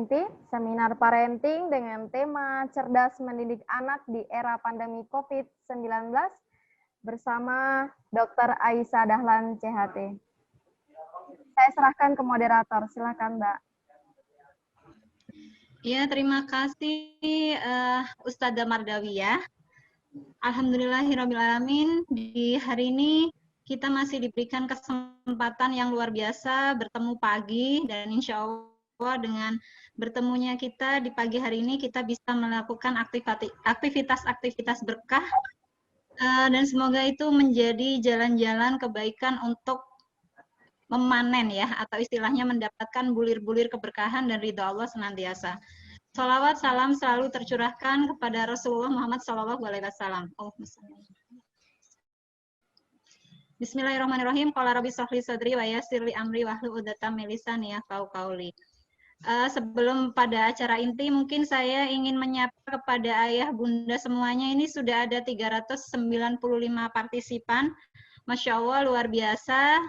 Inti, seminar parenting dengan tema Cerdas Mendidik Anak di Era Pandemi COVID-19 bersama Dr. Aisyah Dahlan, CHT. Saya serahkan ke moderator, silakan Mbak. Ya, terima kasih Ustadzah Mardawiyah. Alhamdulillahirrahmanirrahim, di hari ini kita masih diberikan kesempatan yang luar biasa bertemu pagi, dan insya Allah dengan bertemunya kita di pagi hari ini kita bisa melakukan aktivitas-aktivitas berkah, dan semoga itu menjadi jalan-jalan kebaikan untuk memanen ya, atau istilahnya mendapatkan bulir-bulir keberkahan dan ridha Allah senantiasa. Salawat salam selalu tercurahkan kepada Rasulullah Muhammad SAW. Bismillahirrahmanirrahim. Qala rabbi shrahli sadri wa yassir li amri wahlul 'uqdatam min lisani yafqahu qawli. Sebelum pada acara inti, mungkin saya ingin menyapa kepada ayah bunda semuanya. Ini sudah ada 395 partisipan. Masya Allah, luar biasa.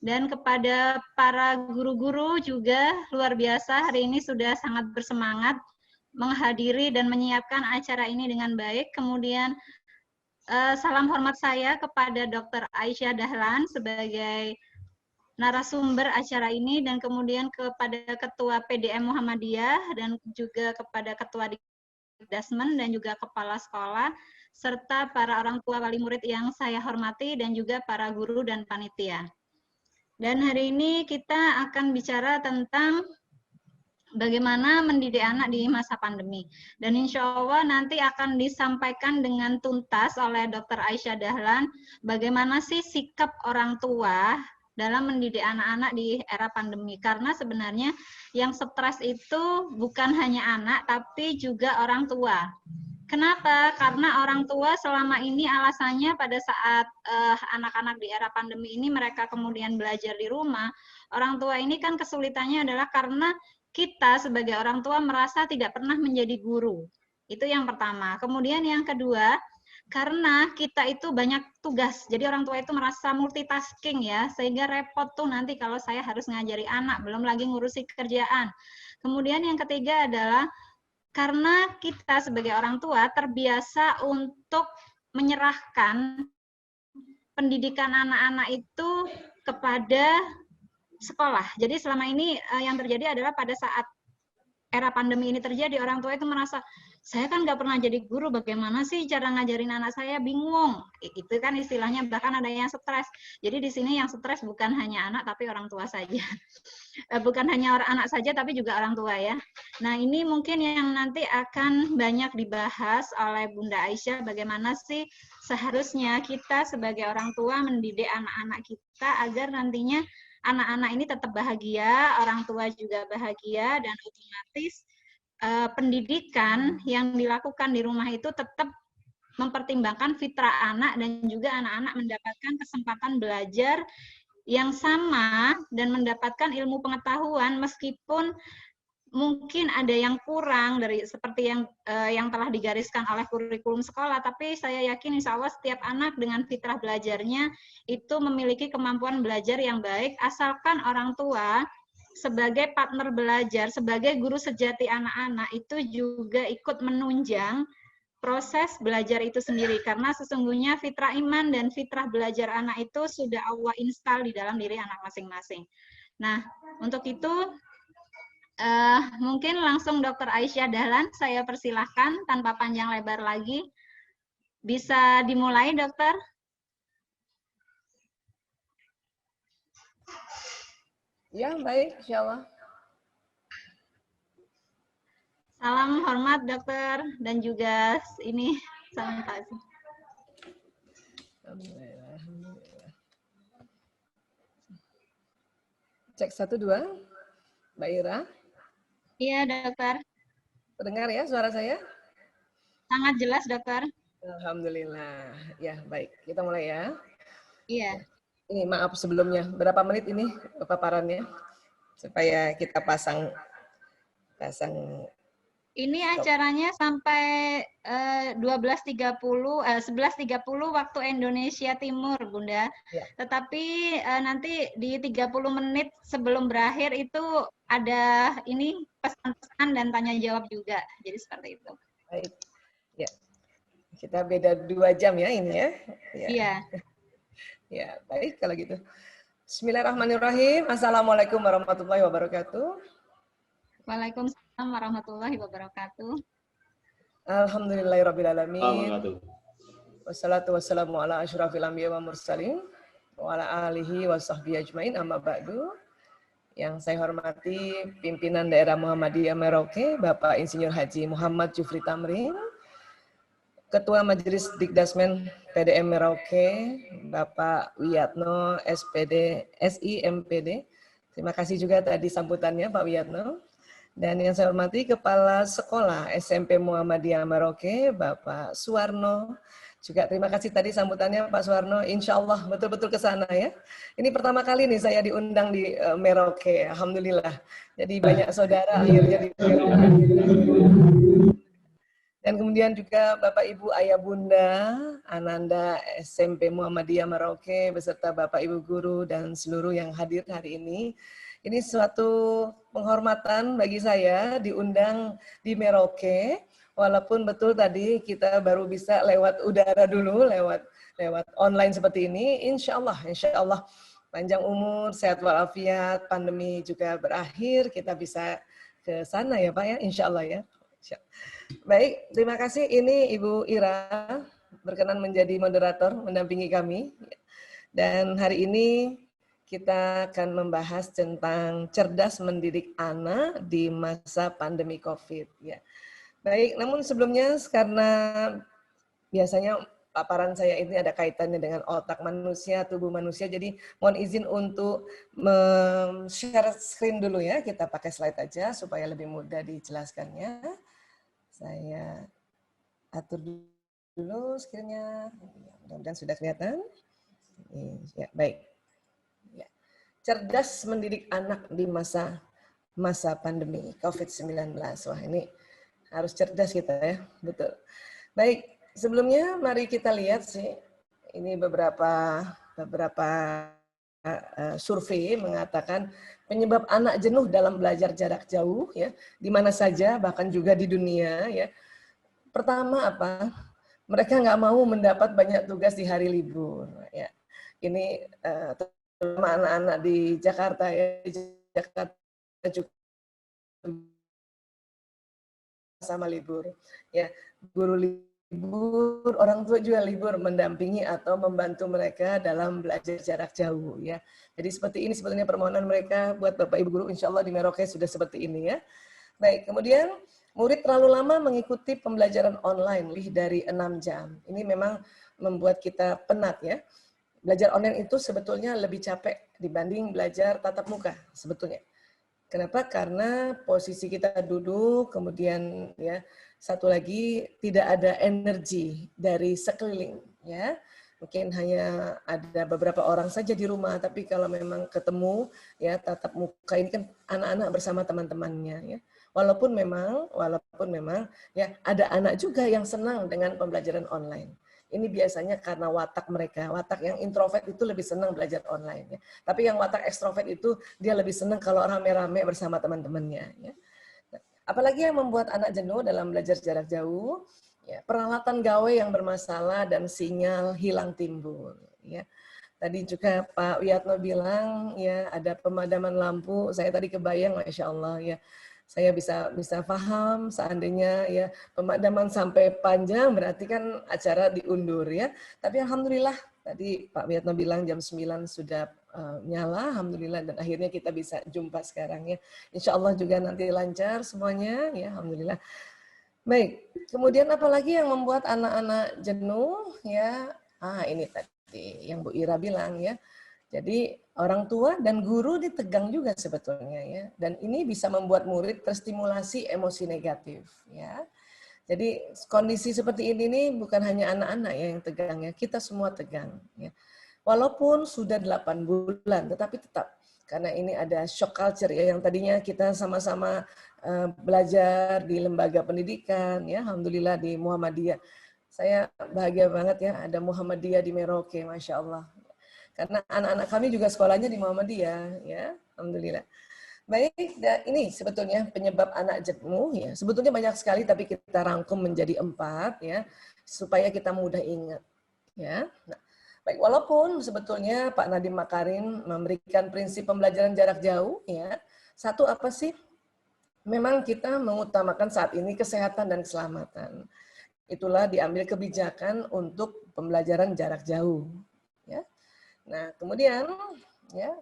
Dan kepada para guru-guru juga luar biasa, hari ini sudah sangat bersemangat menghadiri dan menyiapkan acara ini dengan baik. Kemudian salam hormat saya kepada Dr. Aisyah Dahlan sebagai narasumber acara ini, dan kemudian kepada Ketua PDM Muhammadiyah dan juga kepada Ketua Dikdasmen dan juga Kepala Sekolah, serta para orang tua wali murid yang saya hormati dan juga para guru dan panitia. Dan hari ini kita akan bicara tentang bagaimana mendidik anak di masa pandemi. Dan insya Allah nanti akan disampaikan dengan tuntas oleh Dr. Aisyah Dahlan, bagaimana sih sikap orang tua dalam mendidik anak-anak di era pandemi. Karena sebenarnya yang stres itu bukan hanya anak, tapi juga orang tua. Kenapa? Karena orang tua selama ini alasannya pada saat anak-anak di era pandemi ini mereka kemudian belajar di rumah, orang tua ini kan kesulitannya adalah karena kita sebagai orang tua merasa tidak pernah menjadi guru. Itu yang pertama. Kemudian yang kedua, karena kita itu banyak tugas, jadi orang tua itu merasa multitasking ya, sehingga repot tuh nanti kalau saya harus ngajari anak, belum lagi ngurusi kerjaan. Kemudian yang ketiga adalah karena kita sebagai orang tua terbiasa untuk menyerahkan pendidikan anak-anak itu kepada sekolah. Jadi selama ini yang terjadi adalah pada saat era pandemi ini terjadi, orang tua itu merasa, saya kan nggak pernah jadi guru, bagaimana sih cara ngajarin anak saya, bingung. Itu kan istilahnya, bahkan ada yang stres. Jadi di sini yang stres bukan hanya anak, tapi orang tua saja. Bukan hanya anak saja, tapi juga orang tua ya. Nah ini mungkin yang nanti akan banyak dibahas oleh Bunda Aisyah, bagaimana sih seharusnya kita sebagai orang tua mendidik anak-anak kita agar nantinya anak-anak ini tetap bahagia, orang tua juga bahagia, dan otomatis pendidikan yang dilakukan di rumah itu tetap mempertimbangkan fitrah anak dan juga anak-anak mendapatkan kesempatan belajar yang sama dan mendapatkan ilmu pengetahuan meskipun mungkin ada yang kurang dari seperti yang telah digariskan oleh kurikulum sekolah, tapi saya yakin insya Allah setiap anak dengan fitrah belajarnya itu memiliki kemampuan belajar yang baik, asalkan orang tua sebagai partner belajar, sebagai guru sejati anak-anak itu juga ikut menunjang proses belajar itu sendiri, karena sesungguhnya fitrah iman dan fitrah belajar anak itu sudah Allah install di dalam diri anak masing-masing. Nah, untuk itu mungkin langsung Dr. Aisyah Dahlan, saya persilahkan tanpa panjang lebar lagi. Bisa dimulai, Dokter? Ya, baik, insya Allah. Salam hormat, Dokter, dan juga ini salam kasih. Alhamdulillah. Cek 1, 2. Mbak Ira. Iya, Dokter. Terdengar ya suara saya? Sangat jelas, Dokter. Alhamdulillah. Ya, baik. Kita mulai ya. Iya. Ini maaf sebelumnya. Berapa menit ini paparannya? Supaya kita pasang ini acaranya sampai 11.30 waktu Indonesia Timur, Bunda. Ya. Tetapi nanti di 30 menit sebelum berakhir itu ada ini pesan-pesan dan tanya jawab juga. Jadi seperti itu. Baik. Ya. Kita beda 2 jam ya ini ya. Ya. Iya. Ya, baik kalau gitu. Bismillahirrahmanirrahim. Assalamualaikum warahmatullahi wabarakatuh. Waalaikumsalam warahmatullahi wabarakatuh. Alhamdulillahirrabbilalamin. Wassalatu wassalamu ala asyrafil anbiya wa mursalin wa ala alihi wa sahbihi ajmain, amma ba'du. Yang saya hormati pimpinan daerah Muhammadiyah Merauke, Bapak Insinyur Haji Muhammad Jufri Tamrin, Ketua Majelis Dikdasmen PDM Merauke, Bapak Wiyatno, SPD, SI, MPD. Terima kasih juga tadi sambutannya Pak Wiyatno. Dan yang saya hormati Kepala Sekolah SMP Muhammadiyah Merauke, Bapak Suwarno. Juga terima kasih tadi sambutannya Pak Suwarno. Insya Allah betul-betul ke sana ya. Ini pertama kali nih saya diundang di Merauke, Alhamdulillah. Jadi banyak saudara akhirnya di Merauke. Dan kemudian juga Bapak Ibu Ayah Bunda, Ananda SMP Muhammadiyah Merauke, beserta Bapak Ibu Guru dan seluruh yang hadir hari ini. Ini suatu penghormatan bagi saya diundang di Merauke, walaupun betul tadi kita baru bisa lewat udara dulu, lewat online seperti ini. Insya Allah panjang umur, sehat walafiat, pandemi juga berakhir, kita bisa ke sana ya Pak ya, insya Allah ya. Baik, terima kasih. Ini Ibu Ira berkenan menjadi moderator, mendampingi kami. Dan hari ini kita akan membahas tentang cerdas mendidik anak di masa pandemi COVID. Ya. Baik, namun sebelumnya karena biasanya paparan saya ini ada kaitannya dengan otak manusia, tubuh manusia, jadi mohon izin untuk share screen dulu ya. Kita pakai slide aja supaya lebih mudah dijelaskannya. Saya atur dulu screen-nya. Mudah-mudahan sudah kelihatan. Ya, baik. Cerdas mendidik anak di masa pandemi COVID-19. Wah, ini harus cerdas kita ya, betul. Baik, sebelumnya mari kita lihat sih, ini beberapa survei mengatakan penyebab anak jenuh dalam belajar jarak jauh ya, di mana saja bahkan juga di dunia ya. Pertama apa? Mereka nggak mau mendapat banyak tugas di hari libur ya. Ini terutama anak-anak di Jakarta ya, di Jakarta juga sama libur ya, guru libur, orang tua juga libur mendampingi atau membantu mereka dalam belajar jarak jauh ya. Jadi seperti ini sebetulnya permohonan mereka buat Bapak Ibu guru, insya Allah di Merauke sudah seperti ini ya. Baik, kemudian murid terlalu lama mengikuti pembelajaran online lebih dari 6 jam. Ini memang membuat kita penat ya. Belajar online itu sebetulnya lebih capek dibanding belajar tatap muka sebetulnya. Kenapa? Karena posisi kita duduk, kemudian ya satu lagi tidak ada energi dari sekeliling ya. Mungkin hanya ada beberapa orang saja di rumah, tapi kalau memang ketemu ya tatap muka ini kan anak-anak bersama teman-temannya ya. Walaupun memang ya ada anak juga yang senang dengan pembelajaran online. Ini biasanya karena watak mereka, watak yang introvert itu lebih senang belajar online. Ya. Tapi yang watak ekstrovert itu dia lebih senang kalau rame-rame bersama teman-temannya. Ya. Apalagi yang membuat anak jenuh dalam belajar jarak jauh, ya, peralatan gawe yang bermasalah dan sinyal hilang timbul. Ya. Tadi juga Pak Wiyatno bilang ya ada pemadaman lampu. Saya tadi kebayang, masya Allah ya. Saya bisa paham seandainya ya pemadaman sampai panjang berarti kan acara diundur ya. Tapi alhamdulillah tadi Pak Wiyatno bilang jam 9 sudah nyala, alhamdulillah, dan akhirnya kita bisa jumpa sekarang ya. Insya Allah juga nanti lancar semuanya ya, alhamdulillah. Baik, kemudian apalagi yang membuat anak-anak jenuh ya? Ini tadi yang Bu Ira bilang ya. Jadi orang tua dan guru ditegang juga sebetulnya ya, dan ini bisa membuat murid terstimulasi emosi negatif ya. Jadi kondisi seperti ini nih bukan hanya anak-anak ya yang tegang ya, kita semua tegang ya. Walaupun sudah 8 bulan, tetapi tetap karena ini ada shock culture ya, yang tadinya kita sama-sama belajar di lembaga pendidikan ya, alhamdulillah di Muhammadiyah. Saya bahagia banget ya ada Muhammadiyah di Merauke, masya Allah. Karena anak-anak kami juga sekolahnya di Muhammadiyah, ya, alhamdulillah. Baik, ini sebetulnya penyebab anak jenuh ya. Sebetulnya banyak sekali, tapi kita rangkum menjadi 4 ya, supaya kita mudah ingat ya. Nah, baik, walaupun sebetulnya Pak Nadiem Makarim memberikan prinsip pembelajaran jarak jauh ya. Satu apa sih? Memang kita mengutamakan saat ini kesehatan dan keselamatan. Itulah diambil kebijakan untuk pembelajaran jarak jauh ya. Nah, kemudian ya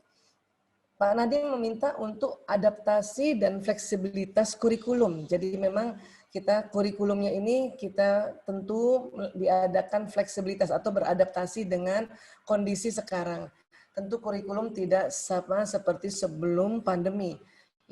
Pak Nadiem meminta untuk adaptasi dan fleksibilitas kurikulum. Jadi memang kita kurikulumnya ini kita tentu diadakan fleksibilitas atau beradaptasi dengan kondisi sekarang. Tentu kurikulum tidak sama seperti sebelum pandemi.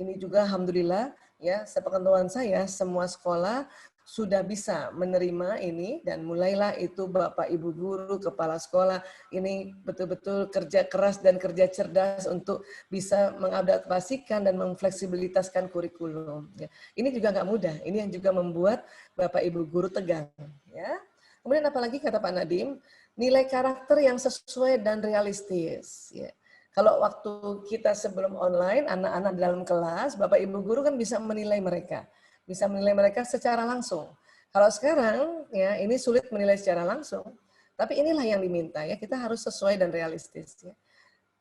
Ini juga alhamdulillah ya, sepengetahuan saya semua sekolah sudah bisa menerima ini dan mulailah itu Bapak Ibu guru, kepala sekolah ini betul-betul kerja keras dan kerja cerdas untuk bisa mengadaptasikan dan memfleksibilitaskan kurikulum. Ya. Ini juga nggak mudah. Ini yang juga membuat Bapak Ibu guru tegang. Ya. Kemudian apalagi kata Pak Nadiem, nilai karakter yang sesuai dan realistis. Ya. Kalau waktu kita sebelum online, anak-anak dalam kelas, Bapak Ibu guru kan bisa menilai mereka. Bisa menilai mereka secara langsung. Kalau sekarang, ya ini sulit menilai secara langsung. Tapi inilah yang diminta ya, kita harus sesuai dan realistis. Ya.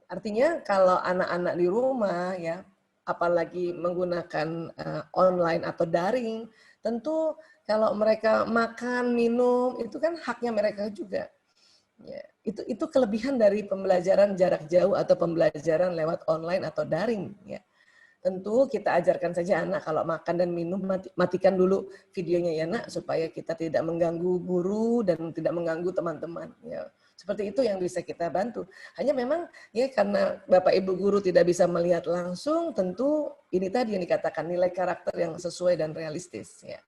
Artinya kalau anak-anak di rumah ya, apalagi menggunakan online atau daring, tentu kalau mereka makan, minum, itu kan haknya mereka juga. Ya, itu kelebihan dari pembelajaran jarak jauh atau pembelajaran lewat online atau daring. Ya. Tentu kita ajarkan saja anak kalau makan dan minum matikan dulu videonya ya nak supaya kita tidak mengganggu guru dan tidak mengganggu teman-teman. Ya. Seperti itu yang bisa kita bantu. Hanya memang ya karena Bapak Ibu guru tidak bisa melihat langsung, tentu ini tadi yang dikatakan nilai karakter yang sesuai dan realistis. Ya.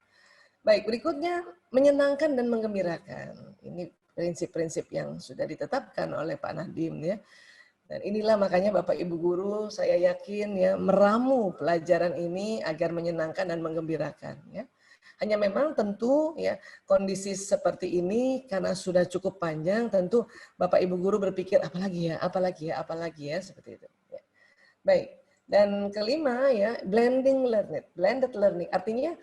Baik, berikutnya menyenangkan dan menggembirakan. Ini prinsip-prinsip yang sudah ditetapkan oleh Pak Nadiem ya. Dan inilah makanya Bapak Ibu guru saya yakin ya meramu pelajaran ini agar menyenangkan dan menggembirakan ya. Hanya memang tentu ya kondisi seperti ini karena sudah cukup panjang tentu Bapak Ibu guru berpikir apalagi ya seperti itu. Ya. Baik. Dan kelima ya blended learning artinya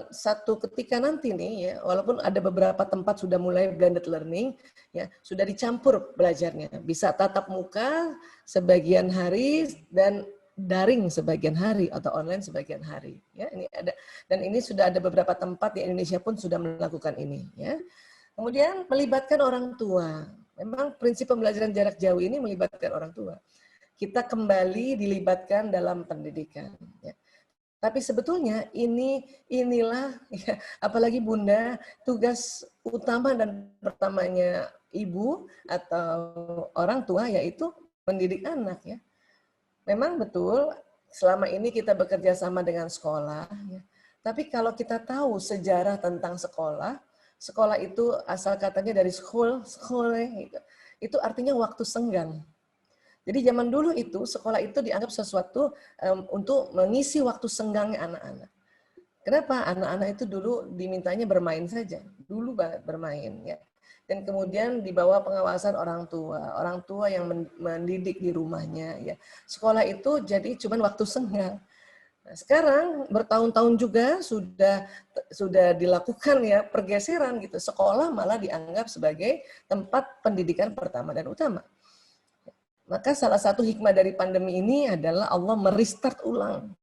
satu ketika nanti nih ya walaupun ada beberapa tempat sudah mulai blended learning ya sudah dicampur belajarnya bisa tatap muka sebagian hari dan daring sebagian hari atau online sebagian hari ya ini ada dan ini sudah ada beberapa tempat di Indonesia pun sudah melakukan ini ya kemudian melibatkan orang tua memang prinsip pembelajaran jarak jauh ini melibatkan orang tua kita kembali dilibatkan dalam pendidikan ya. Tapi sebetulnya inilah ya, apalagi Bunda tugas utama dan pertamanya ibu atau orang tua yaitu mendidik anak ya. Memang betul selama ini kita bekerja sama dengan sekolah ya. Tapi kalau kita tahu sejarah tentang sekolah, sekolah itu asal katanya dari school ya, gitu. Itu artinya waktu senggang. Jadi zaman dulu itu sekolah itu dianggap sesuatu untuk mengisi waktu senggangnya anak-anak. Kenapa? Anak-anak itu dulu dimintanya bermain saja, dulu banget bermain ya. Dan kemudian di bawah pengawasan orang tua yang mendidik di rumahnya ya. Sekolah itu jadi cuma waktu senggang. Nah, sekarang bertahun-tahun juga sudah dilakukan ya pergeseran gitu. Sekolah malah dianggap sebagai tempat pendidikan pertama dan utama. Maka salah satu hikmah dari pandemi ini adalah Allah merestart ulang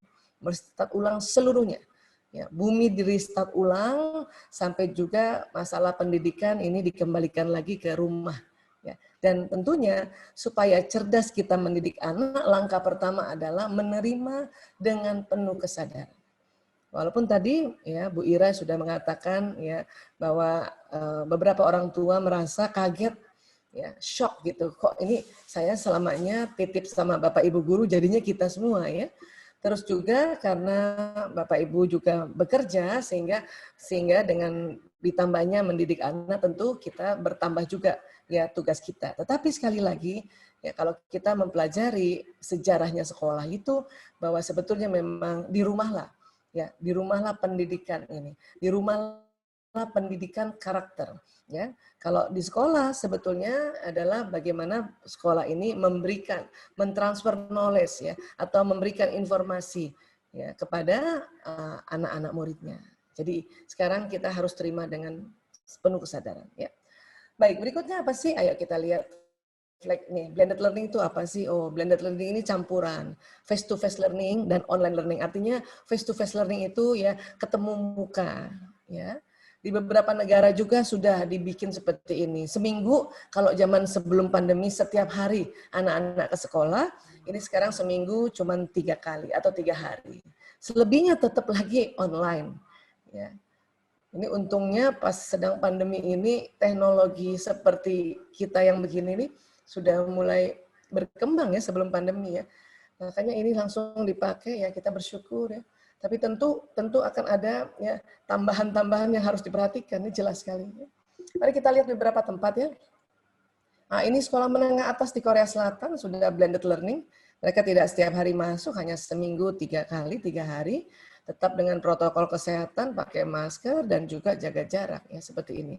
seluruhnya. Ya, bumi di restart ulang sampai juga masalah pendidikan ini dikembalikan lagi ke rumah. Ya, dan tentunya supaya cerdas kita mendidik anak, langkah pertama adalah menerima dengan penuh kesadaran. Walaupun tadi ya Bu Ira sudah mengatakan ya bahwa beberapa orang tua merasa kaget ya shock gitu kok ini saya selamanya titip sama Bapak Ibu guru jadinya kita semua ya terus juga karena Bapak Ibu juga bekerja sehingga dengan ditambahnya mendidik anak tentu kita bertambah juga ya tugas kita tetapi sekali lagi ya kalau kita mempelajari sejarahnya sekolah itu bahwa sebetulnya memang di rumahlah pendidikan ini di rumah pendidikan karakter. Ya, kalau di sekolah sebetulnya adalah bagaimana sekolah ini mentransfer knowledge ya, atau memberikan informasi ya kepada anak-anak muridnya. Jadi sekarang kita harus terima dengan penuh kesadaran. Ya. Baik, berikutnya apa sih? Ayo kita lihat. Nih, blended learning itu apa sih? Oh, blended learning ini campuran face to face learning dan online learning. Artinya face to face learning itu ya ketemu muka, ya. Di beberapa negara juga sudah dibikin seperti ini. Seminggu, kalau zaman sebelum pandemi setiap hari anak-anak ke sekolah, ini sekarang seminggu cuma 3 kali atau 3 hari. Selebihnya tetap lagi online, ya. Ini untungnya pas sedang pandemi ini teknologi seperti kita yang begini nih sudah mulai berkembang ya sebelum pandemi ya. Makanya ini langsung dipakai ya, kita bersyukur ya. Tapi tentu akan ada ya tambahan-tambahan yang harus diperhatikan, ini jelas sekali. Ya. Mari kita lihat beberapa tempat ya. Nah, ini sekolah menengah atas di Korea Selatan sudah blended learning. Mereka tidak setiap hari masuk, hanya seminggu 3 kali, 3 hari. Tetap dengan protokol kesehatan, pakai masker dan juga jaga jarak ya seperti ini.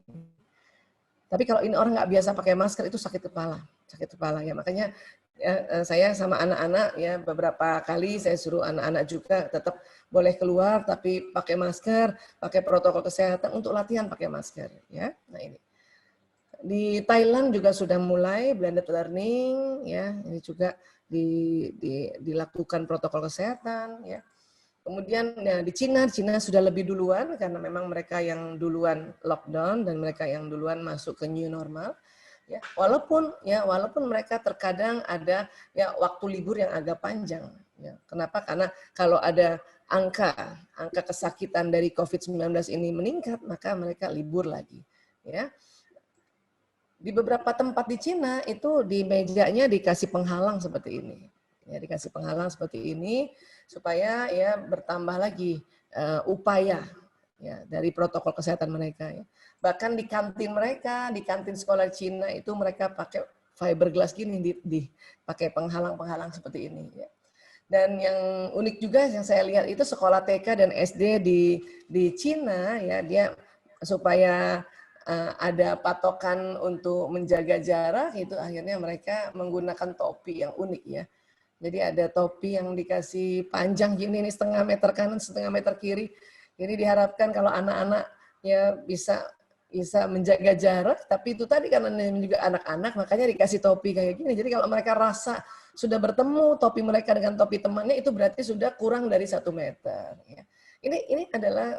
Tapi kalau ini orang nggak biasa pakai masker itu sakit kepala ya. Makanya ya, saya sama anak-anak ya beberapa kali saya suruh anak-anak juga tetap boleh keluar tapi pakai masker, pakai protokol kesehatan untuk latihan pakai masker ya. Nah ini di Thailand juga sudah mulai blended learning ya. Ini juga dilakukan protokol kesehatan ya. Kemudian ya, di Cina sudah lebih duluan karena memang mereka yang duluan lockdown dan mereka yang duluan masuk ke new normal. Ya, walaupun mereka terkadang ada ya waktu libur yang agak panjang. Ya, kenapa? Karena kalau ada angka kesakitan dari COVID-19 ini meningkat, maka mereka libur lagi. Ya. Di beberapa tempat di Cina itu di mejanya dikasih penghalang seperti ini. Ya, dikasih penghalang seperti ini supaya ya bertambah lagi upaya ya dari protokol kesehatan mereka ya. Bahkan di kantin mereka, di kantin sekolah Cina itu mereka pakai fiberglass gini pakai penghalang-penghalang seperti ini ya. Dan yang unik juga yang saya lihat itu sekolah TK dan SD di Cina ya, dia supaya ada patokan untuk menjaga jarak itu akhirnya mereka menggunakan topi yang unik ya. Jadi ada topi yang dikasih panjang gini nih 1,5 meter kanan, 1,5 meter kiri. Ini diharapkan kalau anak-anak ya bisa menjaga jarak, tapi itu tadi karena juga anak-anak makanya dikasih topi kayak gini. Jadi kalau mereka rasa sudah bertemu topi mereka dengan topi temannya itu berarti sudah kurang dari 1 meter. Ya. Ini adalah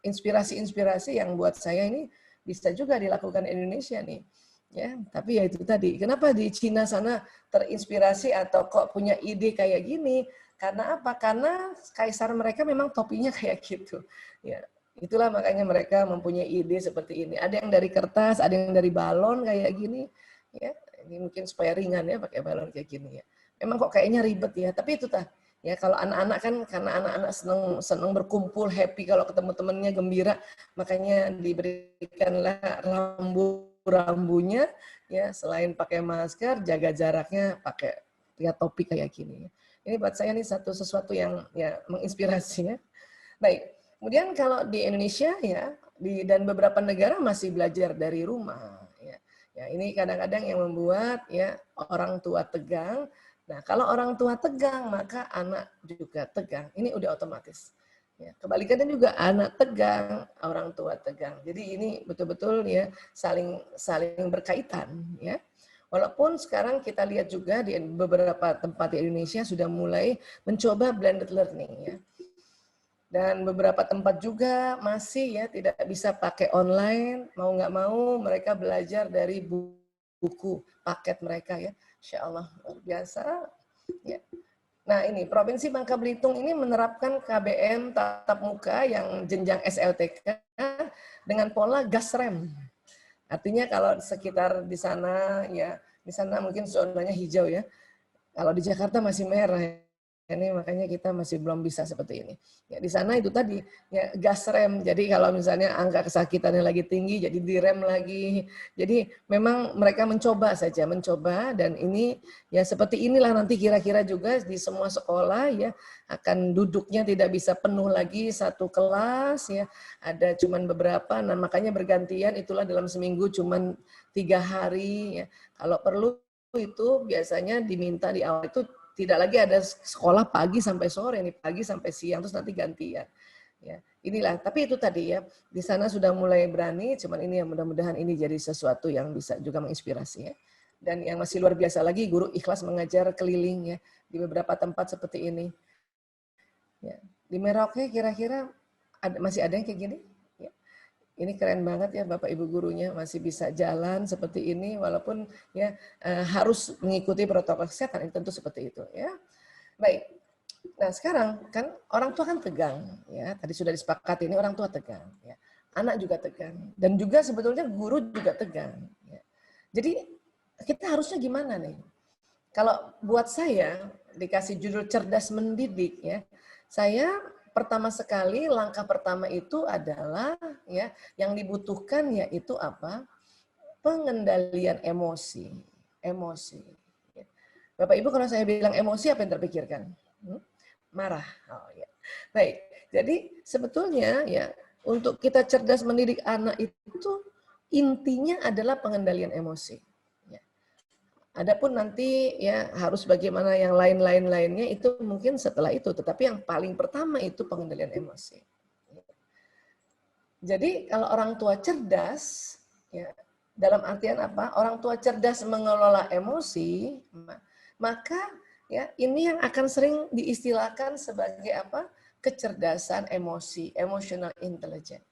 inspirasi-inspirasi yang buat saya ini bisa juga dilakukan di Indonesia nih. Ya, tapi ya itu tadi. Kenapa di Cina sana terinspirasi atau kok punya ide kayak gini? Karena apa? Karena kaisar mereka memang topinya kayak gitu. Ya, itulah makanya mereka mempunyai ide seperti ini. Ada yang dari kertas, ada yang dari balon kayak gini. Ya, ini mungkin supaya ringan ya pakai balon kayak gini ya. Memang kok kayaknya ribet ya. Tapi itu ya kalau anak-anak kan karena anak-anak senang berkumpul, happy kalau ketemu temannya gembira, makanya diberikanlah rambunya ya selain pakai masker jaga jaraknya pakai topi kayak gini. Ini buat saya nih sesuatu yang ya menginspirasi ya. Baik. Kemudian kalau di Indonesia ya dan beberapa negara masih belajar dari rumah ya. Ya ini kadang-kadang yang membuat ya orang tua tegang. Nah, kalau orang tua tegang maka anak juga tegang. Ini udah otomatis. Ya, kebalikannya juga anak tegang, orang tua tegang. Jadi ini betul-betul ya saling berkaitan ya. Walaupun sekarang kita lihat juga di beberapa tempat di Indonesia sudah mulai mencoba blended learning ya. Dan beberapa tempat juga masih ya tidak bisa pakai online, mau nggak mau mereka belajar dari buku paket mereka ya. Insya Allah luar biasa ya. Nah ini, Provinsi Bangka Belitung ini menerapkan KBM tatap muka yang jenjang SLTK dengan pola gas rem. Artinya kalau sekitar di sana, ya di sana mungkin zonanya hijau ya. Kalau di Jakarta masih merah ini makanya kita masih belum bisa seperti ini. Ya, di sana itu tadi ya gas rem. Jadi kalau misalnya angka kesakitannya lagi tinggi, jadi direm lagi. Jadi memang mereka mencoba saja, mencoba, dan ini ya seperti inilah nanti kira-kira juga di semua sekolah ya akan duduknya tidak bisa penuh lagi satu kelas ya. Ada cuman beberapa, nah makanya bergantian, itulah dalam seminggu cuman 3 hari ya. Kalau perlu itu biasanya diminta di awal itu tidak lagi ada sekolah pagi sampai sore, nih pagi sampai siang, terus nanti gantian. Ya, inilah. Tapi itu tadi ya, di sana sudah mulai berani. Cuman ini yang mudah-mudahan ini jadi sesuatu yang bisa juga menginspirasi ya. Dan yang masih luar biasa lagi, guru ikhlas mengajar keliling ya di beberapa tempat seperti ini. Ya, di Merauke kira-kira masih ada yang kayak gini? Ini keren banget ya Bapak Ibu gurunya masih bisa jalan seperti ini walaupun ya harus mengikuti protokol kesehatan, ini tentu seperti itu ya. Baik. Nah, sekarang kan orang tua kan tegang ya. Tadi sudah disepakati ini orang tua tegang ya. Anak juga tegang dan juga sebetulnya guru juga tegang ya. Jadi kita harusnya gimana nih? Kalau buat saya dikasih judul cerdas mendidik ya. Saya pertama sekali, langkah pertama itu adalah ya yang dibutuhkan yaitu apa? Pengendalian emosi. Emosi. Bapak Ibu kalau saya bilang emosi apa yang terpikirkan? Marah. Oh, ya. Baik. Jadi sebetulnya ya untuk kita cerdas mendidik anak itu intinya adalah pengendalian emosi. Adapun nanti ya harus bagaimana yang lainnya itu mungkin setelah itu, tetapi yang paling pertama itu pengendalian emosi. Jadi kalau orang tua cerdas, ya dalam artian apa? Orang tua cerdas mengelola emosi, maka ya ini yang akan sering diistilahkan sebagai apa? Kecerdasan emosi, emotional intelligence.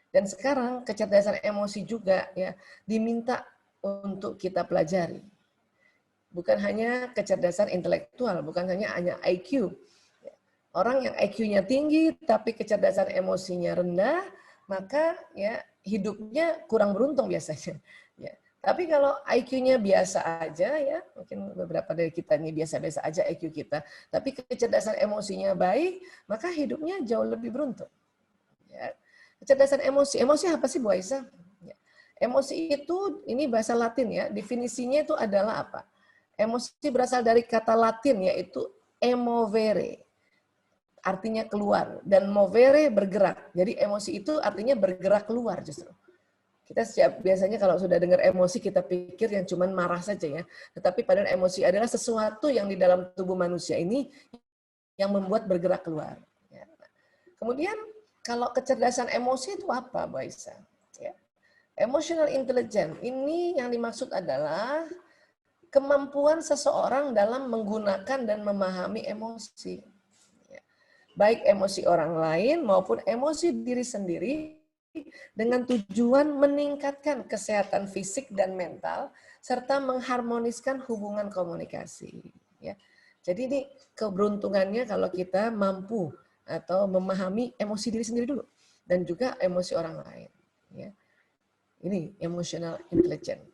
Dan sekarang kecerdasan emosi juga ya diminta untuk kita pelajari. Bukan hanya kecerdasan intelektual, bukan hanya IQ. Orang yang IQ-nya tinggi tapi kecerdasan emosinya rendah, maka ya hidupnya kurang beruntung biasanya. Ya. Tapi kalau IQ-nya biasa aja ya, mungkin beberapa dari kita ini biasa-biasa aja IQ kita, tapi kecerdasan emosinya baik, maka hidupnya jauh lebih beruntung. Ya. Kecerdasan emosi, emosi apa sih Bu Aisyah? Ya. Emosi itu ini bahasa Latin ya, definisinya itu adalah apa? Emosi berasal dari kata Latin yaitu emovere, artinya keluar, dan movere bergerak. Jadi emosi itu artinya bergerak keluar justru. Kita biasanya kalau sudah dengar emosi kita pikir yang cuman marah saja ya. Tetapi padahal emosi adalah sesuatu yang di dalam tubuh manusia ini yang membuat bergerak keluar. Kemudian kalau kecerdasan emosi itu apa, Bu Aisyah? Ya. Emotional intelligence ini yang dimaksud adalah kemampuan seseorang dalam menggunakan dan memahami emosi. Baik emosi orang lain maupun emosi diri sendiri dengan tujuan meningkatkan kesehatan fisik dan mental serta mengharmoniskan hubungan komunikasi. Ya. Jadi ini keberuntungannya kalau kita mampu atau memahami emosi diri sendiri dulu dan juga emosi orang lain. Ya. Ini emotional intelligence.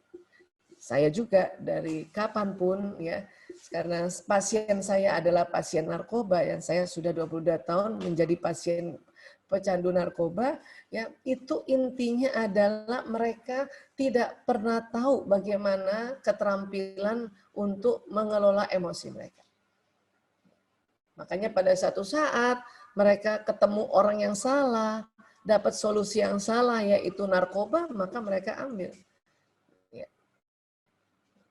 Saya juga dari kapanpun ya, karena pasien saya adalah pasien narkoba yang saya sudah 22 tahun menjadi pasien pecandu narkoba, ya itu intinya adalah mereka tidak pernah tahu bagaimana keterampilan untuk mengelola emosi mereka. Makanya pada satu saat mereka ketemu orang yang salah, dapat solusi yang salah yaitu narkoba, maka mereka ambil.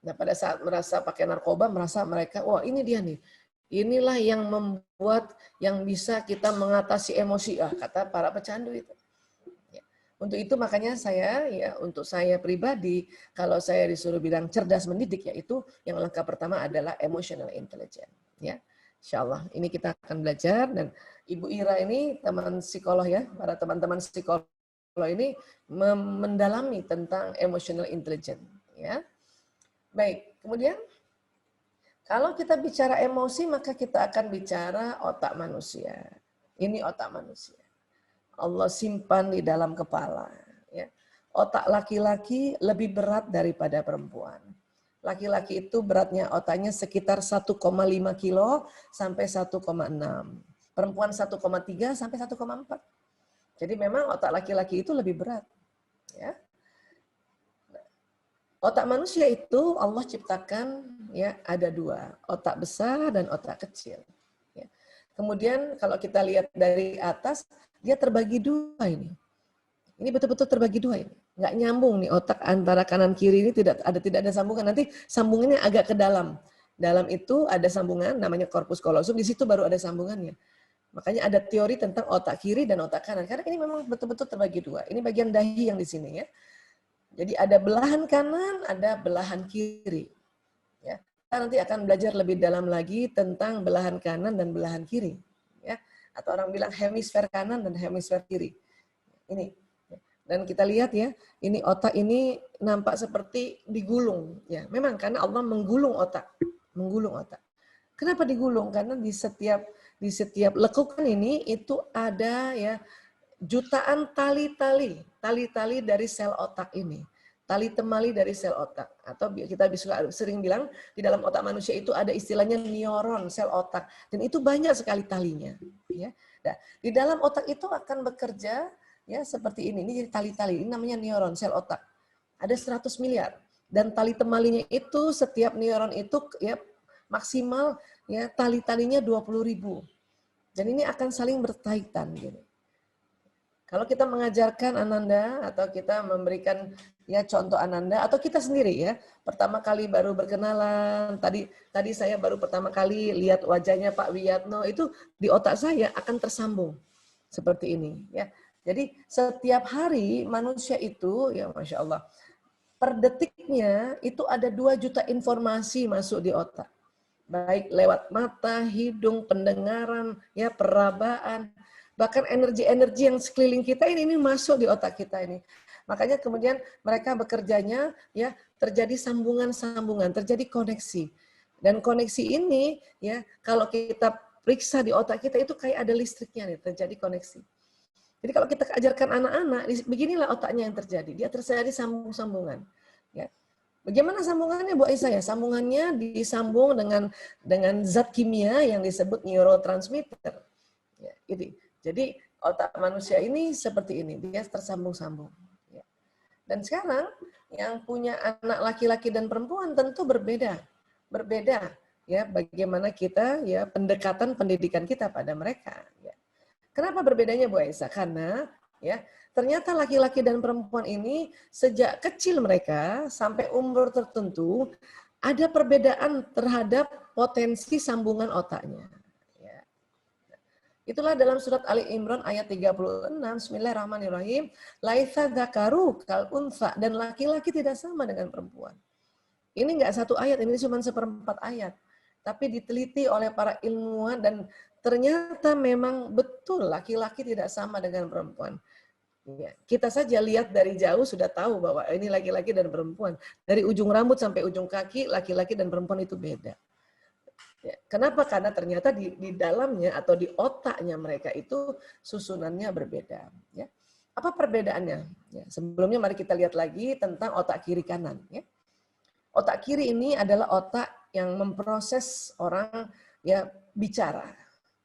Nah, pada saat merasa pakai narkoba, merasa mereka, wah ini dia nih. Inilah yang membuat, yang bisa kita mengatasi emosi, kata para pecandu itu. Ya. Untuk itu makanya saya, ya untuk saya pribadi, kalau saya disuruh bilang cerdas mendidik, yaitu yang langkah pertama adalah emotional intelligence. Ya, Insya Allah ini kita akan belajar, dan Ibu Ira ini teman psikolog ya, para teman-teman psikolog ini mendalami tentang emotional intelligence. Ya. Baik, kemudian kalau kita bicara emosi, maka kita akan bicara otak manusia. Ini otak manusia. Allah simpan di dalam kepala. Ya. Otak laki-laki lebih berat daripada perempuan. Laki-laki itu beratnya otaknya sekitar 1,5 kilo sampai 1,6. Perempuan 1,3 sampai 1,4. Jadi memang otak laki-laki itu lebih berat. Ya. Otak manusia itu Allah ciptakan ya ada dua, otak besar dan otak kecil. Ya. Kemudian kalau kita lihat dari atas, dia terbagi dua ini. Ini betul-betul terbagi dua ini. Nggak nyambung nih otak antara kanan kiri ini tidak ada sambungan. Nanti sambungannya agak ke dalam. Dalam itu ada sambungan namanya corpus callosum, di situ baru ada sambungannya. Makanya ada teori tentang otak kiri dan otak kanan. Karena ini memang betul-betul terbagi dua. Ini bagian dahi yang di sini ya. Jadi ada belahan kanan, ada belahan kiri. Ya. Kita nanti akan belajar lebih dalam lagi tentang belahan kanan dan belahan kiri. Ya. Atau orang bilang hemisfer kanan dan hemisfer kiri. Ini. Dan kita lihat ya, ini otak ini nampak seperti digulung. Ya, memang karena Allah menggulung otak. Menggulung otak. Kenapa digulung? Karena di setiap lekukan ini itu ada ya jutaan tali-tali dari sel otak ini. Tali temali dari sel otak. Atau kita bisa sering bilang, di dalam otak manusia itu ada istilahnya neuron, sel otak. Dan itu banyak sekali talinya. Ya. Nah, di dalam otak itu akan bekerja ya seperti ini jadi tali-tali. Ini namanya neuron, sel otak. Ada 100 miliar. Dan tali temalinya itu, setiap neuron itu ya maksimal ya tali-talinya 20.000. Dan ini akan saling berkaitan gitu. Kalau kita mengajarkan Ananda atau kita memberikan ya contoh Ananda atau kita sendiri ya, pertama kali baru berkenalan, tadi saya baru pertama kali lihat wajahnya Pak Wiyatno, itu di otak saya akan tersambung seperti ini ya. Jadi setiap hari manusia itu ya Masya Allah, per detiknya itu ada 2 juta informasi masuk di otak. Baik lewat mata, hidung, pendengaran, ya perabaan, bahkan energi-energi yang sekeliling kita ini masuk di otak kita ini. Makanya kemudian mereka bekerjanya ya terjadi sambungan-sambungan, terjadi koneksi. Dan koneksi ini ya kalau kita periksa di otak kita itu kayak ada listriknya nih, terjadi koneksi. Jadi kalau kita ajarkan anak-anak, beginilah otaknya yang terjadi. Dia terjadi sambung-sambungan. Ya. Bagaimana sambungannya Bu Aisyah ya? Sambungannya disambung dengan zat kimia yang disebut neurotransmitter. Ya, gitu. Jadi otak manusia ini seperti ini, dia tersambung-sambung. Ya. Dan sekarang yang punya anak laki-laki dan perempuan tentu berbeda. Berbeda ya bagaimana kita ya pendekatan pendidikan kita pada mereka. Ya. Kenapa berbedanya Bu Aisyah? Karena ya ternyata laki-laki dan perempuan ini sejak kecil mereka sampai umur tertentu ada perbedaan terhadap potensi sambungan otaknya. Ya. Itulah dalam surat Ali Imran ayat 36, Bismillahirrahmanirrahim, laisa dzakaru kal unsa, dan laki-laki tidak sama dengan perempuan. Ini enggak satu ayat, ini cuma 1/4 ayat. Tapi diteliti oleh para ilmuwan dan ternyata memang betul laki-laki tidak sama dengan perempuan. Ya, kita saja lihat dari jauh sudah tahu bahwa ini laki-laki dan perempuan. Dari ujung rambut sampai ujung kaki, laki-laki dan perempuan itu beda. Ya, kenapa? Karena ternyata di dalamnya atau di otaknya mereka itu susunannya berbeda. Ya. Apa perbedaannya? Ya, sebelumnya mari kita lihat lagi tentang otak kiri kanan. Ya. Otak kiri ini adalah otak yang memproses orang ya bicara.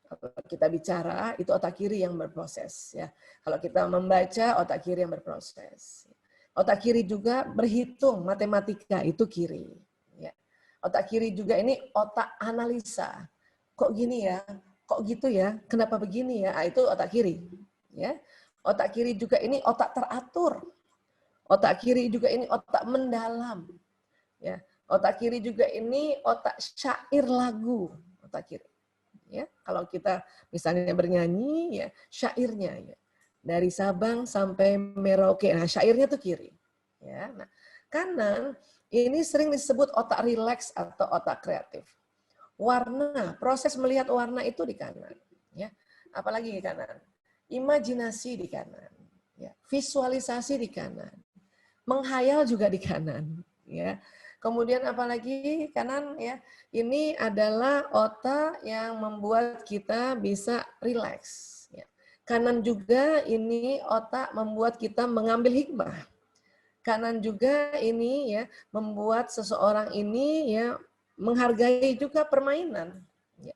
Kalau kita bicara, itu otak kiri yang berproses. Ya. Kalau kita membaca, otak kiri yang berproses. Otak kiri juga berhitung, matematika, itu kiri. Ya. Otak kiri juga ini otak analisa. Kok gini ya? Kok gitu ya? Kenapa begini ya? Itu otak kiri. Ya. Otak kiri juga ini otak teratur. Otak kiri juga ini otak mendalam. Ya. Otak kiri juga ini otak syair lagu. Otak kiri. Ya, kalau kita misalnya bernyanyi ya syairnya ya dari Sabang sampai Merauke, nah syairnya tuh kiri ya. Nah kanan ini sering disebut otak rileks atau otak kreatif. Warna, proses melihat warna itu di kanan ya, apalagi di kanan, imajinasi di kanan ya, visualisasi di kanan, menghayal juga di kanan ya. Kemudian apalagi kanan ya, ini adalah otak yang membuat kita bisa rileks. Ya. Kanan juga ini otak membuat kita mengambil hikmah. kanan juga ini ya membuat seseorang ini ya menghargai juga permainan. Ya.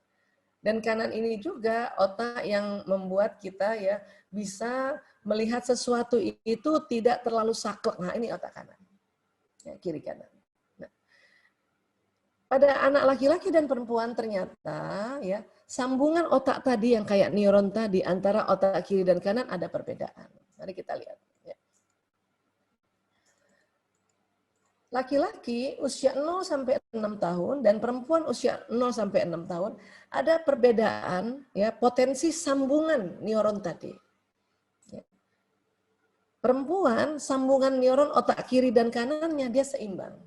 Dan kanan ini juga otak yang membuat kita ya bisa melihat sesuatu itu tidak terlalu saklek. Nah, ini otak kanan. Ya, kiri kanan. Nah, pada anak laki-laki dan perempuan ternyata ya sambungan otak tadi yang kayak neuron tadi antara otak kiri dan kanan ada perbedaan. Mari kita lihat. Ya. Laki-laki usia 0 sampai 6 tahun dan perempuan usia 0 sampai 6 tahun ada perbedaan ya potensi sambungan neuron tadi. Ya. Perempuan sambungan neuron otak kiri dan kanannya dia seimbang.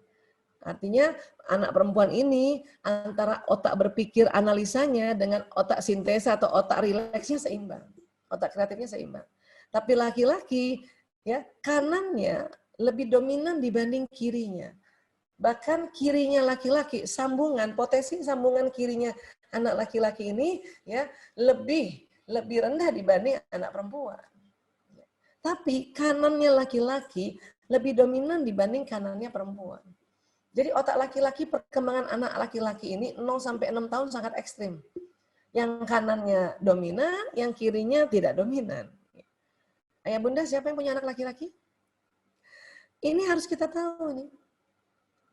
Artinya anak perempuan ini antara otak berpikir analisanya dengan otak sintesa atau otak rileksnya seimbang. Otak kreatifnya seimbang. Tapi laki-laki ya kanannya lebih dominan dibanding kirinya. Bahkan kirinya laki-laki, potensi sambungan kirinya anak laki-laki ini ya lebih rendah dibanding anak perempuan. Tapi kanannya laki-laki lebih dominan dibanding kanannya perempuan. Jadi otak laki-laki, perkembangan anak laki-laki ini 0 sampai 6 tahun sangat ekstrim. Yang kanannya dominan, yang kirinya tidak dominan. Ayah bunda, siapa yang punya anak laki-laki? Ini harus kita tahu nih.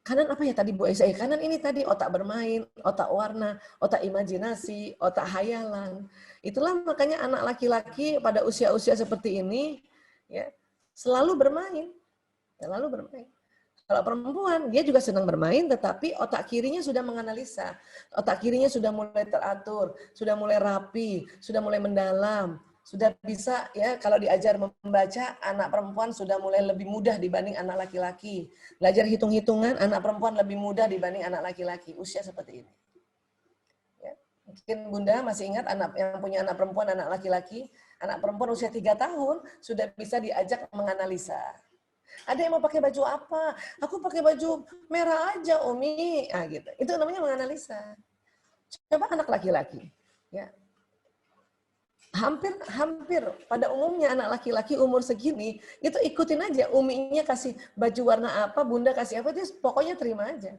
Kanan apa ya tadi Bu Aisyah? Kanan ini tadi otak bermain, otak warna, otak imajinasi, otak hayalan. Itulah makanya anak laki-laki pada usia-usia seperti ini ya selalu bermain. Selalu bermain. Kalau perempuan, dia juga senang bermain, tetapi otak kirinya sudah menganalisa. Otak kirinya sudah mulai teratur, sudah mulai rapi, sudah mulai mendalam. Sudah bisa, ya kalau diajar membaca, anak perempuan sudah mulai lebih mudah dibanding anak laki-laki. Belajar hitung-hitungan, anak perempuan lebih mudah dibanding anak laki-laki. Usia seperti ini. Ya. Mungkin Bunda masih ingat anak yang punya anak perempuan, anak laki-laki. Anak perempuan usia 3 tahun sudah bisa diajak menganalisa. Ada yang mau pakai baju apa? Aku pakai baju merah aja, Umi. Ah, gitu. Itu namanya menganalisa. Coba anak laki-laki. Ya. Hampir pada umumnya anak laki-laki umur segini, itu ikutin aja. Uminya kasih baju warna apa, Bunda kasih apa, itu pokoknya terima aja.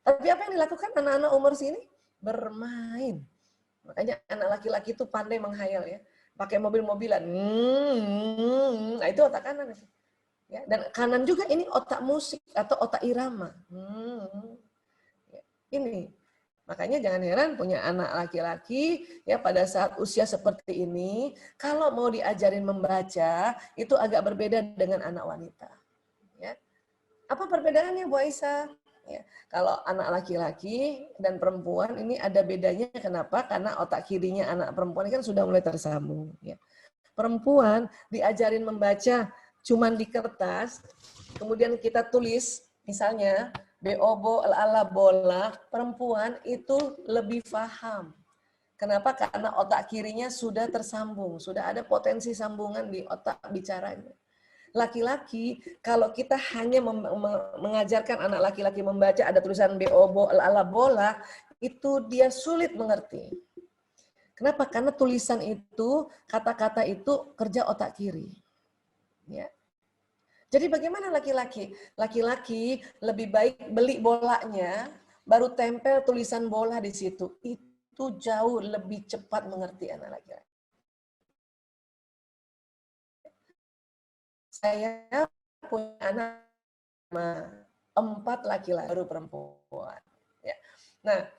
Tapi apa yang dilakukan anak-anak umur sini? Bermain. Makanya anak laki-laki itu pandai menghayal ya. Pakai mobil-mobilan. Nah, itu otak kanan. Ya, dan kanan juga ini otak musik atau otak irama. Ya, ini. Makanya jangan heran punya anak laki-laki ya pada saat usia seperti ini, kalau mau diajarin membaca itu agak berbeda dengan anak wanita. Ya. Apa perbedaannya Bu Aisyah? Ya, kalau anak laki-laki dan perempuan ini ada bedanya. Kenapa? Karena otak kirinya anak perempuan kan sudah mulai tersambung. Ya. Perempuan diajarin membaca cuman di kertas, kemudian kita tulis, misalnya B-O-B-O, L-A bola, perempuan itu lebih paham. Kenapa? Karena otak kirinya sudah tersambung, sudah ada potensi sambungan di otak bicaranya. Laki-laki, kalau kita hanya mengajarkan anak laki-laki membaca, ada tulisan B-O-B-O, L-A bola, itu dia sulit mengerti. Kenapa? Karena tulisan itu, kata-kata itu kerja otak kiri. Ya. Jadi bagaimana laki-laki? Laki-laki lebih baik beli bolanya, baru tempel tulisan bola di situ. Itu jauh lebih cepat mengerti anak laki-laki. Saya punya anak 4 laki-laki, baru perempuan. Ya. Nah,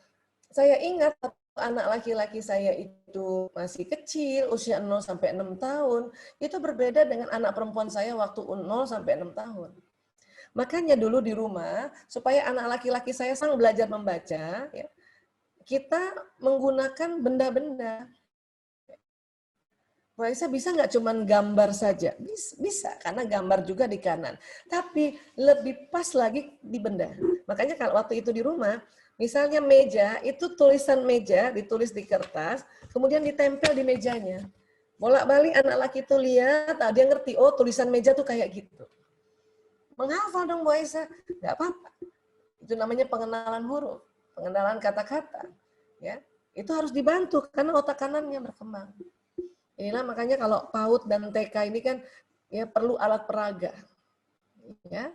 saya ingat anak laki-laki saya itu masih kecil, usia 0 sampai 6 tahun, itu berbeda dengan anak perempuan saya waktu 0 sampai 6 tahun. Makanya dulu di rumah, supaya anak laki-laki saya sang belajar membaca, ya, kita menggunakan benda-benda. Raisa bisa nggak cuman gambar saja? Bisa, karena gambar juga di kanan. Tapi lebih pas lagi di benda. Makanya kalau waktu itu di rumah, misalnya meja, itu tulisan meja ditulis di kertas, kemudian ditempel di mejanya. Bolak-balik anak laki itu lihat, dia ngerti, oh tulisan meja tuh kayak gitu. Menghafal dong Bu Aisyah, nggak apa-apa. Itu namanya pengenalan huruf, pengenalan kata-kata. Ya, itu harus dibantu karena otak kanannya berkembang. Inilah makanya kalau PAUD dan TK ini kan ya perlu alat peraga. Ya,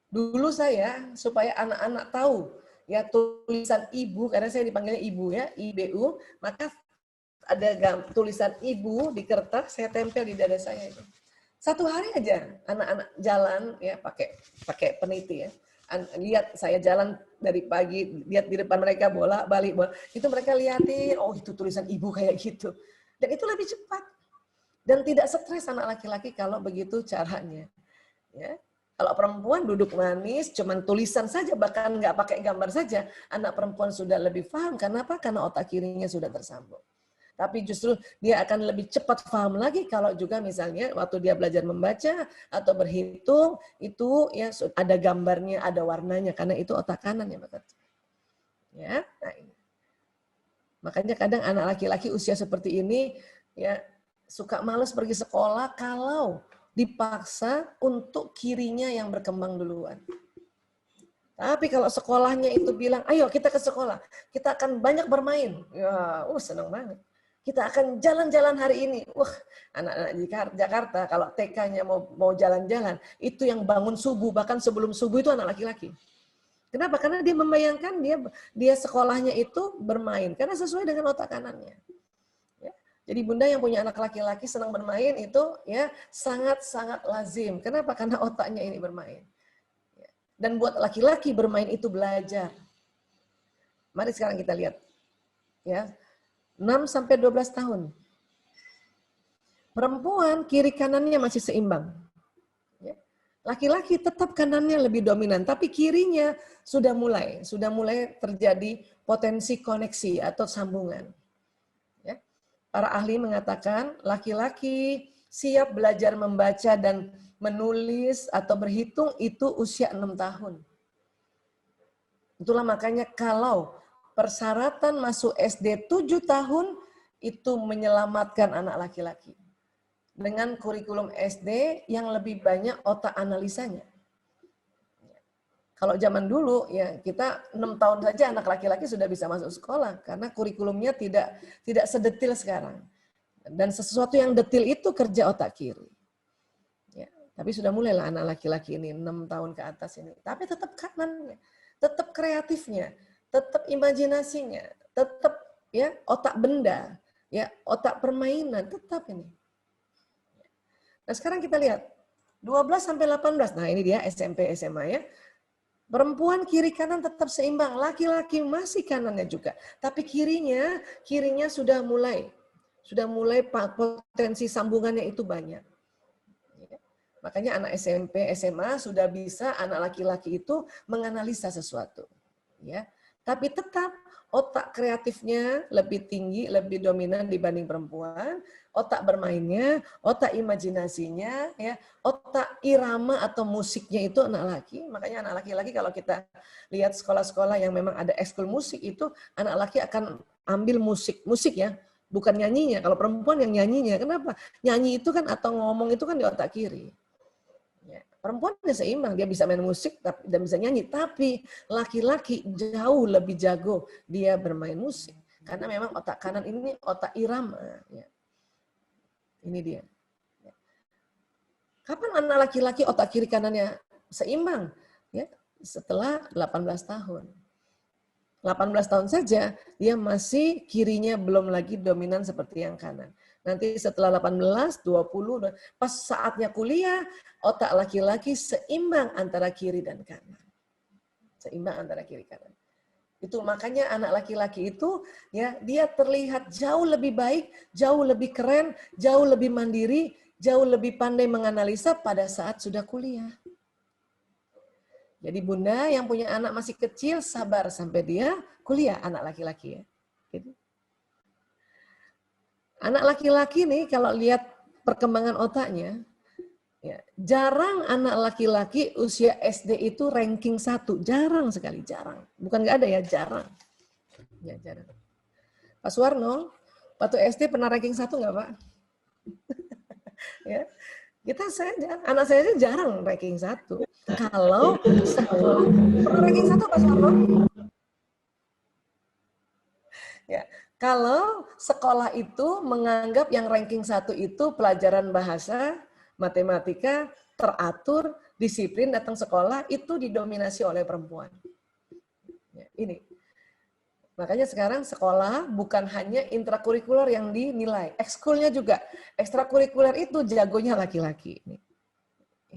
dulu saya supaya anak-anak tahu ya tulisan ibu, karena saya dipanggilnya ibu ya, IBU, maka ada tulisan ibu di kertas, saya tempel di dada saya itu. Satu hari aja anak-anak jalan ya pakai peniti ya. Lihat saya jalan dari pagi, lihat di depan mereka balik, itu mereka lihatin, oh itu tulisan ibu kayak gitu. Dan itu lebih cepat. Dan tidak stres anak laki-laki kalau begitu caranya. Ya. Kalau perempuan duduk manis, cuman tulisan saja, bahkan nggak pakai gambar saja, anak perempuan sudah lebih paham. Kenapa? Karena otak kirinya sudah tersambung. Tapi justru dia akan lebih cepat paham lagi kalau juga misalnya waktu dia belajar membaca atau berhitung, itu ya ada gambarnya, ada warnanya, karena itu otak kanan yang bekerja. Ya, nah ini. Makanya kadang anak laki-laki usia seperti ini ya suka males pergi sekolah kalau dipaksa untuk kirinya yang berkembang duluan. Tapi kalau sekolahnya itu bilang, ayo kita ke sekolah, kita akan banyak bermain. Ya, senang banget. Kita akan jalan-jalan hari ini. Wah, anak-anak Jakarta kalau TK-nya mau jalan-jalan, itu yang bangun subuh, bahkan sebelum subuh itu anak laki-laki. Kenapa? Karena dia membayangkan dia sekolahnya itu bermain, karena sesuai dengan otak kanannya. Jadi bunda yang punya anak laki-laki senang bermain itu ya sangat-sangat lazim. Kenapa? Karena otaknya ini bermain. Dan buat laki-laki bermain itu belajar. Mari sekarang kita lihat. Ya. 6-12 tahun. Perempuan kiri kanannya masih seimbang. Laki-laki tetap kanannya lebih dominan, tapi kirinya sudah mulai terjadi potensi koneksi atau sambungan. Para ahli mengatakan laki-laki siap belajar membaca dan menulis atau berhitung itu usia 6 tahun. Itulah makanya kalau persyaratan masuk SD 7 tahun itu menyelamatkan anak laki-laki. Dengan kurikulum SD yang lebih banyak otak analisanya. Kalau zaman dulu ya kita 6 tahun saja anak laki-laki sudah bisa masuk sekolah karena kurikulumnya tidak sedetil sekarang. Dan sesuatu yang detil itu kerja otak kiri. Ya, tapi sudah mulailah anak laki-laki ini 6 tahun ke atas ini. Tapi tetap kanannya, tetap kreatifnya, tetap imajinasinya, tetap ya otak benda, ya otak permainan tetap ini. Nah, sekarang kita lihat 12 sampai 18. Nah, ini dia SMP SMA ya. Perempuan kiri kanan tetap seimbang, laki-laki masih kanannya juga. Tapi kirinya sudah mulai potensi sambungannya itu banyak. Makanya anak SMP, SMA sudah bisa anak laki-laki itu menganalisa sesuatu. Ya. Tapi tetap otak kreatifnya lebih tinggi, lebih dominan dibanding perempuan. Otak bermainnya, otak imajinasinya, ya, otak irama atau musiknya itu anak laki. Makanya anak laki-laki kalau kita lihat sekolah-sekolah yang memang ada ekskul musik itu anak laki akan ambil musik ya, bukan nyanyinya. Kalau perempuan yang nyanyinya, kenapa? Nyanyi itu kan atau ngomong itu kan di otak kiri. Ya, perempuan seimbang, dia bisa main musik dan bisa nyanyi. Tapi laki-laki jauh lebih jago dia bermain musik. Karena memang otak kanan ini otak irama. Ya. Ini dia. Kapan anak laki-laki otak kiri kanannya seimbang? Ya, setelah 18 tahun. 18 tahun saja, dia masih kirinya belum lagi dominan seperti yang kanan. Nanti setelah 18, 20, pas saatnya kuliah, otak laki-laki seimbang antara kiri dan kanan. Seimbang antara kiri kanan. Itu makanya anak laki-laki itu ya dia terlihat jauh lebih baik, jauh lebih keren, jauh lebih mandiri, jauh lebih pandai menganalisa pada saat sudah kuliah. Jadi bunda yang punya anak masih kecil sabar sampai dia kuliah, anak laki-laki ya. Gitu. Anak laki-laki nih kalau lihat perkembangan otaknya, ya, jarang anak laki-laki usia SD itu ranking 1. Jarang sekali, jarang. Bukan nggak ada ya, jarang. Ya, jarang. Pak Suwarno, waktu SD pernah ranking 1 nggak Pak? Ya, anak saya aja jarang ranking 1. Kalau sekolah, pernah ranking 1 Pak Suwarno? Ya, kalau sekolah itu menganggap yang ranking 1 itu pelajaran bahasa, matematika, teratur, disiplin, datang sekolah, itu didominasi oleh perempuan. Ya, ini. Makanya sekarang sekolah bukan hanya intrakurikuler yang dinilai, ekskulnya juga. Ekstrakurikuler itu jagonya laki-laki.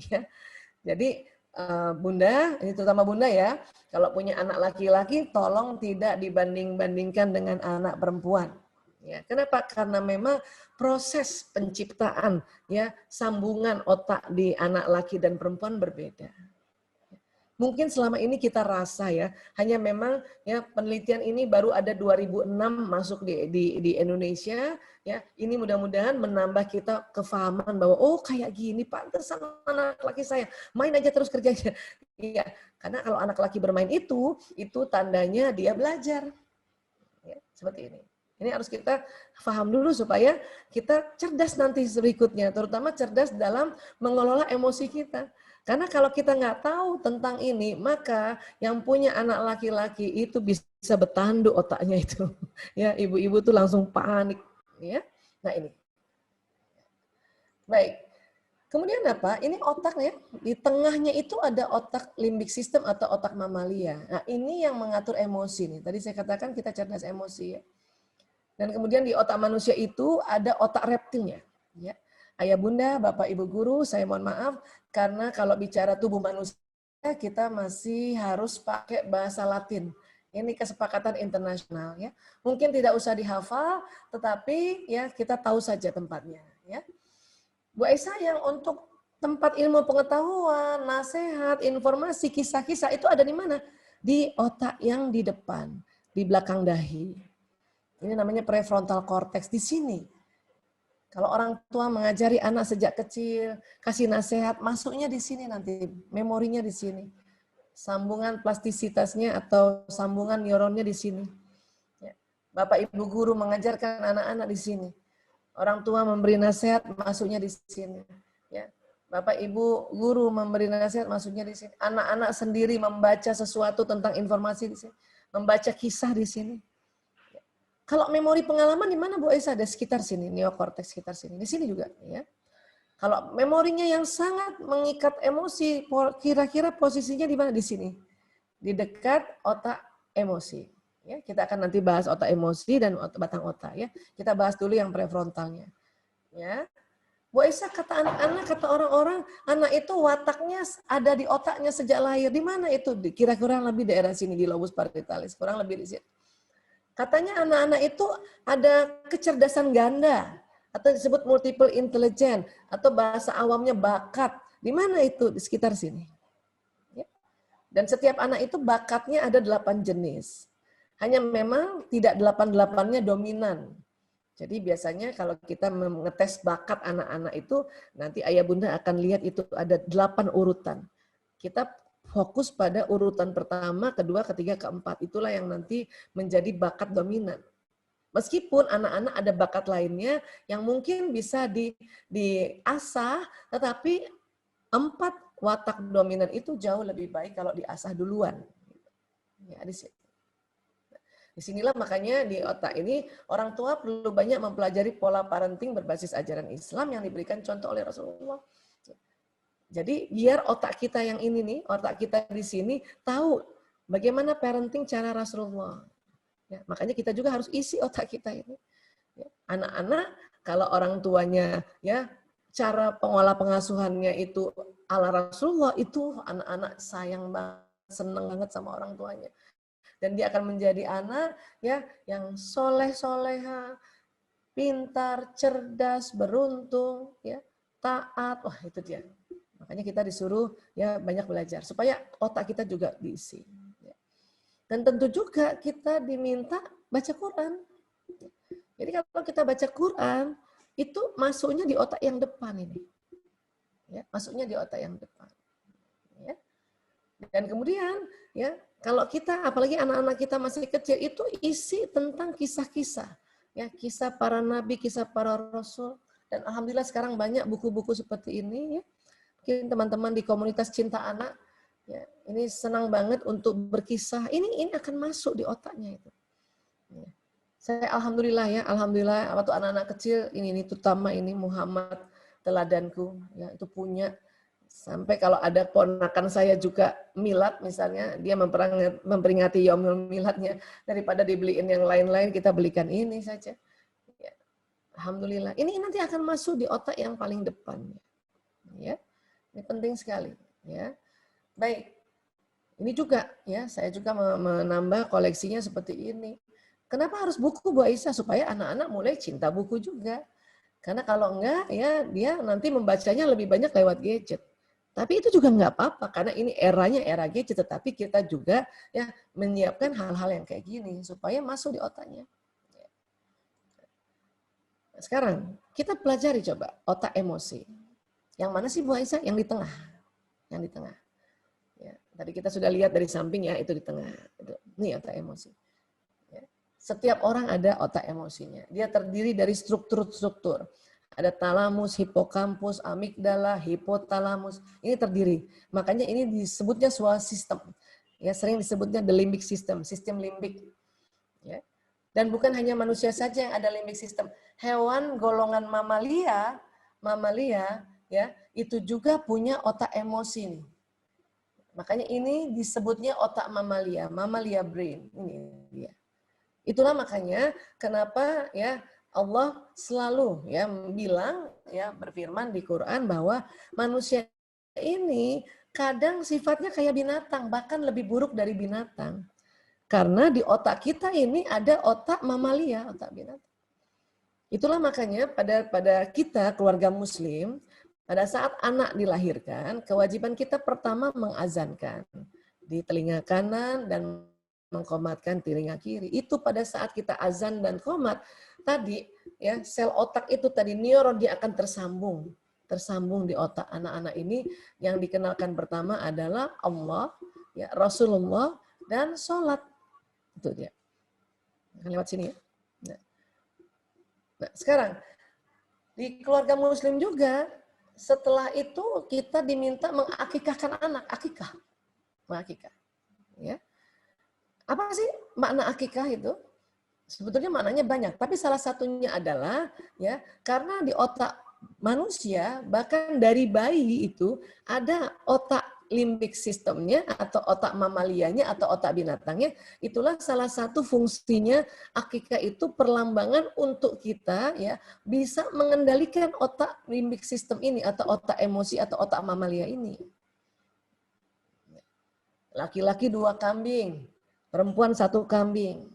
Ya. Jadi Bunda, ini terutama Bunda ya, kalau punya anak laki-laki tolong tidak dibanding-bandingkan dengan anak perempuan. Ya, kenapa? Karena memang proses penciptaan ya sambungan otak di anak laki dan perempuan berbeda. Mungkin selama ini kita rasa ya, hanya memang ya penelitian ini baru ada 2006 masuk di Indonesia ya. Ini mudah-mudahan menambah kita kefahaman bahwa oh kayak gini pantesan anak laki saya main aja terus kerjanya. Iya, karena kalau anak laki bermain itu tandanya dia belajar. Ya, seperti ini. Ini harus kita paham dulu supaya kita cerdas nanti berikutnya, terutama cerdas dalam mengelola emosi kita. Karena kalau kita nggak tahu tentang ini, maka yang punya anak laki-laki itu bisa bertanduk otaknya itu. Ya, ibu-ibu tuh langsung panik. Ya, nah ini. Baik. Kemudian apa? Ini otak ya. Di tengahnya itu ada otak limbik system atau otak mamalia. Nah, ini yang mengatur emosi nih. Tadi saya katakan kita cerdas emosi ya. Dan kemudian di otak manusia itu ada otak reptilnya. Ya. Ayah bunda, bapak ibu guru, saya mohon maaf karena kalau bicara tubuh manusia kita masih harus pakai bahasa Latin. Ini kesepakatan internasional ya. Mungkin tidak usah dihafal, tetapi ya kita tahu saja tempatnya. Ya. Bu Aisyah, yang untuk tempat ilmu pengetahuan, nasihat, informasi, kisah-kisah itu ada di mana? Di otak yang di depan, di belakang dahi. Ini namanya prefrontal cortex di sini. Kalau orang tua mengajari anak sejak kecil, kasih nasihat, masuknya di sini nanti, memorinya di sini. Sambungan plastisitasnya atau sambungan neuronnya di sini. Bapak Ibu guru mengajarkan anak-anak di sini. Orang tua memberi nasihat, masuknya di sini. Ya. Bapak Ibu guru memberi nasihat, masuknya di sini. Anak-anak sendiri membaca sesuatu tentang informasi di sini. Membaca kisah di sini. Kalau memori pengalaman di mana Bu Aisyah? Ada sekitar sini, neokorteks sekitar sini. Di sini juga. Ya. Kalau memorinya yang sangat mengikat emosi, kira-kira posisinya di mana? Di sini. Di dekat otak emosi. Ya, kita akan nanti bahas otak emosi dan batang otak. Ya. Kita bahas dulu yang prefrontalnya. Ya. Bu Aisyah, kata anak-anak, kata orang-orang, anak itu wataknya ada di otaknya sejak lahir. Di mana itu? Kira-kira lebih daerah sini, di lobus parietalis. Kurang lebih di sini. Katanya anak-anak itu ada kecerdasan ganda atau disebut multiple intelligence atau bahasa awamnya bakat. Di mana itu? Di sekitar sini. Dan setiap anak itu bakatnya ada 8 jenis. Hanya memang tidak 8-8-nya dominan. Jadi biasanya kalau kita mengetes bakat anak-anak itu, nanti ayah bunda akan lihat itu ada 8 urutan. Kita fokus pada urutan pertama, kedua, ketiga, keempat. Itulah yang nanti menjadi bakat dominan. Meskipun anak-anak ada bakat lainnya yang mungkin bisa diasah, tetapi 4 watak dominan itu jauh lebih baik kalau diasah duluan. Ya, disinilah makanya di otak ini orang tua perlu banyak mempelajari pola parenting berbasis ajaran Islam yang diberikan contoh oleh Rasulullah. Jadi biar otak kita yang ini nih, otak kita di sini tahu bagaimana parenting cara Rasulullah. Ya, makanya kita juga harus isi otak kita ini. Anak-anak kalau orang tuanya ya cara pengolah pengasuhannya itu ala Rasulullah, itu anak-anak sayang banget, seneng banget sama orang tuanya. Dan dia akan menjadi anak ya yang soleh-soleha, pintar, cerdas, beruntung, ya taat. Wah itu dia. Makanya kita disuruh ya banyak belajar supaya otak kita juga diisi. Dan tentu juga kita diminta baca Quran. Jadi kalau kita baca Quran itu masuknya di otak yang depan ini. Ya, masuknya di otak yang depan. Ya. Dan kemudian ya kalau kita apalagi anak-anak kita masih kecil itu isi tentang kisah-kisah. Ya, kisah para nabi, kisah para rasul. Dan alhamdulillah sekarang banyak buku-buku seperti ini ya. Mungkin teman-teman di komunitas cinta anak, ya, ini senang banget untuk berkisah. Ini akan masuk di otaknya itu. Ya. Saya alhamdulillah waktu anak-anak kecil ini terutama ini Muhammad teladanku, ya itu punya Sampai kalau ada ponakan saya juga milad misalnya, dia memperingati Yaumul Miladnya, daripada dibeliin yang lain-lain, kita belikan ini saja. Ya. Alhamdulillah. Ini nanti akan masuk di otak yang paling depan. Ya. Ini penting sekali. Ya. Baik. Ini juga ya, saya juga menambah koleksinya seperti ini. Kenapa harus buku, Bu Aisyah? Supaya anak-anak mulai cinta buku juga. Karena kalau enggak, ya dia nanti membacanya lebih banyak lewat gadget. Tapi itu juga enggak apa-apa, karena ini eranya era gadget, tetapi kita juga ya menyiapkan hal-hal yang kayak gini supaya masuk di otaknya. Sekarang kita pelajari coba otak emosi. Yang mana sih Bu Aisyah? Yang di tengah. Yang di tengah. Ya, tadi kita sudah lihat dari samping ya, itu di tengah. Ini otak emosi. Ya. Setiap orang ada otak emosinya. Dia terdiri dari struktur-struktur. Ada talamus, hipokampus, amigdala, hipotalamus. Ini terdiri. Makanya ini disebutnya sebuah sistem. Ya, sering disebutnya the limbic system, sistem limbik. Ya. Dan bukan hanya manusia saja yang ada limbic system. Hewan golongan mamalia ya, itu juga punya otak emosi nih. Makanya ini disebutnya otak mamalia brain. Ini dia. Itulah makanya kenapa ya Allah selalu ya bilang ya berfirman di Quran bahwa manusia ini kadang sifatnya kayak binatang, bahkan lebih buruk dari binatang. Karena di otak kita ini ada otak mamalia, otak binatang. Itulah makanya pada kita keluarga muslim, pada saat anak dilahirkan, kewajiban kita pertama mengazankan di telinga kanan dan mengkomatkan telinga kiri. Itu pada saat kita azan dan komat, tadi ya sel otak itu tadi neuron dia akan tersambung di otak anak-anak ini. Yang dikenalkan pertama adalah Allah, ya Rasulullah dan sholat. Itu dia. Lewat sini ya. Nah, sekarang di keluarga muslim juga setelah itu kita diminta mengakikahkan anak, akikah. Mengakikah. Ya. Apa sih makna akikah itu? Sebetulnya maknanya banyak, tapi salah satunya adalah ya karena di otak manusia bahkan dari bayi itu ada otak limbik sistemnya atau otak mamalianya atau otak binatangnya. Itulah salah satu fungsinya akikah itu perlambangan untuk kita ya bisa mengendalikan otak limbik sistem ini atau otak emosi atau otak mamalia ini. Laki-laki 2 kambing. Perempuan 1 kambing.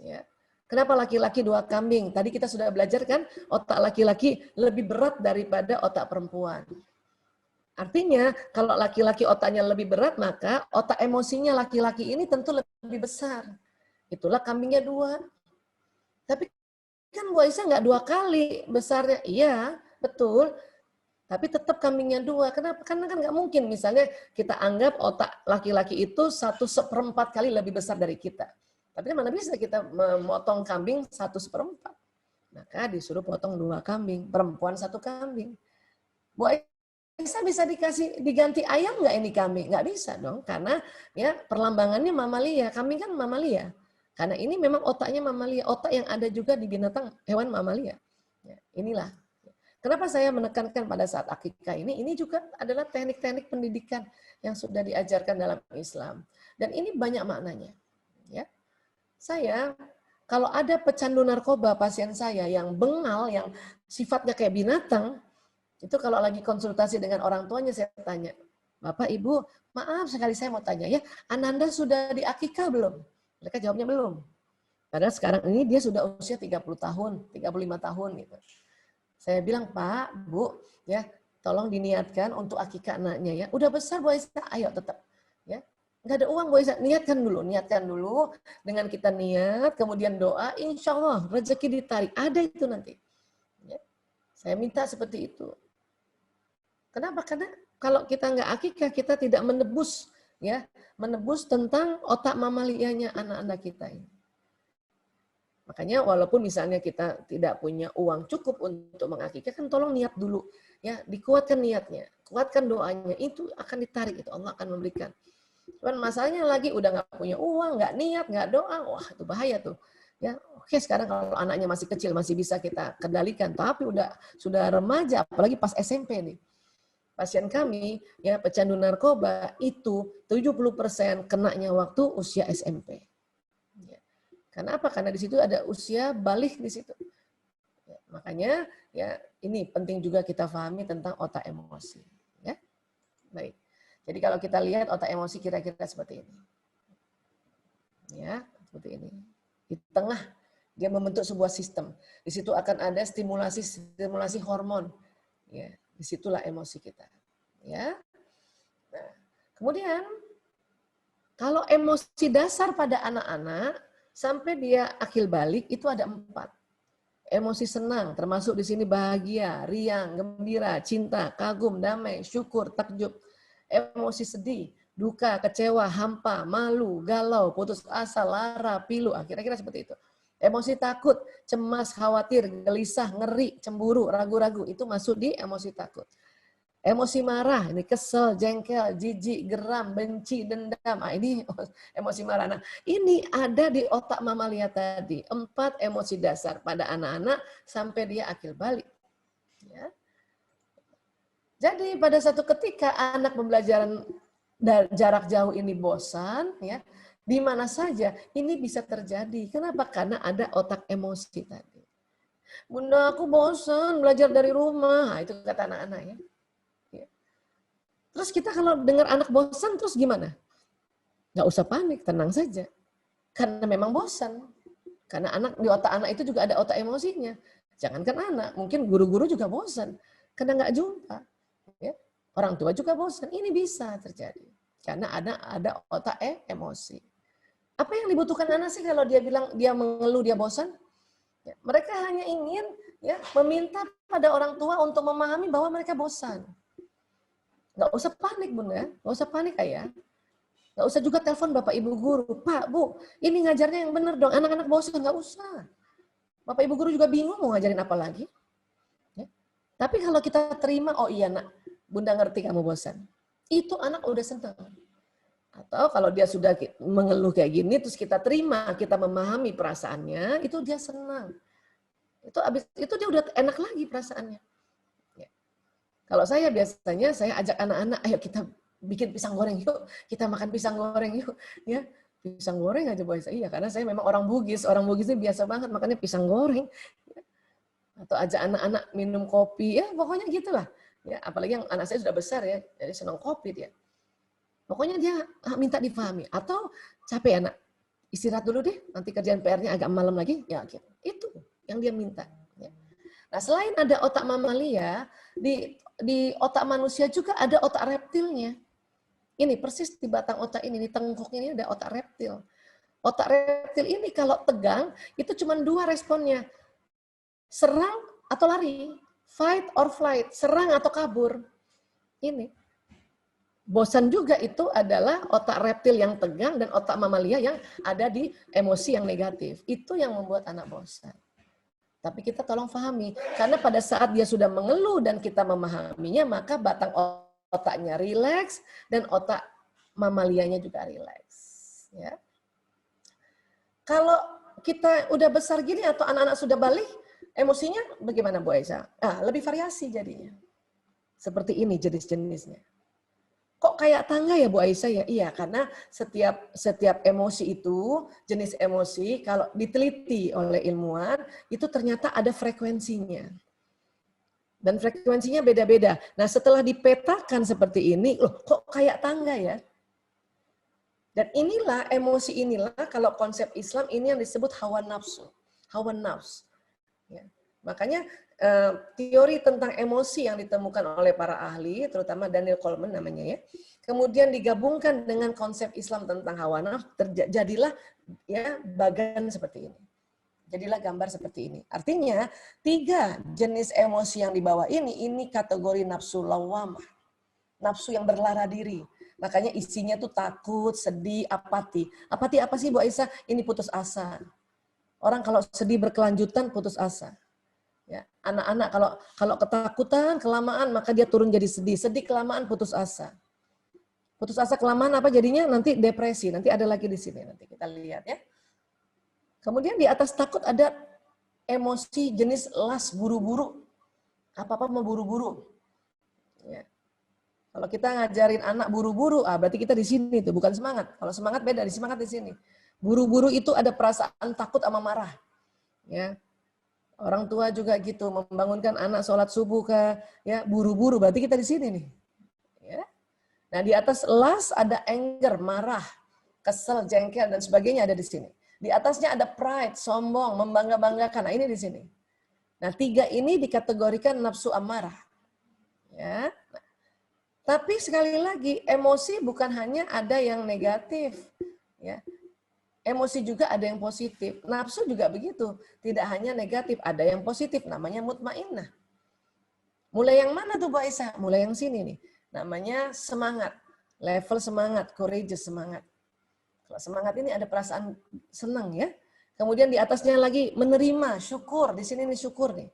Ya. Kenapa laki-laki 2 kambing? Tadi kita sudah belajar kan, otak laki-laki lebih berat daripada otak perempuan. Artinya, kalau laki-laki otaknya lebih berat, maka otak emosinya laki-laki ini tentu lebih besar. Itulah kambingnya 2. Tapi kan Bu Aisyah nggak 2 kali besarnya. Iya, betul. Tapi tetap kambingnya 2. Kenapa? Karena kan nggak mungkin misalnya kita anggap otak laki-laki itu 1/4 kali lebih besar dari kita. Tapi mana bisa kita memotong kambing 1/4. Maka disuruh potong 2 kambing. Perempuan 1 kambing. Bu Aisyah bisa diganti ayam nggak ini kambing? Nggak bisa dong. Karena ya perlambangannya mamalia. Kambing kan mamalia. Karena ini memang otaknya mamalia. Otak yang ada juga di binatang hewan mamalia. Ya, inilah. Kenapa saya menekankan pada saat akikah ini juga adalah teknik-teknik pendidikan yang sudah diajarkan dalam Islam. Dan ini banyak maknanya. Ya. Saya, kalau ada pecandu narkoba pasien saya yang bengal, yang sifatnya kayak binatang, itu kalau lagi konsultasi dengan orang tuanya saya tanya, Bapak, Ibu, maaf sekali saya mau tanya ya, Ananda sudah diakikah belum? Mereka jawabnya belum. Padahal sekarang ini dia sudah usia 30 tahun, 35 tahun gitu. Saya bilang, Pak, Bu, ya, tolong diniatkan untuk akikah anaknya ya. Udah besar Bu Aisyah, ayo tetap. Ya. Nggak ada uang Bu Aisyah, niatkan dulu. Dengan kita niat, kemudian doa, insya Allah rezeki ditarik. Ada itu nanti. Ya. Saya minta seperti itu. Kenapa? Karena kalau kita nggak akikah, kita tidak menebus, ya, menebus tentang otak mamalianya anak-anak kita ini. Makanya walaupun misalnya kita tidak punya uang cukup untuk mengakikah, kan tolong niat dulu. Ya, dikuatkan niatnya, kuatkan doanya, itu akan ditarik, itu Allah akan memberikan. Cuman masalahnya lagi udah nggak punya uang, nggak niat, nggak doa, wah itu bahaya tuh. Ya, oke sekarang kalau anaknya masih kecil masih bisa kita kendalikan, tapi sudah remaja, apalagi pas SMP nih. Pasien kami ya pecandu narkoba itu 70% kenanya waktu usia SMP. Ya. Karena apa? Karena di situ ada usia balik di situ. Ya, makanya ya ini penting juga kita pahami tentang otak emosi. Ya, baik. Jadi kalau kita lihat otak emosi kira-kira seperti ini. Ya, seperti ini. Di tengah dia membentuk sebuah sistem. Di situ akan ada stimulasi hormon. Ya, disitulah emosi kita. Ya. Nah, kemudian kalau emosi dasar pada anak-anak sampai dia akil balik itu ada 4. Emosi senang, termasuk di sini bahagia, riang, gembira, cinta, kagum, damai, syukur, takjub. Emosi sedih, duka, kecewa, hampa, malu, galau, putus asa, lara, pilu, kira-kira seperti itu. Emosi takut, cemas, khawatir, gelisah, ngeri, cemburu, ragu-ragu, itu masuk di emosi takut. Emosi marah, ini kesel, jengkel, jijik, geram, benci, dendam. Ini emosi marah. Nah, ini ada di otak mamalia tadi. 4 emosi dasar pada anak-anak sampai dia akil balik. Ya. Jadi pada satu ketika anak pembelajaran jarak jauh ini bosan, ya, di mana saja ini bisa terjadi. Kenapa? Karena ada otak emosi tadi. Bunda, aku bosan belajar dari rumah. Nah, itu kata anak-anak ya. Terus kita kalau dengar anak bosan terus gimana? Nggak usah panik, tenang saja. Karena memang bosan. Karena anak di otak anak itu juga ada otak emosinya. Jangankan anak, mungkin guru-guru juga bosan. Karena nggak jumpa. Ya. Orang tua juga bosan. Ini bisa terjadi. Karena ada otak emosi. Apa yang dibutuhkan anak sih kalau dia bilang dia mengeluh, dia bosan? Ya, mereka hanya ingin ya meminta pada orang tua untuk memahami bahwa mereka bosan. Nggak usah panik Bunda, nggak usah panik Ayah. Nggak usah juga telepon Bapak Ibu guru. Pak, Bu, ini ngajarnya yang benar dong. Anak-anak bosan, nggak usah. Bapak Ibu guru juga bingung mau ngajarin apa lagi. Ya. Tapi kalau kita terima, oh iya nak, Bunda ngerti kamu bosan. Itu anak udah senang. Atau kalau dia sudah mengeluh kayak gini, terus kita terima, kita memahami perasaannya, itu dia senang. Itu dia udah enak lagi perasaannya. Kalau saya biasanya saya ajak anak-anak, ayo kita bikin pisang goreng yuk, kita makan pisang goreng yuk, ya pisang goreng aja boy. Iya, karena saya memang orang Bugis ini biasa banget makannya pisang goreng. Atau ajak anak-anak minum kopi, ya pokoknya gitulah. Ya, apalagi yang anak saya sudah besar ya, jadi senang kopi dia. Pokoknya dia minta dipahami. Atau capek anak, istirahat dulu deh, nanti kerjaan PR-nya agak malam lagi, ya gitu. Itu yang dia minta. Nah, selain ada otak mamalia, di otak manusia juga ada otak reptilnya. Ini persis di batang otak ini, di tengkuknya ini ada otak reptil. Otak reptil ini kalau tegang, itu cuma 2 responnya. Serang atau lari. Fight or flight. Serang atau kabur. Ini. Bosan juga itu adalah otak reptil yang tegang dan otak mamalia yang ada di emosi yang negatif. Itu yang membuat anak bosan. Tapi kita tolong pahami, karena pada saat dia sudah mengeluh dan kita memahaminya, maka batang otaknya rileks dan otak mamalianya juga rileks. Ya. Kalau kita udah besar gini atau anak-anak sudah balik, emosinya bagaimana Bu Aisyah? Lebih variasi jadinya. Seperti ini jenis-jenisnya. Kok kayak tangga ya Bu Aisyah ya? Iya, karena setiap emosi itu, jenis emosi, kalau diteliti oleh ilmuwan, itu ternyata ada frekuensinya. Dan frekuensinya beda-beda. Nah, setelah dipetakan seperti ini, loh kok kayak tangga ya? Dan inilah, emosi inilah, kalau konsep Islam ini yang disebut hawa nafsu. Hawa nafs. Ya. Makanya teori tentang emosi yang ditemukan oleh para ahli, terutama Daniel Goleman namanya ya, kemudian digabungkan dengan konsep Islam tentang hawa nafsu, terjadilah ya bagan seperti ini. Jadilah gambar seperti ini. Artinya 3 jenis emosi yang dibawa ini kategori nafsu lawamah, nafsu yang berlara diri. Makanya isinya tuh takut, sedih, apati. Apati apa sih Bu Aisyah? Ini putus asa. Orang kalau sedih berkelanjutan putus asa. Ya, anak-anak kalau ketakutan kelamaan maka dia turun jadi sedih, sedih kelamaan putus asa. Putus asa kelamaan apa jadinya? Nanti depresi. Nanti ada lagi di sini nanti kita lihat ya. Kemudian di atas takut ada emosi jenis las buru-buru. Apa-apa mau buru-buru. Ya. Kalau kita ngajarin anak buru-buru, berarti kita di sini tuh, bukan semangat. Kalau semangat beda, di semangat di sini. Buru-buru itu ada perasaan takut sama marah. Ya. Orang tua juga gitu, membangunkan anak sholat subuh ke, ya buru-buru, berarti kita di sini nih. Ya. Nah di atas las ada anger, marah, kesel, jengkel dan sebagainya ada di sini. Di atasnya ada pride, sombong, membangga-banggakan. Nah ini di sini. Nah 3 ini dikategorikan nafsu amarah. Ya. Tapi sekali lagi emosi bukan hanya ada yang negatif. Ya. Emosi juga ada yang positif. Nafsu juga begitu. Tidak hanya negatif, ada yang positif. Namanya mutmainnah. Mulai yang mana tuh Bu Aisyah? Mulai yang sini nih. Namanya semangat. Level semangat, courageous semangat. Kalau semangat ini ada perasaan senang ya. Kemudian di atasnya lagi menerima, syukur. Di sini nih syukur nih.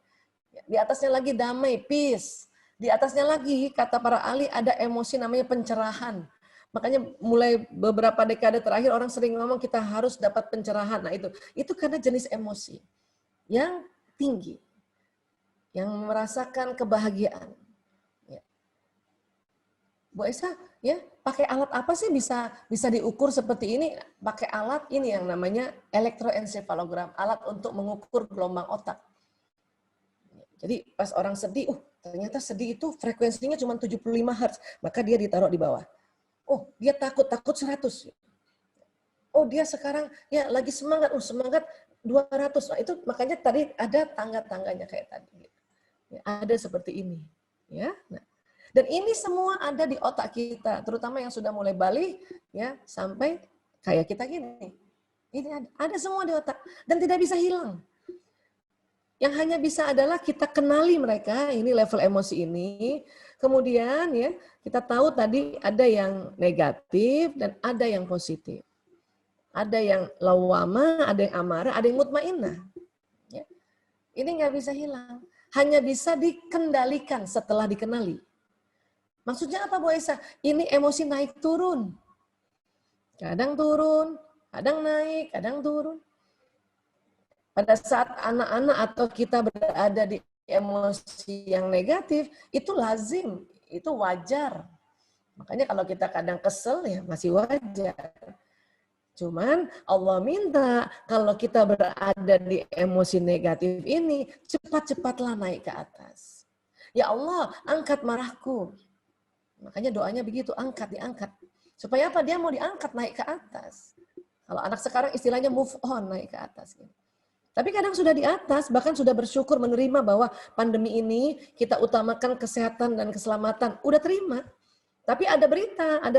Di atasnya lagi damai, peace. Di atasnya lagi, kata para ahli, ada emosi namanya pencerahan. Makanya mulai beberapa dekade terakhir orang sering ngomong kita harus dapat pencerahan. Nah itu karena jenis emosi yang tinggi, yang merasakan kebahagiaan. Ya. Bu Esa, ya pakai alat apa sih bisa diukur seperti ini? Pakai alat ini yang namanya elektroensefalogram, alat untuk mengukur gelombang otak. Jadi pas orang sedih, ternyata sedih itu frekuensinya cuma 75 Hz, maka dia ditaruh di bawah. Oh, dia takut 100. Oh, dia sekarang ya lagi semangat, semangat 200. Nah, itu makanya tadi ada tangga-tangganya kayak tadi. Ya, ada seperti ini, ya. Nah, dan ini semua ada di otak kita, terutama yang sudah mulai balik ya sampai kayak kita gini. Ini ada semua di otak dan tidak bisa hilang. Yang hanya bisa adalah kita kenali mereka, ini level emosi ini. Kemudian ya, kita tahu tadi ada yang negatif dan ada yang positif. Ada yang lawama, ada yang amarah, ada yang mutmainnah. Ya. Ini nggak bisa hilang. Hanya bisa dikendalikan setelah dikenali. Maksudnya apa Bu Aisyah? Ini emosi naik turun. Kadang turun, kadang naik, kadang turun. Pada saat anak-anak atau kita berada di emosi yang negatif, itu lazim, itu wajar. Makanya kalau kita kadang kesel ya masih wajar. Cuman Allah minta kalau kita berada di emosi negatif ini, cepat-cepatlah naik ke atas. Ya Allah, angkat marahku. Makanya doanya begitu, diangkat. Supaya apa? Dia mau diangkat naik ke atas. Kalau anak sekarang istilahnya move on, naik ke atas. Tapi kadang sudah di atas, bahkan sudah bersyukur menerima bahwa pandemi ini kita utamakan kesehatan dan keselamatan. Udah terima. Tapi ada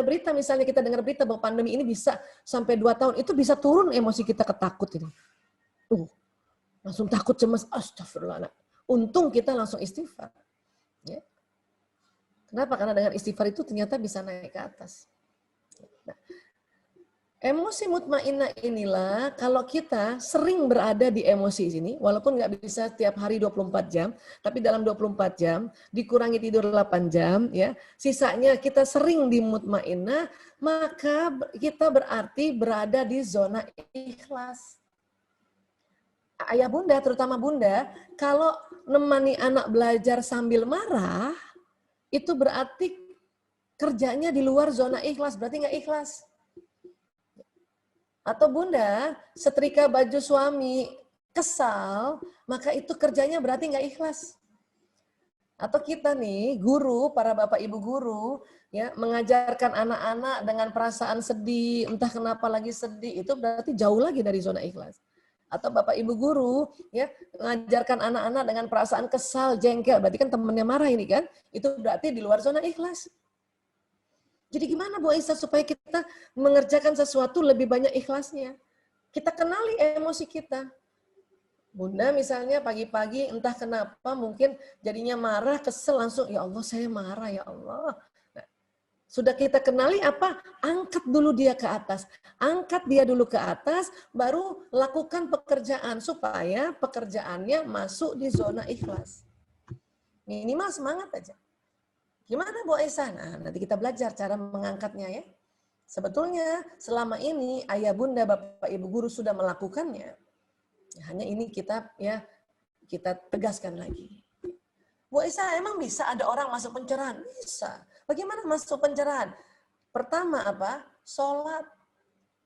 berita misalnya kita dengar berita bahwa pandemi ini bisa sampai 2 tahun, itu bisa turun emosi kita ketakut ini. Langsung takut, cemas, astagfirullah. Untung kita langsung istighfar. Ya. Kenapa? Karena dengan istighfar itu ternyata bisa naik ke atas. Nah, emosi mutmainnah inilah kalau kita sering berada di emosi ini, walaupun nggak bisa tiap hari 24 jam, tapi dalam 24 jam, dikurangi tidur 8 jam, ya, sisanya kita sering di mutmainnah, maka kita berarti berada di zona ikhlas. Ayah bunda, terutama bunda, kalau nemani anak belajar sambil marah, itu berarti kerjanya di luar zona ikhlas, berarti nggak ikhlas. Atau bunda setrika baju suami kesal, maka itu kerjanya berarti nggak ikhlas. Atau kita nih guru, para bapak ibu guru, ya mengajarkan anak-anak dengan perasaan sedih, entah kenapa lagi sedih, itu berarti jauh lagi dari zona ikhlas. Atau bapak ibu guru, ya mengajarkan anak-anak dengan perasaan kesal, jengkel, berarti kan temennya marah ini kan, itu berarti di luar zona ikhlas. Jadi gimana Bu Aisyah supaya kita mengerjakan sesuatu lebih banyak ikhlasnya? Kita kenali emosi kita. Bunda misalnya pagi-pagi entah kenapa mungkin jadinya marah, kesel langsung, ya Allah saya marah ya Allah. Nah, sudah kita kenali apa? Angkat dulu dia ke atas. Angkat dia dulu ke atas, baru lakukan pekerjaan supaya pekerjaannya masuk di zona ikhlas. Minimal semangat aja. Gimana Bu Aisyah? Nah, nanti kita belajar cara mengangkatnya ya. Sebetulnya selama ini ayah bunda bapak ibu guru sudah melakukannya. Hanya ini kita tegaskan lagi. Bu Aisyah, emang bisa ada orang masuk pencerahan? Bisa. Bagaimana masuk pencerahan? Pertama apa? Sholat.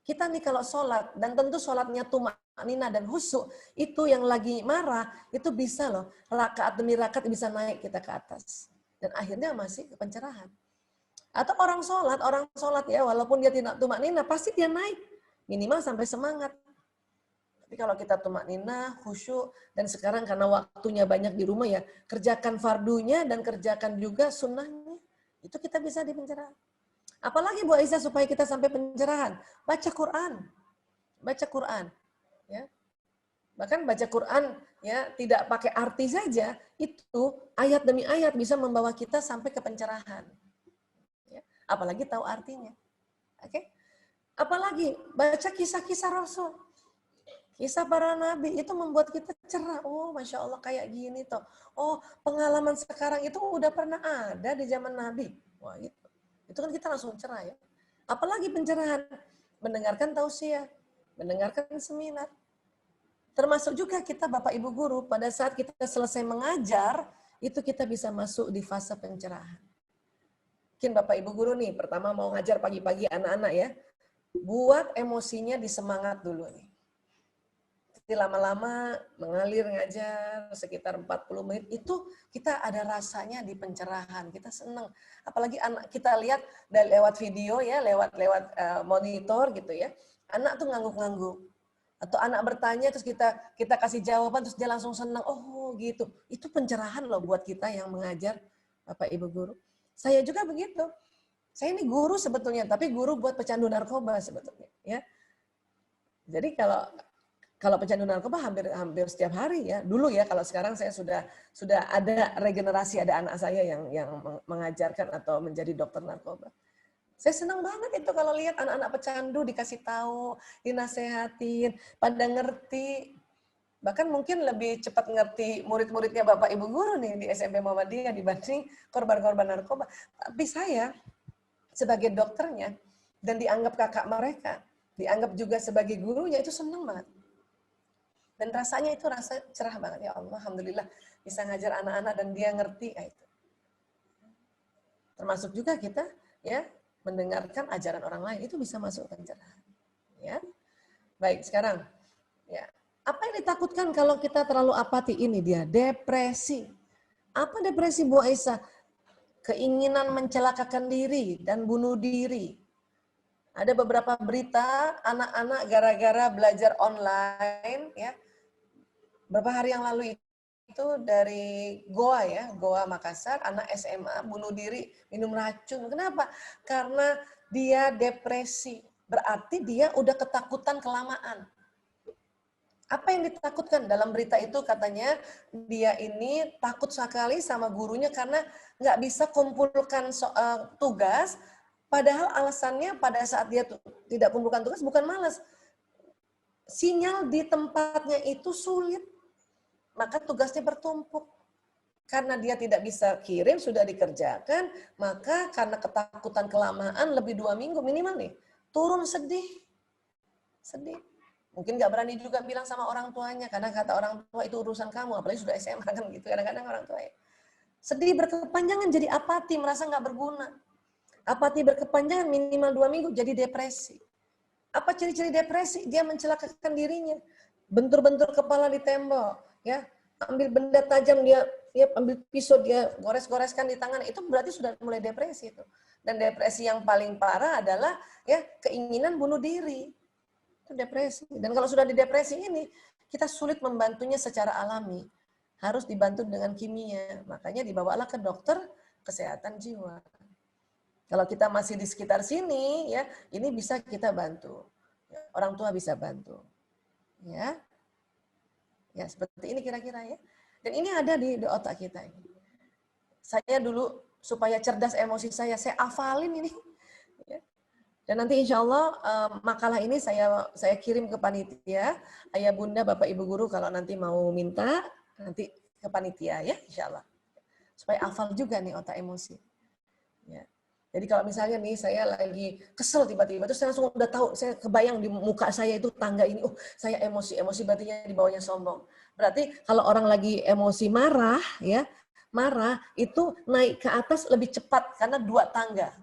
Kita nih kalau sholat, dan tentu sholatnya tumaknina dan khusyuk, itu yang lagi marah, itu bisa loh, rakaat demi rakaat bisa naik kita ke atas. Dan akhirnya masih ke pencerahan. Atau orang sholat ya, walaupun dia tidak tumaknina, pasti dia naik. Minimal sampai semangat. Tapi kalau kita tumaknina, khusyuk, dan sekarang karena waktunya banyak di rumah ya, kerjakan fardunya dan kerjakan juga sunnahnya, itu kita bisa di pencerahan. Apalagi Bu Aisyah supaya kita sampai pencerahan? Baca Quran. Baca Quran. Ya. Bahkan baca Quran ya tidak pakai arti saja, itu ayat demi ayat bisa membawa kita sampai ke pencerahan. Ya. Apalagi tahu artinya. Oke? Apalagi baca kisah-kisah Rasul. Kisah para nabi itu membuat kita cerah. Oh, Masya Allah kayak gini toh. Oh, pengalaman sekarang itu udah pernah ada di zaman Nabi. Wah, itu kan kita langsung cerah ya. Apalagi pencerahan. Mendengarkan tausiah. Mendengarkan seminar. Termasuk juga kita Bapak Ibu Guru, pada saat kita selesai mengajar, itu kita bisa masuk di fase pencerahan. Mungkin Bapak Ibu Guru nih, pertama mau ngajar pagi-pagi anak-anak ya. Buat emosinya disemangat dulu nih. Lama-lama mengalir ngajar sekitar 40 menit itu kita ada rasanya di pencerahan, kita senang. Apalagi anak kita lihat dari lewat video ya, lewat monitor gitu ya. Anak tuh ngangguk-ngangguk. Atau anak bertanya terus kita kasih jawaban terus dia langsung senang. Oh gitu. Itu pencerahan loh buat kita yang mengajar Bapak Ibu Guru. Saya juga begitu. Saya ini guru sebetulnya, tapi guru buat pecandu narkoba sebetulnya ya. Jadi kalau pecandu narkoba hampir setiap hari ya. Dulu ya, kalau sekarang saya sudah ada regenerasi, ada anak saya yang mengajarkan atau menjadi dokter narkoba. Saya senang banget itu kalau lihat anak-anak pecandu dikasih tahu, dinasehatin, pada ngerti. Bahkan mungkin lebih cepat ngerti murid-muridnya Bapak Ibu Guru nih di SMP Muhammadiyah dibanding korban-korban narkoba. Tapi saya sebagai dokternya dan dianggap kakak mereka, dianggap juga sebagai gurunya, itu senang banget. Dan rasanya itu rasa cerah banget. Ya Allah, Alhamdulillah bisa ngajar anak-anak dan dia ngerti. Itu. Termasuk juga kita ya mendengarkan ajaran orang lain, itu bisa masuk pencerahan. Ya. Baik, sekarang ya. Apa yang ditakutkan kalau kita terlalu apati? Ini dia, depresi. Apa depresi Bu Aisyah? Keinginan mencelakakan diri dan bunuh diri. Ada beberapa berita anak-anak gara-gara belajar online ya. Beberapa hari yang lalu itu dari Goa ya, Goa Makassar, anak SMA bunuh diri, minum racun. Kenapa? Karena dia depresi. Berarti dia udah ketakutan kelamaan. Apa yang ditakutkan? Dalam berita itu katanya dia ini takut sekali sama gurunya karena nggak bisa kumpulkan tugas, padahal alasannya pada saat dia tidak kumpulkan tugas bukan malas. Sinyal di tempatnya itu sulit. Maka tugasnya bertumpuk. Karena dia tidak bisa kirim, sudah dikerjakan, maka karena ketakutan kelamaan lebih 2 minggu minimal nih, turun sedih. Sedih. Mungkin nggak berani juga bilang sama orang tuanya, karena kata orang tua itu urusan kamu, apalagi sudah SMA kan gitu, kadang-kadang orang tua ya. Sedih berkepanjangan jadi apati, merasa nggak berguna. Apati berkepanjangan minimal 2 minggu jadi depresi. Apa ciri-ciri depresi? Dia mencelakakan dirinya. Bentur-bentur kepala di tembok, ya, ambil benda tajam dia ambil pisau dia gores-goreskan di tangan, itu berarti sudah mulai depresi itu. Dan depresi yang paling parah adalah ya keinginan bunuh diri. Itu depresi. Dan kalau sudah di depresi ini, kita sulit membantunya secara alami. Harus dibantu dengan kimia. Makanya dibawalah ke dokter kesehatan jiwa. Kalau kita masih di sekitar sini, ya ini bisa kita bantu. Orang tua bisa bantu. Ya, ya seperti ini kira-kira ya. Dan ini ada di otak kita ini. Saya dulu supaya cerdas emosi saya hafalin ini. Ya. Dan nanti insya Allah makalah ini saya kirim ke panitia, ayah bunda bapak ibu guru kalau nanti mau minta nanti ke panitia ya insya Allah. Supaya hafal juga nih otak emosi. Ya. Jadi kalau misalnya nih saya lagi kesel tiba-tiba, terus saya langsung udah tahu, saya kebayang di muka saya itu tangga ini, oh saya emosi berarti di bawahnya sombong. Berarti kalau orang lagi emosi marah, ya marah itu naik ke atas lebih cepat karena 2 tangga.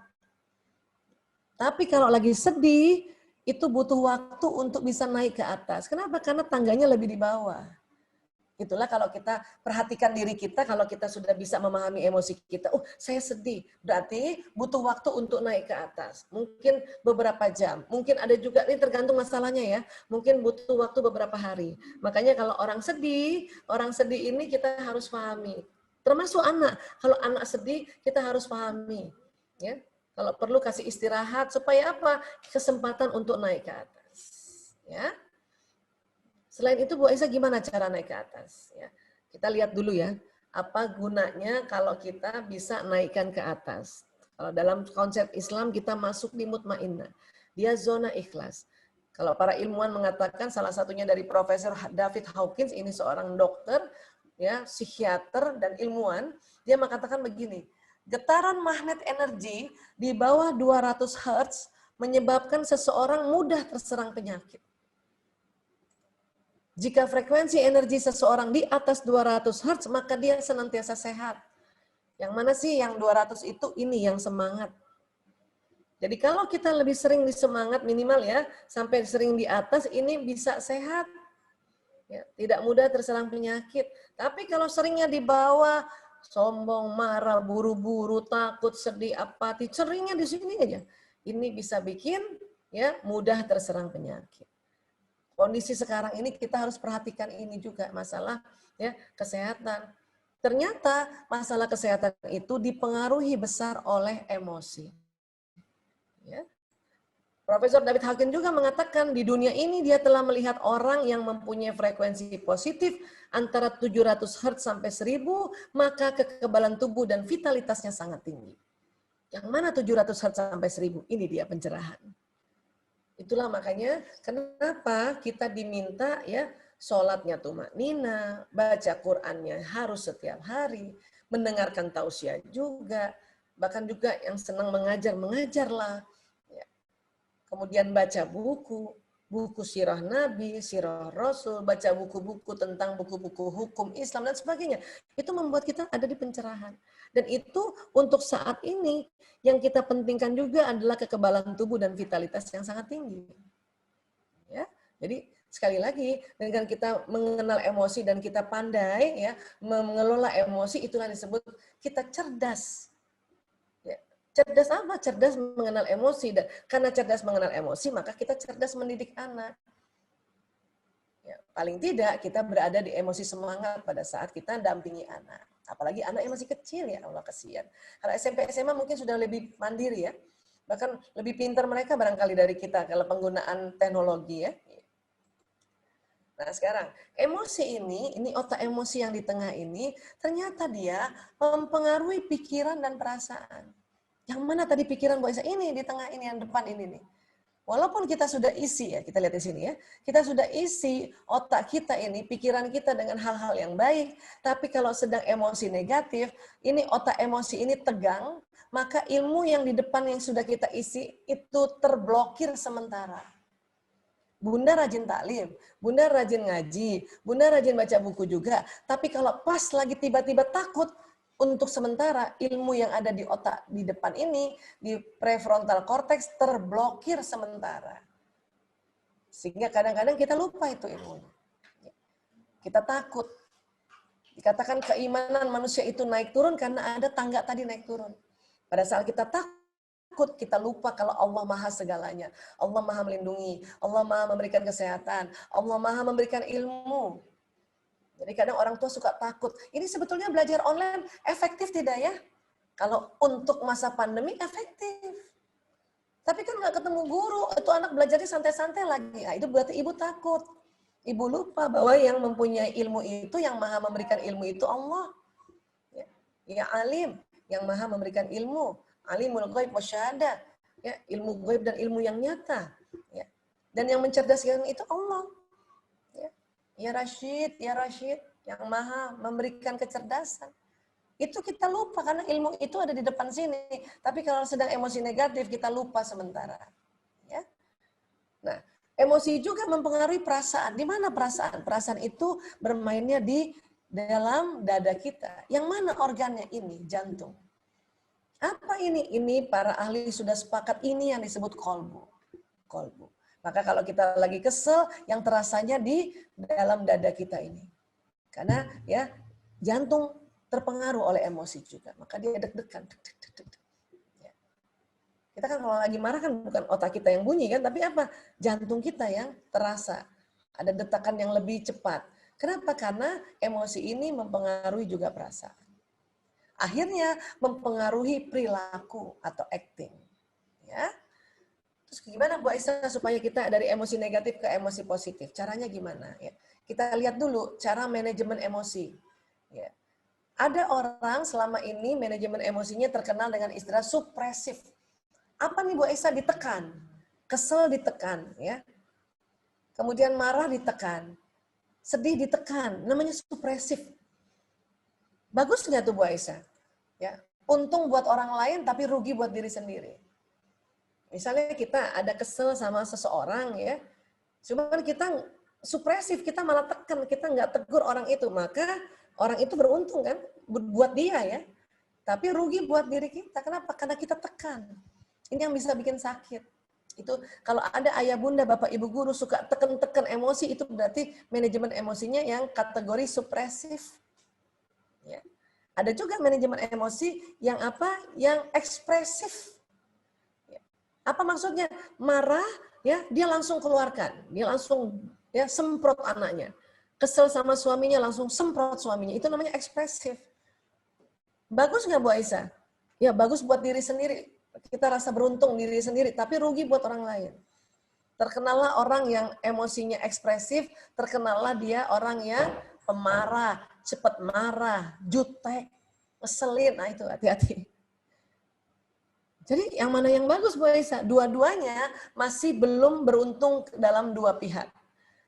Tapi kalau lagi sedih, itu butuh waktu untuk bisa naik ke atas. Kenapa? Karena tangganya lebih di bawah. Itulah kalau kita perhatikan diri kita, kalau kita sudah bisa memahami emosi kita, oh saya sedih, berarti butuh waktu untuk naik ke atas. Mungkin beberapa jam, mungkin ada juga, ini tergantung masalahnya ya, mungkin butuh waktu beberapa hari. Makanya kalau orang sedih ini kita harus pahami. Termasuk anak, kalau anak sedih kita harus pahami. Ya, kalau perlu kasih istirahat, supaya apa? Kesempatan untuk naik ke atas. Ya. Selain itu Bu Aisyah gimana cara naik ke atas? Ya, kita lihat dulu ya, apa gunanya kalau kita bisa naikkan ke atas. Kalau dalam konsep Islam kita masuk di mutmainnah, dia zona ikhlas. Kalau para ilmuwan mengatakan, salah satunya dari Profesor David Hawkins, ini seorang dokter, ya psikiater dan ilmuwan, dia mengatakan begini, getaran magnet energi di bawah 200 Hz menyebabkan seseorang mudah terserang penyakit. Jika frekuensi energi seseorang di atas 200 Hz, maka dia senantiasa sehat. Yang mana sih yang 200 itu? Ini yang semangat. Jadi kalau kita lebih sering di semangat minimal ya, sampai sering di atas, ini bisa sehat. Ya, tidak mudah terserang penyakit. Tapi kalau seringnya di bawah, sombong, marah, buru-buru, takut, sedih, apati, seringnya di sini aja. Ini bisa bikin ya mudah terserang penyakit. Kondisi sekarang ini kita harus perhatikan ini juga, masalah ya kesehatan. Ternyata masalah kesehatan itu dipengaruhi besar oleh emosi. Ya. Profesor David Hawkins juga mengatakan di dunia ini dia telah melihat orang yang mempunyai frekuensi positif antara 700 Hz sampai 1000, maka kekebalan tubuh dan vitalitasnya sangat tinggi. Yang mana 700 Hz sampai 1000? Ini dia pencerahan. Itulah makanya kenapa kita diminta ya sholatnya tumaknina, baca Qur'annya harus setiap hari, mendengarkan tausiah juga, bahkan juga yang senang mengajarlah. Ya. Kemudian baca buku sirah Nabi, sirah Rasul, baca buku-buku tentang buku-buku hukum Islam dan sebagainya. Itu membuat kita ada di pencerahan. Dan itu untuk saat ini yang kita pentingkan juga adalah kekebalan tubuh dan vitalitas yang sangat tinggi. Ya, jadi sekali lagi dengan kita mengenal emosi dan kita pandai ya mengelola emosi, itulah disebut kita cerdas. Ya, cerdas apa? Cerdas mengenal emosi, dan karena cerdas mengenal emosi maka kita cerdas mendidik anak. Ya, paling tidak kita berada di emosi semangat pada saat kita dampingi anak. Apalagi anak yang masih kecil ya Allah kasihan. Kalau SMP SMA mungkin sudah lebih mandiri ya. Bahkan lebih pintar mereka barangkali dari kita kalau penggunaan teknologi ya. Nah sekarang emosi ini otak emosi yang di tengah ini ternyata dia mempengaruhi pikiran dan perasaan. Yang mana tadi pikiran Bu Aisyah ini di tengah ini yang depan ini nih. Walaupun kita sudah isi ya, kita lihat di sini ya, kita sudah isi otak kita ini, pikiran kita dengan hal-hal yang baik, tapi kalau sedang emosi negatif, ini otak emosi ini tegang, maka ilmu yang di depan yang sudah kita isi itu terblokir sementara. Bunda rajin taklim, Bunda rajin ngaji, Bunda rajin baca buku juga, tapi kalau pas lagi tiba-tiba takut, untuk sementara ilmu yang ada di otak di depan ini, di prefrontal cortex terblokir sementara. Sehingga kadang-kadang kita lupa itu ilmunya. Kita takut. Dikatakan keimanan manusia itu naik turun karena ada tangga tadi naik turun. Pada saat kita takut, kita lupa kalau Allah Maha segalanya. Allah Maha melindungi, Allah Maha memberikan kesehatan, Allah Maha memberikan ilmu. Jadi kadang orang tua suka takut. Ini sebetulnya belajar online efektif tidak ya? Kalau untuk masa pandemi efektif. Tapi kan nggak ketemu guru, itu anak belajarnya santai-santai lagi. Nah, itu berarti ibu takut. Ibu lupa bahwa yang mempunyai ilmu itu, yang maha memberikan ilmu itu Allah. Ya alim, yang maha memberikan ilmu. Alimul ghaib wa syahadah. Ya, ilmu ghaib dan ilmu yang nyata. Ya. Dan yang mencerdaskan itu Allah. Ya Rashid, yang maha memberikan kecerdasan. Itu kita lupa karena ilmu itu ada di depan sini. Tapi kalau sedang emosi negatif, kita lupa sementara. Ya. Nah, emosi juga mempengaruhi perasaan. Di mana perasaan? Perasaan itu bermainnya di dalam dada kita. Yang mana organnya ini? Jantung. Apa ini? Ini para ahli sudah sepakat, ini yang disebut kolbu. Kolbu. Maka kalau kita lagi kesel, yang terasanya di dalam dada kita ini. Karena ya jantung terpengaruh oleh emosi juga. Maka dia deg-degan. Kita kan kalau lagi marah kan bukan otak kita yang bunyi kan, tapi apa? Jantung kita yang terasa. Ada detakan yang lebih cepat. Kenapa? Karena emosi ini mempengaruhi juga perasaan. Akhirnya mempengaruhi perilaku atau acting. Ya. Terus gimana Bu Aisyah supaya kita dari emosi negatif ke emosi positif? Caranya gimana? Ya. Kita lihat dulu cara manajemen emosi. Ya. Ada orang selama ini manajemen emosinya terkenal dengan istilah supresif. Apa nih Bu Aisyah? Ditekan, kesel ditekan, ya. Kemudian marah ditekan, sedih ditekan, namanya supresif. Bagus nggak tuh Bu Aisyah? Ya, untung buat orang lain tapi rugi buat diri sendiri. Misalnya kita ada kesel sama seseorang, ya, cuman kita supresif, kita malah tekan, kita nggak tegur orang itu, maka orang itu beruntung kan, buat dia ya. Tapi rugi buat diri kita. Kenapa? Karena kita tekan. Ini yang bisa bikin sakit. Itu kalau ada ayah bunda, bapak ibu guru suka tekan-tekan emosi, itu berarti manajemen emosinya yang kategori supresif. Ya. Ada juga manajemen emosi yang apa? Yang ekspresif. Ya. Apa maksudnya? Marah, ya dia langsung keluarkan, dia langsung ya semprot anaknya. Kesel sama suaminya langsung semprot suaminya. Itu namanya ekspresif. Bagus nggak Bu Aisyah? Ya bagus buat diri sendiri. Kita rasa beruntung diri sendiri, tapi rugi buat orang lain. Terkenallah orang yang emosinya ekspresif, terkenallah dia orang yang pemarah, cepat marah, jutek, ngeselin. Nah itu hati-hati. Jadi yang mana yang bagus Bu Aisyah? Dua-duanya masih belum beruntung dalam dua pihak.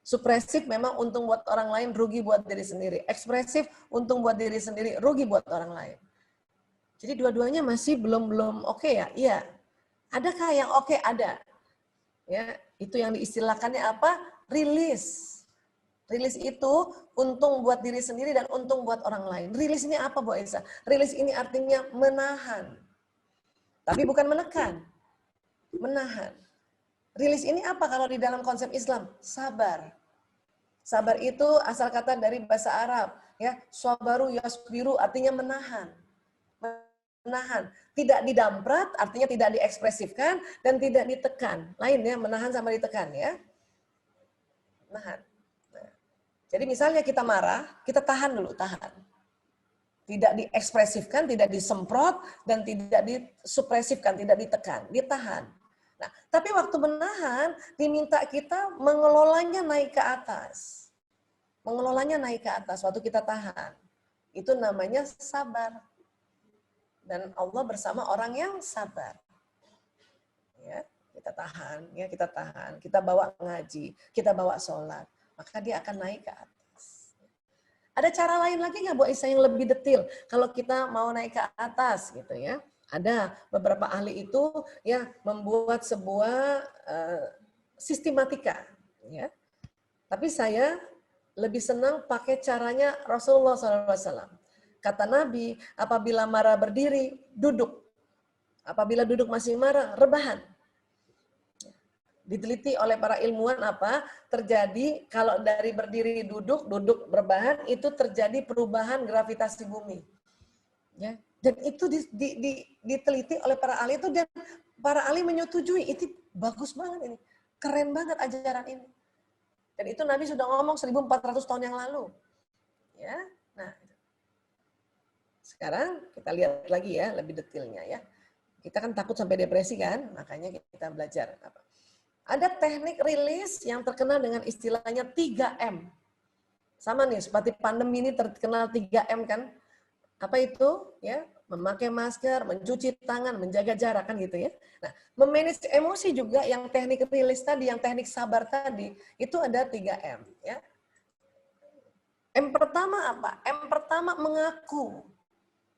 Supresif memang untung buat orang lain, rugi buat diri sendiri. Ekspresif untung buat diri sendiri, rugi buat orang lain. Jadi dua-duanya masih belum oke ya? Iya. Adakah yang oke? Ada. Ya, itu yang diistilahkannya apa? Rilis. Rilis itu untung buat diri sendiri dan untung buat orang lain. Rilis ini apa Bu Aisyah? Rilis ini artinya menahan. Tapi bukan menekan. Menahan. Rilis ini apa kalau di dalam konsep Islam? Sabar. Sabar itu asal kata dari bahasa Arab. Ya, sabaru yasbiru artinya menahan. Menahan, tidak didamprat artinya tidak diekspresifkan dan tidak ditekan. Lain ya, menahan sama ditekan ya. Menahan. Nah, jadi misalnya kita marah, kita tahan dulu, tahan. Tidak diekspresifkan, tidak disemprot dan tidak disupresifkan, tidak ditekan, ditahan. Nah, tapi waktu menahan diminta kita mengelolanya naik ke atas. Mengelolanya naik ke atas waktu kita tahan. Itu namanya sabar. Dan Allah bersama orang yang sabar. Ya, kita tahan, ya kita tahan. Kita bawa ngaji, kita bawa sholat. Maka dia akan naik ke atas. Ada cara lain lagi nggak Bu Aisyah yang lebih detail? Kalau kita mau naik ke atas gitu ya. Ada beberapa ahli itu ya membuat sebuah sistematika. Ya. Tapi saya lebih senang pakai caranya Rasulullah SAW. Kata Nabi, apabila marah berdiri, duduk. Apabila duduk masih marah, rebahan. Diteliti oleh para ilmuwan apa? Terjadi kalau dari berdiri duduk, duduk rebahan, itu terjadi perubahan gravitasi bumi. Ya. Dan itu diteliti oleh para ahli itu, dan para ahli menyetujui, itu bagus banget ini. Keren banget ajaran ini. Dan itu Nabi sudah ngomong 1400 tahun yang lalu. Ya, nah. Sekarang kita lihat lagi ya, lebih detailnya ya. Kita kan takut sampai depresi kan, makanya kita belajar. Ada teknik rilis yang terkenal dengan istilahnya 3M. Sama nih, seperti pandemi ini terkenal 3M kan. Apa itu? Ya, memakai masker, mencuci tangan, menjaga jarak kan gitu ya. Nah, memanage emosi juga yang teknik rilis tadi, yang teknik sabar tadi, itu ada 3M. Ya. M pertama apa? M pertama mengaku.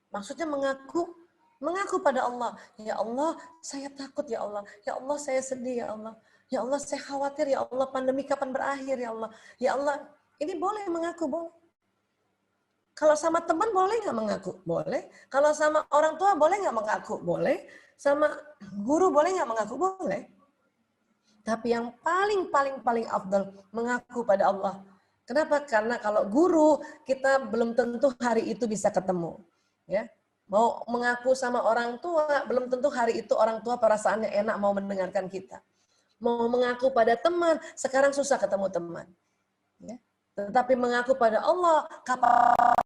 Maksudnya mengaku pada Allah. Ya Allah, saya takut ya Allah. Ya Allah, saya sedih ya Allah. Ya Allah, saya khawatir ya Allah, pandemi kapan berakhir ya Allah. Ya Allah, ini boleh mengaku, boleh. Kalau sama teman boleh nggak mengaku? Boleh. Kalau sama orang tua boleh nggak mengaku? Boleh. Sama guru boleh nggak mengaku? Boleh. Tapi yang paling afdal mengaku pada Allah. Kenapa? Karena kalau guru kita belum tentu hari itu bisa ketemu. Ya, mau mengaku sama orang tua belum tentu hari itu orang tua perasaannya enak mau mendengarkan kita. Mau mengaku pada teman sekarang susah ketemu teman. Ya. Tetapi mengaku pada Allah kapan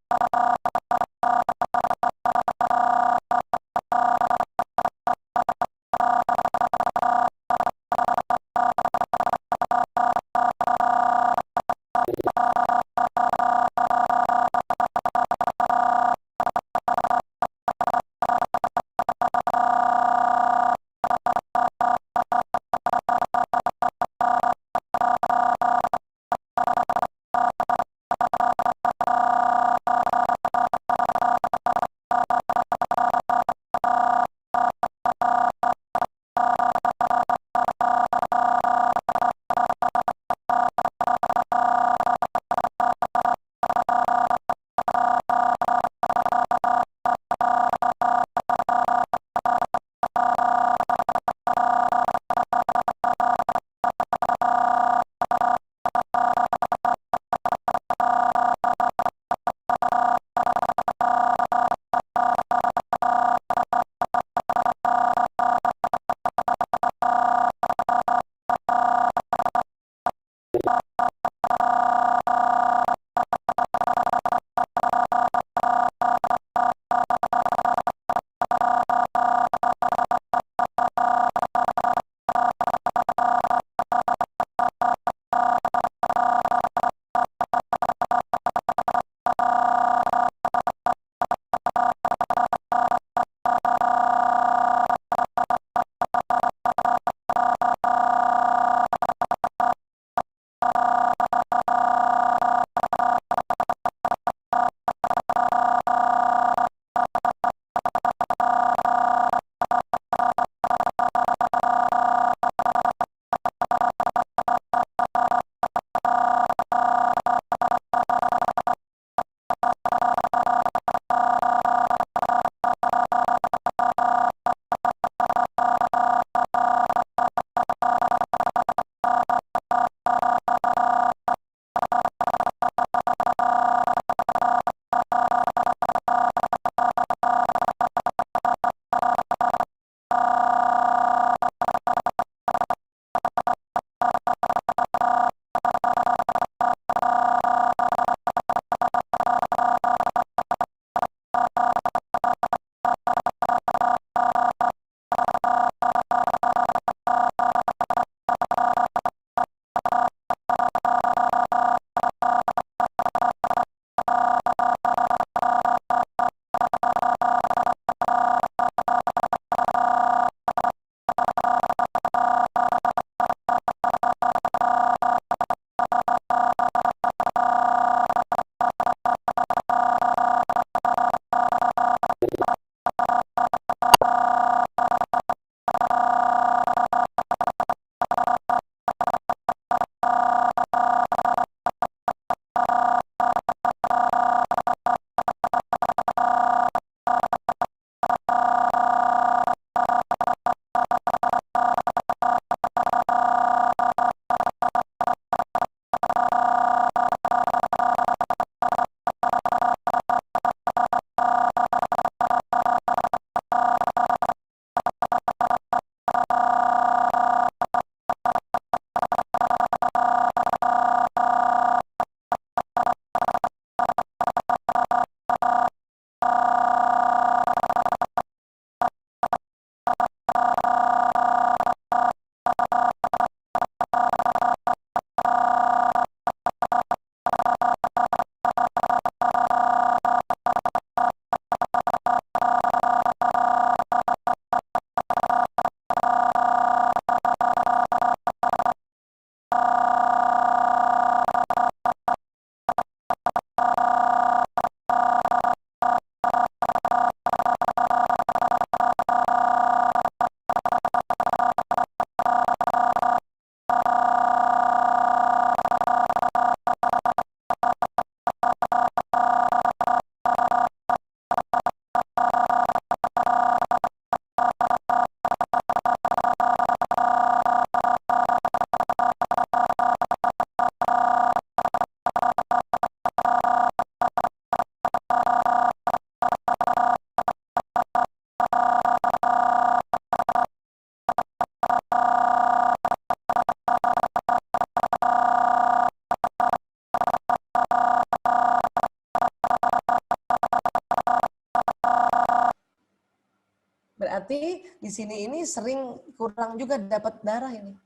Berarti di sini ini sering kurang juga dapat darah ini.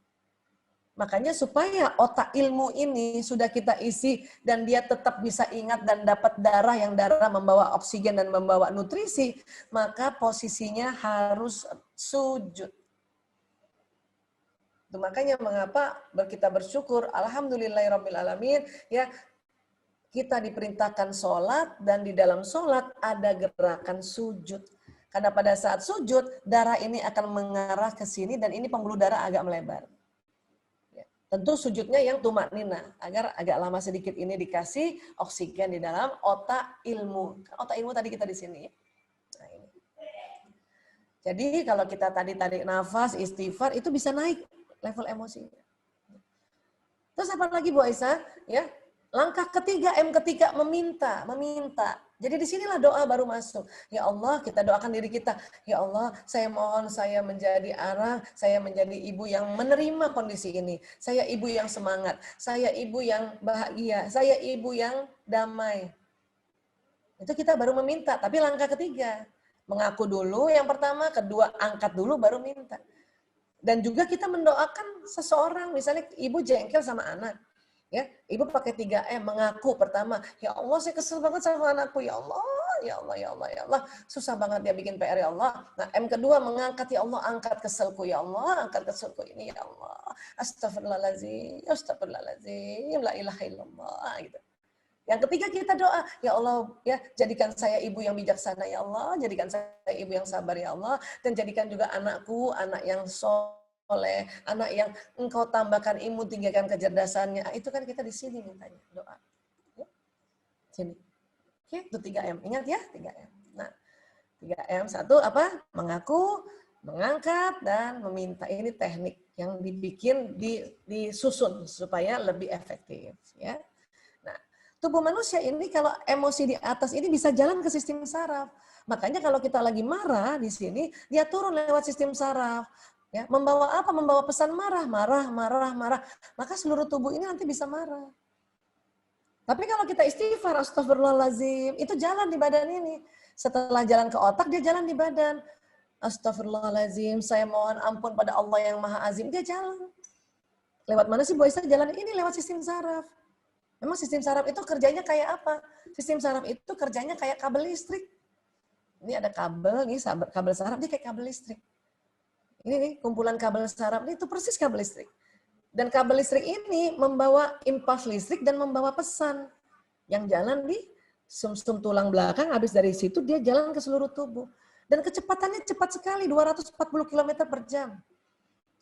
Makanya supaya otak ilmu ini sudah kita isi dan dia tetap bisa ingat dan dapat darah, yang darah membawa oksigen dan membawa nutrisi, maka posisinya harus sujud. Itu makanya mengapa kita bersyukur, alhamdulillahirrabbilalamin, ya, kita diperintahkan sholat dan di dalam sholat ada gerakan sujud. Karena pada saat sujud, darah ini akan mengarah ke sini dan ini pembuluh darah agak melebar. Tentu sujudnya yang tumaknina, agar agak lama sedikit ini dikasih oksigen di dalam otak ilmu. Otak ilmu tadi kita di sini. Nah, ini. Jadi kalau kita tadi tarik nafas, istighfar, itu bisa naik level emosinya. Terus apa lagi Bu Aisyah? Ya, langkah ketiga, M ketiga, meminta. Jadi disinilah doa baru masuk. Ya Allah, kita doakan diri kita. Ya Allah, saya mohon saya menjadi arah, saya menjadi ibu yang menerima kondisi ini. Saya ibu yang semangat, saya ibu yang bahagia, saya ibu yang damai. Itu kita baru meminta. Tapi langkah ketiga, mengaku dulu yang pertama, kedua angkat dulu baru minta. Dan juga kita mendoakan seseorang, misalnya ibu jengkel sama anak. Ya, ibu pakai 3M, mengaku pertama, ya Allah saya kesel banget sama anakku, ya Allah, ya Allah, ya Allah, ya Allah, susah banget dia bikin PR, ya Allah. Nah, M kedua mengangkat, ya Allah, angkat keselku, ya Allah, angkat keselku ini, ya Allah, astagfirullahaladzim, la ilaha illallah, gitu. Yang ketiga kita doa, ya Allah, ya jadikan saya ibu yang bijaksana, ya Allah, jadikan saya ibu yang sabar, ya Allah, dan jadikan juga anakku anak yang soleh, anak yang engkau tambahkan ilmu, tinggikan kecerdasannya. Itu kan kita di sini mintanya, doa. Ya. Sini. Oke, itu 3M. Ingat ya, 3M. Nah, 3M. Satu apa? Mengaku, mengangkat, dan meminta. Ini teknik yang dibikin, disusun supaya lebih efektif. Ya. Nah, tubuh manusia ini kalau emosi di atas ini bisa jalan ke sistem saraf. Makanya kalau kita lagi marah di sini, dia turun lewat sistem saraf. Ya, membawa apa? Membawa pesan marah. Maka seluruh tubuh ini nanti bisa marah. Tapi kalau kita istighfar, astagfirullahaladzim, itu jalan di badan ini. Setelah jalan ke otak, dia jalan di badan. Astagfirullahaladzim, saya mohon ampun pada Allah yang Maha Azim. Dia jalan. Lewat mana sih Bu Aisyah jalan? Ini lewat sistem saraf. Memang sistem saraf itu kerjanya kayak apa? Sistem saraf itu kerjanya kayak kabel listrik. Ini ada kabel, nih kabel saraf, dia kayak kabel listrik. Ini nih, kumpulan kabel saraf ini itu persis kabel listrik. Dan kabel listrik ini membawa impuls listrik dan membawa pesan yang jalan di sumsum tulang belakang, habis dari situ dia jalan ke seluruh tubuh. Dan kecepatannya cepat sekali, 240 km per jam.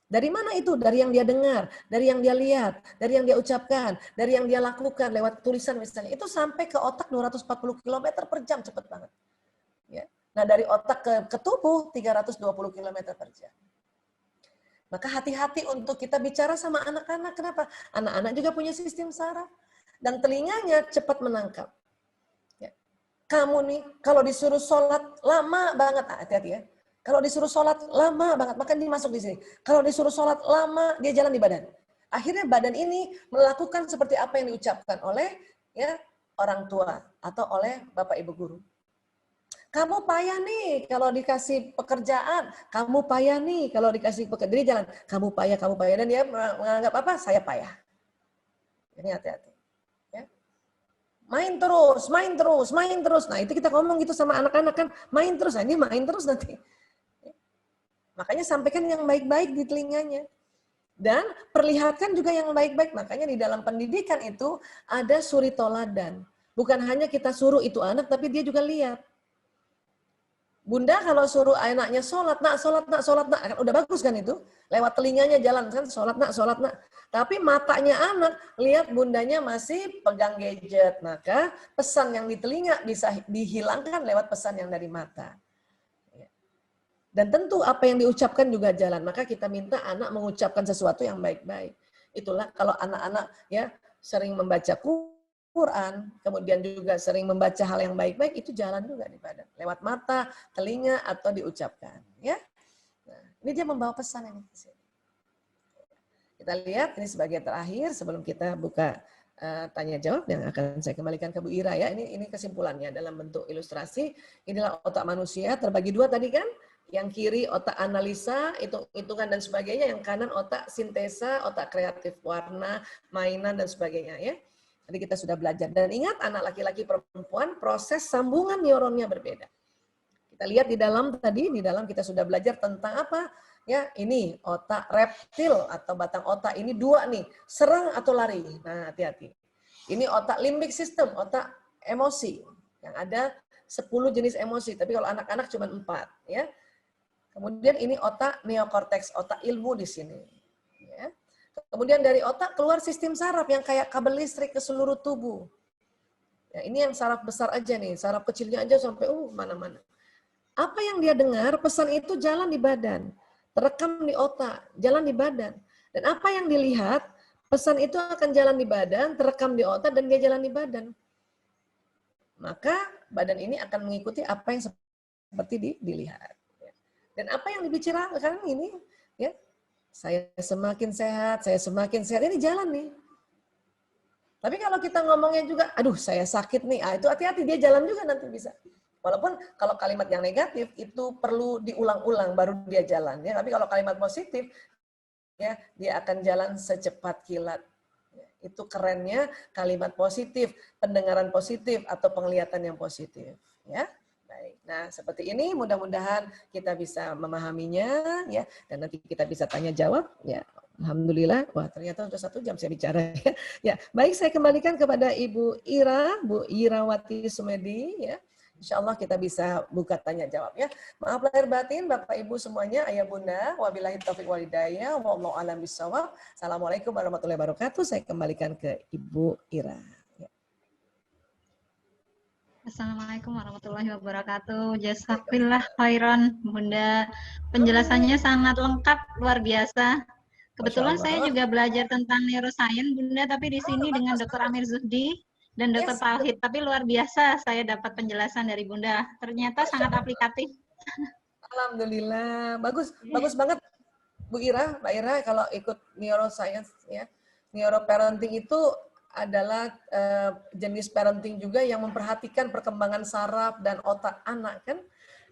Dari mana itu? Dari yang dia dengar, dari yang dia lihat, dari yang dia ucapkan, dari yang dia lakukan lewat tulisan misalnya. Itu sampai ke otak 240 km per jam, cepat banget. Ya. Nah, dari otak ke tubuh 320 km per jam. Maka hati-hati untuk kita bicara sama anak-anak. Kenapa? Anak-anak juga punya sistem saraf. Dan telinganya cepat menangkap. Ya. Kamu nih, kalau disuruh sholat lama banget. Hati-hati ya. Kalau disuruh sholat lama banget, maka dia masuk di sini. Kalau disuruh sholat lama, dia jalan di badan. Akhirnya badan ini melakukan seperti apa yang diucapkan oleh ya orang tua atau oleh Bapak Ibu guru. Kamu payah nih kalau dikasih pekerjaan, kamu payah nih kalau dikasih pekerjaan. Jadi jangan kamu payah, dan dia menganggap apa? Saya payah. Ini hati-hati. Ya. Main terus. Nah itu kita ngomong gitu sama anak-anak kan, main terus. Nah, ini main terus nanti. Makanya sampaikan yang baik-baik di telinganya. Dan perlihatkan juga yang baik-baik. Makanya di dalam pendidikan itu ada suri toladan. Bukan hanya kita suruh itu anak, tapi dia juga lihat. Bunda kalau suruh anaknya sholat nak, kan udah bagus kan itu. Lewat telinganya jalan kan, sholat nak. Tapi matanya anak, lihat bundanya masih pegang gadget. Maka pesan yang di telinga bisa dihilangkan lewat pesan yang dari mata. Dan tentu apa yang diucapkan juga jalan. Maka kita minta anak mengucapkan sesuatu yang baik-baik. Itulah kalau anak-anak ya sering membaca Quran, kemudian juga sering membaca hal yang baik-baik, itu jalan juga di badan. Lewat mata, telinga, atau diucapkan. Ya. Nah, ini dia membawa pesan ini. Kita lihat ini sebagai terakhir sebelum kita buka tanya jawab yang akan saya kembalikan ke Bu Ira ya. Ini kesimpulannya dalam bentuk ilustrasi. Inilah otak manusia terbagi dua tadi kan. Yang kiri otak analisa, hitung-hitungan dan sebagainya. Yang kanan otak sintesa, otak kreatif, warna, mainan dan sebagainya ya. Tadi kita sudah belajar. Dan ingat anak laki-laki perempuan proses sambungan neuronnya berbeda. Kita lihat di dalam tadi, di dalam kita sudah belajar tentang apa? Ya, ini otak reptil atau batang otak ini dua nih, serang atau lari. Nah, hati-hati. Ini otak limbik system, otak emosi. Yang ada 10 jenis emosi, tapi kalau anak-anak cuma 4, ya. Kemudian ini otak neokorteks, otak ilmu di sini. Ya. Kemudian dari otak keluar sistem saraf yang kayak kabel listrik ke seluruh tubuh. Ya, ini yang saraf besar aja nih, saraf kecilnya aja sampai mana-mana. Apa yang dia dengar, pesan itu jalan di badan, terekam di otak, jalan di badan. Dan apa yang dilihat, pesan itu akan jalan di badan, terekam di otak, dan dia jalan di badan. Maka badan ini akan mengikuti apa yang seperti dilihat. Dan apa yang dibicarakan ini, ya, saya semakin sehat, ini jalan nih. Tapi kalau kita ngomongnya juga, aduh saya sakit nih, itu hati-hati, dia jalan juga nanti bisa. Walaupun kalau kalimat yang negatif itu perlu diulang-ulang baru dia jalan, ya. Tapi kalau kalimat positif, ya dia akan jalan secepat kilat. Itu kerennya kalimat positif, pendengaran positif atau penglihatan yang positif, ya. Baik. Nah, seperti ini mudah-mudahan kita bisa memahaminya, ya, dan nanti kita bisa tanya jawab, ya. Alhamdulillah, wah ternyata untuk 1 jam saya bicara, ya. Ya, baik, saya kembalikan kepada Ibu Ira, Bu Irawati Sumedi, ya. Insya Allah kita bisa buka tanya jawab, ya. Maaf lahir batin Bapak Ibu semuanya, ayah bunda, wabillahi taufiq wal hidayah, wallahu a'lam bishawab. Assalamualaikum warahmatullahi wabarakatuh. Saya kembalikan ke Ibu Ira. Ya. Assalamualaikum warahmatullahi wabarakatuh. Jazakallah khairan, Bunda. Penjelasannya sangat lengkap, luar biasa. Kebetulan saya juga belajar tentang neuroscience, Bunda, tapi di sini dengan Dr. Amir Zuhdi dan Dr. Tauhid. Tapi luar biasa saya dapat penjelasan dari Bunda. Ternyata sangat aplikatif. Alhamdulillah, bagus banget Bu Ira, Mbak Ira kalau ikut neuroscience, ya. Neuroparenting itu adalah jenis parenting juga yang memperhatikan perkembangan saraf dan otak anak, kan?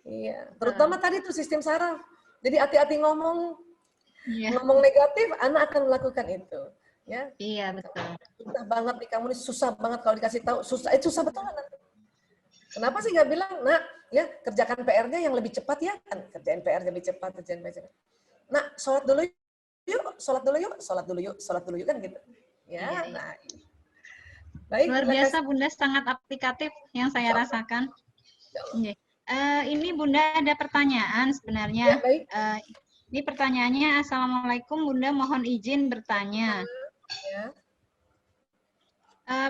Iya, terutama tadi tuh sistem saraf. Jadi hati-hati ngomong negatif, anak akan melakukan itu, ya. Iya, betul. Susah banget nih kamu, nih susah banget kalau dikasih tahu, susah betul nanti. Kenapa sih nggak bilang, nak, ya kerjakan PR-nya yang lebih cepat ya, kan? Kerjain PR lebih cepat, Nah, sholat dulu yuk, kan gitu. Ya, iya. nah. Baik, luar biasa Bunda, sangat aplikatif yang saya rasakan. Ini Bunda ada pertanyaan sebenarnya. Ya, baik. Ini pertanyaannya, Assalamualaikum Bunda, mohon izin bertanya. Ya.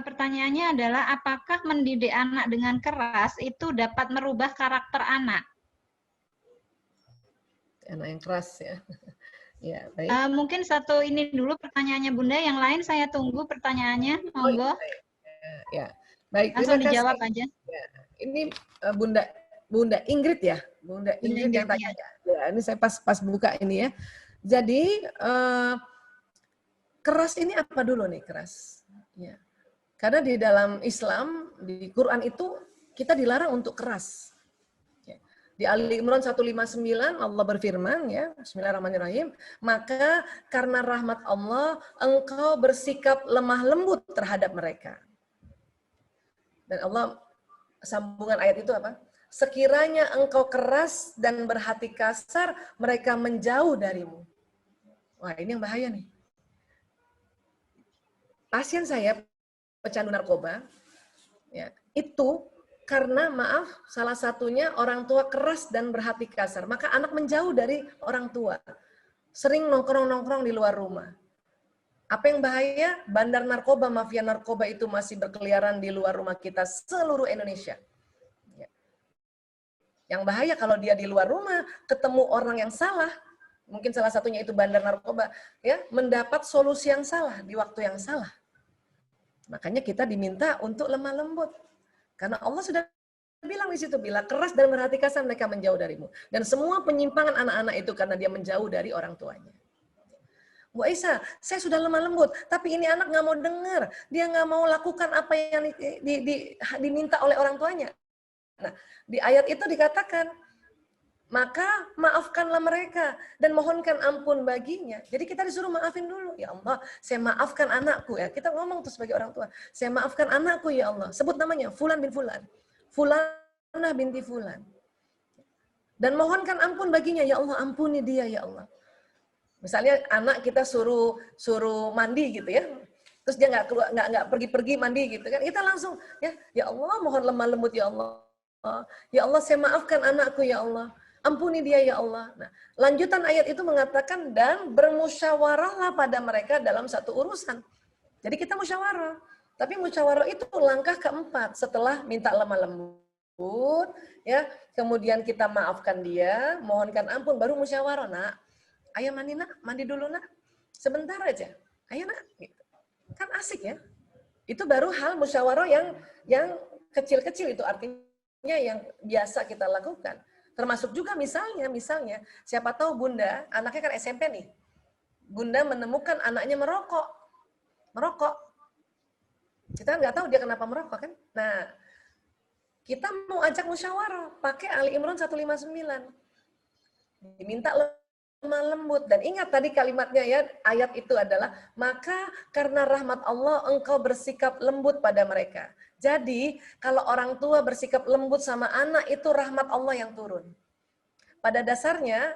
Pertanyaannya adalah, apakah mendidik anak dengan keras itu dapat merubah karakter anak? Anak yang keras, ya. Ya, baik. Mungkin satu ini dulu pertanyaannya Bunda, yang lain saya tunggu pertanyaannya, monggo. Ya, baik. Langsung dijawab aja. Ya. Ini Bunda Ingrid ya, Bunda Ingrid yang tanya. Ya, ini saya pas buka ini ya. Jadi keras ini apa dulu nih keras? Ya. Karena di dalam Islam di Quran itu kita dilarang untuk keras. Di Ali Imran 159 Allah berfirman, ya, Bismillahirrahmanirrahim, maka karena rahmat Allah engkau bersikap lemah lembut terhadap mereka. Dan Allah sambungan ayat itu apa? Sekiranya engkau keras dan berhati kasar, mereka menjauh darimu. Wah, ini yang bahaya nih. Pasien saya pecandu narkoba, ya, itu karena maaf, salah satunya orang tua keras dan berhati kasar. Maka anak menjauh dari orang tua. Sering nongkrong-nongkrong di luar rumah. Apa yang bahaya? Bandar narkoba, mafia narkoba itu masih berkeliaran di luar rumah kita seluruh Indonesia. Yang bahaya kalau dia di luar rumah, ketemu orang yang salah, mungkin salah satunya itu bandar narkoba, ya, mendapat solusi yang salah di waktu yang salah. Makanya kita diminta untuk lemah lembut. Karena Allah sudah bilang di situ, bila keras dan berhati kasar mereka menjauh darimu. Dan semua penyimpangan anak-anak itu karena dia menjauh dari orang tuanya. Bu Aisyah, saya sudah lemah lembut, tapi ini anak nggak mau dengar. Dia nggak mau lakukan apa yang diminta oleh orang tuanya. Nah, di ayat itu dikatakan, maka maafkanlah mereka dan mohonkan ampun baginya. Jadi kita disuruh maafin dulu. Ya Allah, saya maafkan anakku. Ya, kita ngomong tuh sebagai orang tua. Saya maafkan anakku ya Allah. Sebut namanya, Fulan bin Fulan. Fulanah binti Fulan. Dan mohonkan ampun baginya. Ya Allah, ampuni dia ya Allah. Misalnya anak kita suruh mandi gitu ya. Terus dia nggak pergi-pergi mandi gitu kan. Kita langsung ya Allah, mohon lemah lembut ya Allah. Ya Allah, saya maafkan anakku ya Allah. Ampuni dia ya Allah. Nah, lanjutan ayat itu mengatakan dan bermusyawarahlah pada mereka dalam satu urusan. Jadi kita musyawarah. Tapi musyawarah itu langkah keempat setelah minta lemah lembut, ya. Kemudian kita maafkan dia, mohonkan ampun, baru musyawarah, Nak. Ayo mandi Nak, mandi dulu Nak. Sebentar aja. Ayo Nak. Gitu. Kan asik ya. Itu baru hal musyawarah yang kecil-kecil, itu artinya yang biasa kita lakukan. Termasuk juga misalnya, siapa tahu Bunda, anaknya kan SMP nih. Bunda menemukan anaknya merokok. Kita nggak tahu dia kenapa merokok kan. Nah, kita mau ajak musyawarah, pakai Ali Imran 159. Diminta lemah lembut. Dan ingat tadi kalimatnya ya, ayat itu adalah, maka karena rahmat Allah engkau bersikap lembut pada mereka. Jadi, kalau orang tua bersikap lembut sama anak, itu rahmat Allah yang turun. Pada dasarnya,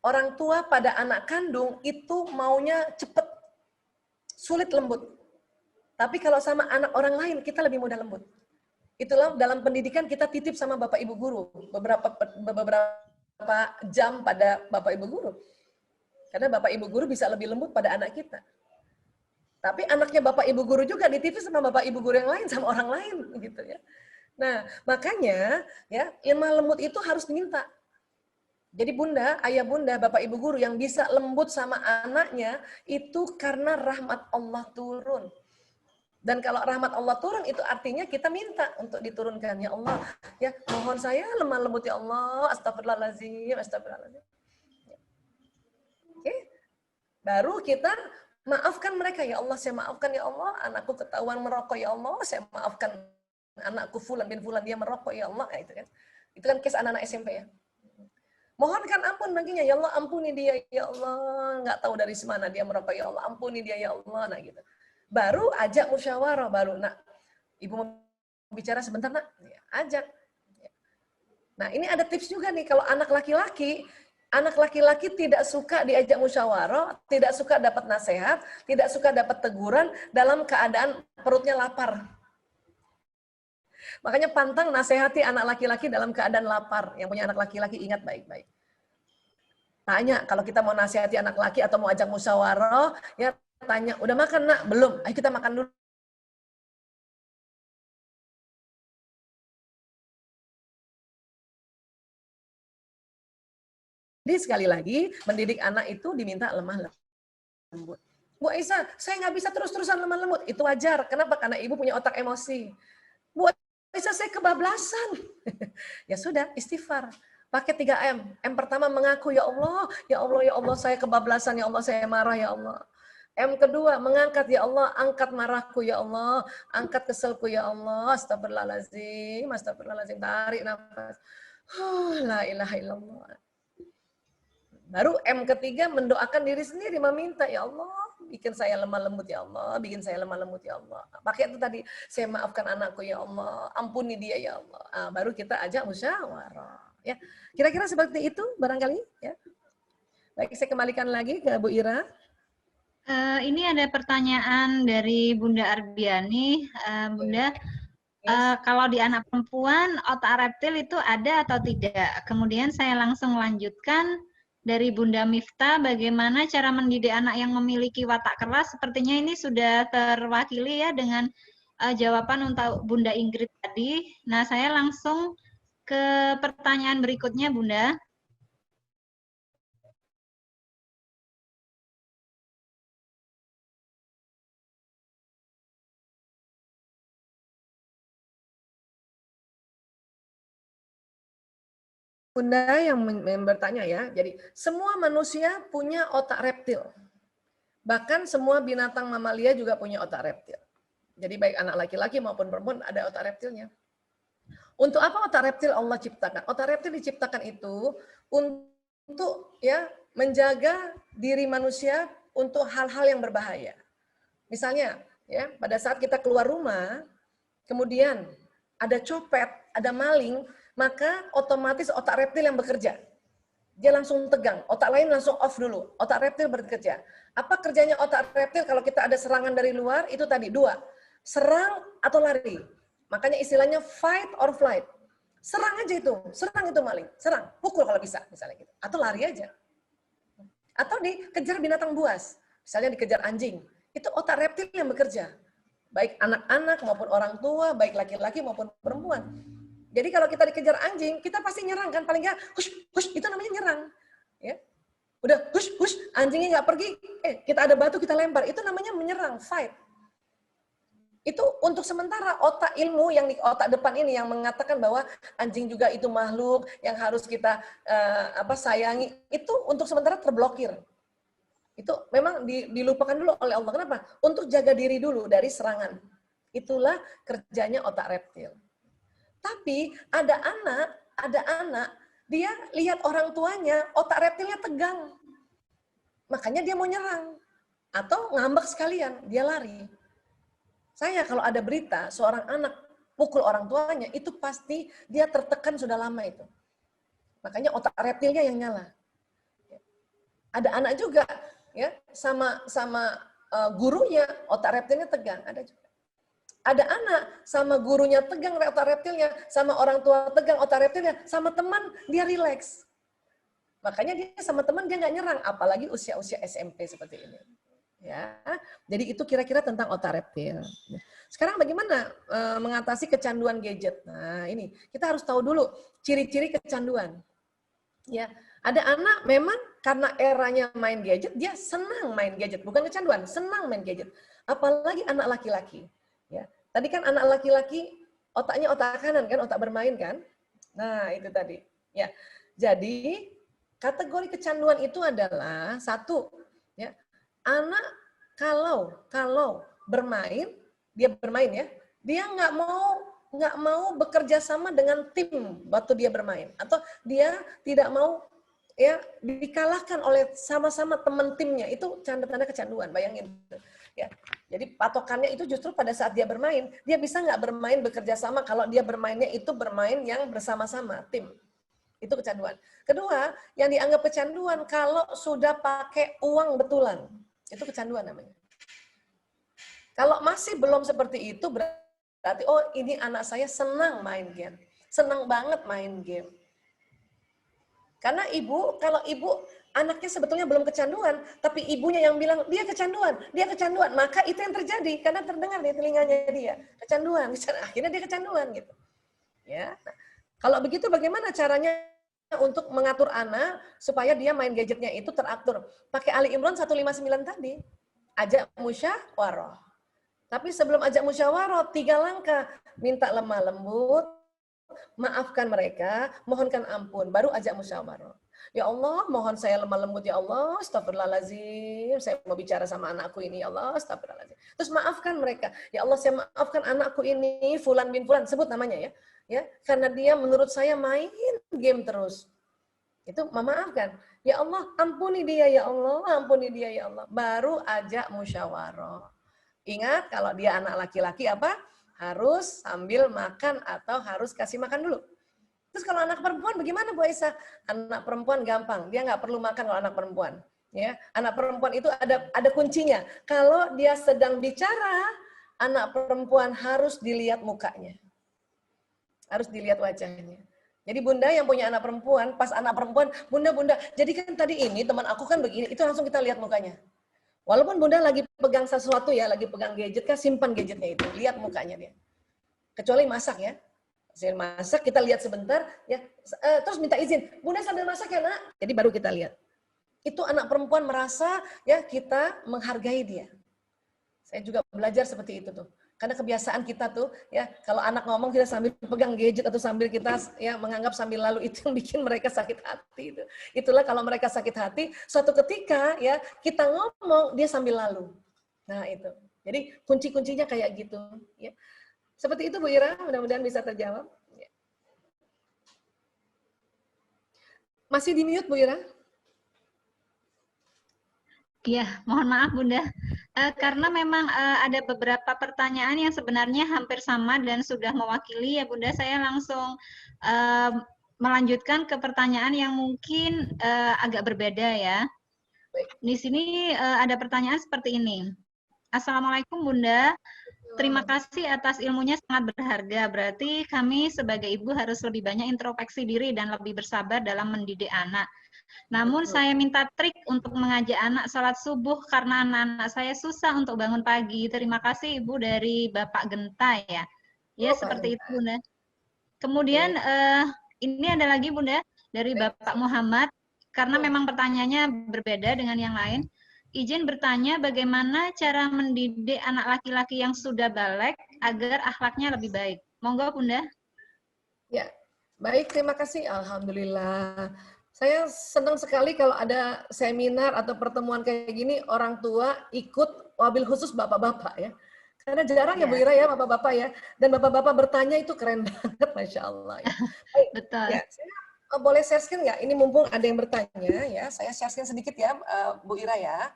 orang tua pada anak kandung itu maunya cepet, sulit lembut. Tapi kalau sama anak orang lain, kita lebih mudah lembut. Itulah dalam pendidikan kita titip sama Bapak Ibu Guru, beberapa jam pada Bapak Ibu Guru. Karena Bapak Ibu Guru bisa lebih lembut pada anak kita. Tapi anaknya Bapak Ibu Guru juga dititip sama Bapak Ibu Guru yang lain, sama orang lain gitu ya. Nah, makanya ya lemah lembut itu harus diminta. Jadi Bunda, ayah Bunda, Bapak Ibu Guru yang bisa lembut sama anaknya itu karena rahmat Allah turun. Dan kalau rahmat Allah turun itu artinya kita minta untuk diturunkan. Ya Allah, ya mohon saya lemah lembut ya Allah, astagfirullahaladzim. Oke. Baru kita maafkan mereka, ya Allah, saya maafkan ya Allah, anakku ketahuan merokok ya Allah, saya maafkan anakku Fulan bin Fulan dia merokok ya Allah, itu kan. Itu kan case anak-anak SMP ya. Mohonkan ampun baginya, ya Allah ampuni dia ya Allah, nggak tahu dari mana dia merokok ya Allah, ampuni dia ya Allah, nah gitu. Baru ajak musyawarah, baru Nak, Ibu mau bicara sebentar Nak, ya, ajak. Nah ini ada tips juga nih, kalau anak laki-laki tidak suka diajak musyawarah, tidak suka dapat nasihat, tidak suka dapat teguran dalam keadaan perutnya lapar. Makanya pantang nasihati anak laki-laki dalam keadaan lapar. Yang punya anak laki-laki ingat baik-baik. Tanya, kalau kita mau nasihati anak laki atau mau ajak musyawarah, ya tanya, udah makan Nak? Belum. Ayo kita makan dulu. Jadi sekali lagi, mendidik anak itu diminta lemah lembut. Bu Aisyah, saya nggak bisa terus-terusan lemah lembut. Itu wajar. Kenapa? Karena ibu punya otak emosi. Bu Aisyah, saya kebablasan. Ya sudah, istighfar. Pakai 3M. M pertama mengaku, ya Allah, saya kebablasan, ya Allah, saya marah, ya Allah. M kedua, mengangkat, ya Allah, angkat marahku, ya Allah, angkat keselku, ya Allah, astagfirullahaladzim, tarik nafas. La ilaha illallah. Baru M ketiga, mendoakan diri sendiri, meminta, ya Allah, bikin saya lemah lembut, ya Allah, bikin saya lemah lembut, ya Allah. Pakai itu tadi, saya maafkan anakku, ya Allah, ampuni dia, ya Allah. Nah, baru kita ajak musyawarah. Ya, kira-kira seperti itu, barangkali. Ya. Baik, saya kembalikan lagi ke Bu Ira. Ini ada pertanyaan dari Bunda Arbiani. Bunda, kalau di anak perempuan, otak reptil itu ada atau tidak? Kemudian saya langsung lanjutkan. Dari Bunda Miftah, bagaimana cara mendidik anak yang memiliki watak keras? Sepertinya ini sudah terwakili ya dengan jawaban untuk Bunda Ingrid tadi. Nah, saya langsung ke pertanyaan berikutnya, Bunda. Bunda yang bertanya ya, jadi semua manusia punya otak reptil. Bahkan semua binatang mamalia juga punya otak reptil. Jadi baik anak laki-laki maupun perempuan ada otak reptilnya. Untuk apa otak reptil Allah ciptakan? Otak reptil diciptakan itu untuk ya menjaga diri manusia untuk hal-hal yang berbahaya. Misalnya, ya, pada saat kita keluar rumah, kemudian ada copet, ada maling, maka otomatis otak reptil yang bekerja. Dia langsung tegang, otak lain langsung off dulu. Otak reptil bekerja. Apa kerjanya otak reptil kalau kita ada serangan dari luar? Itu tadi, 2. Serang atau lari. Makanya istilahnya fight or flight. Serang aja itu maling. Serang, pukul kalau bisa, misalnya gitu. Atau lari aja. Atau dikejar binatang buas. Misalnya dikejar anjing. Itu otak reptil yang bekerja. Baik anak-anak maupun orang tua, baik laki-laki maupun perempuan. Jadi kalau kita dikejar anjing, kita pasti nyerang kan, paling nggak hush, hush, itu namanya nyerang. Ya. Udah hush, hush, anjingnya nggak pergi, kita ada batu kita lempar, itu namanya menyerang, fight. Itu untuk sementara otak ilmu yang di otak depan ini yang mengatakan bahwa anjing juga itu makhluk yang harus kita sayangi, itu untuk sementara terblokir. Itu memang dilupakan dulu oleh Allah. Kenapa? Untuk jaga diri dulu dari serangan. Itulah kerjanya otak reptil. Tapi ada anak, dia lihat orang tuanya, otak reptilnya tegang. Makanya dia mau nyerang. Atau ngambek sekalian, dia lari. Saya kalau ada berita, seorang anak pukul orang tuanya, itu pasti dia tertekan sudah lama itu. Makanya otak reptilnya yang nyala. Ada anak juga, ya sama gurunya, otak reptilnya tegang. Ada juga. Ada anak sama gurunya tegang otak reptilnya, sama orang tua tegang otak reptilnya, sama teman dia rileks. Makanya dia sama teman dia nggak nyerang, apalagi usia-usia SMP seperti ini. Ya, jadi itu kira-kira tentang otak reptil. Sekarang bagaimana mengatasi kecanduan gadget? Nah ini kita harus tahu dulu ciri-ciri kecanduan. Ya, ada anak memang karena eranya main gadget, dia senang main gadget, bukan kecanduan, senang main gadget. Apalagi anak laki-laki. Ya, tadi kan anak laki-laki otaknya otak kanan kan, otak bermain kan. Nah itu tadi. Ya, jadi kategori kecanduan itu adalah satu, ya anak kalau bermain, dia bermain ya, dia nggak mau bekerja sama dengan tim waktu dia bermain, atau dia tidak mau ya dikalahkan oleh sama-sama teman timnya, itu tanda-tanda kecanduan, bayangin. Ya, jadi patokannya itu justru pada saat dia bermain, dia bisa nggak bermain bekerja sama kalau dia bermainnya itu bermain yang bersama-sama tim. Itu kecanduan. Kedua, yang dianggap kecanduan kalau sudah pakai uang betulan. Itu kecanduan namanya. Kalau masih belum seperti itu, berarti, oh ini anak saya senang main game. Senang banget main game. Karena kalau ibu, anaknya sebetulnya belum kecanduan, tapi ibunya yang bilang, dia kecanduan, maka itu yang terjadi, karena terdengar di telinganya dia. Kecanduan, akhirnya dia kecanduan. Gitu. Ya. Nah, kalau begitu bagaimana caranya untuk mengatur anak supaya dia main gadgetnya itu teratur? Pakai Ali Imran 159 tadi. Ajak musyawarah. Tapi sebelum ajak musyawarah, 3 langkah. Minta lemah lembut, maafkan mereka, mohonkan ampun, baru ajak musyawarah. Ya Allah, mohon saya lemah lembut ya Allah, astagfirullahaladzim, saya mau bicara sama anakku ini, ya Allah, astagfirullahaladzim. Terus maafkan mereka. Ya Allah, saya maafkan anakku ini, Fulan bin Fulan, sebut namanya ya. Ya, karena dia menurut saya main game terus. Itu memaafkan. Ya Allah, ampuni dia ya Allah, ampuni dia ya Allah. Baru ajak musyawarah. Ingat kalau dia anak laki-laki apa? Harus sambil makan atau harus kasih makan dulu. Terus kalau anak perempuan bagaimana Bu Aisyah? Anak perempuan gampang, dia nggak perlu makan kalau anak perempuan. Ya, anak perempuan itu ada kuncinya. Kalau dia sedang bicara, anak perempuan harus dilihat mukanya. Harus dilihat wajahnya. Jadi bunda yang punya anak perempuan, pas anak perempuan, bunda, jadi kan tadi ini teman aku kan begini, itu langsung kita lihat mukanya. Walaupun bunda lagi pegang sesuatu ya, lagi pegang gadget, kan simpan gadgetnya itu, lihat mukanya dia. Kecuali masak ya, hasil masak kita lihat sebentar, ya terus minta izin, bunda sambil masak ya nak, jadi baru kita lihat. Itu anak perempuan merasa ya kita menghargai dia. Saya juga belajar seperti itu tuh. Karena kebiasaan kita tuh ya kalau anak ngomong kita sambil pegang gadget atau sambil kita ya menganggap sambil lalu, itu yang bikin mereka sakit hati itu. Itulah kalau mereka sakit hati, suatu ketika ya kita ngomong dia sambil lalu. Nah itu. Jadi kunci-kuncinya kayak gitu ya. Seperti itu Bu Ira, mudah-mudahan bisa terjawab. Ya. Masih di mute, Bu Ira? Iya, mohon maaf Bunda. Karena memang ada beberapa pertanyaan yang sebenarnya hampir sama dan sudah mewakili ya Bunda, saya langsung melanjutkan ke pertanyaan yang mungkin agak berbeda ya. Di sini ada pertanyaan seperti ini. Assalamualaikum Bunda, terima kasih atas ilmunya sangat berharga. Berarti kami sebagai ibu harus lebih banyak introspeksi diri dan lebih bersabar dalam mendidik anak. Namun saya minta trik untuk mengajak anak sholat subuh karena anak-anak saya susah untuk bangun pagi. Terima kasih Ibu dari Bapak Genta ya. Ya seperti itu Bunda. Kemudian ini ada lagi Bunda dari Bapak Muhammad. Karena memang pertanyaannya berbeda dengan yang lain. Izin bertanya bagaimana cara mendidik anak laki-laki yang sudah balik agar akhlaknya lebih baik. Monggo Bunda. Ya, baik, terima kasih. Alhamdulillah. Saya senang sekali kalau ada seminar atau pertemuan kayak gini, orang tua ikut, wabil khusus bapak-bapak ya. Karena jarang ya Bu Ira ya, bapak-bapak ya. Dan bapak-bapak bertanya itu keren banget, Masya Allah. Ya. Baik, Betul. ya, saya boleh share screen nggak? Ini mumpung ada yang bertanya ya, saya share screen sedikit ya, Bu Ira ya.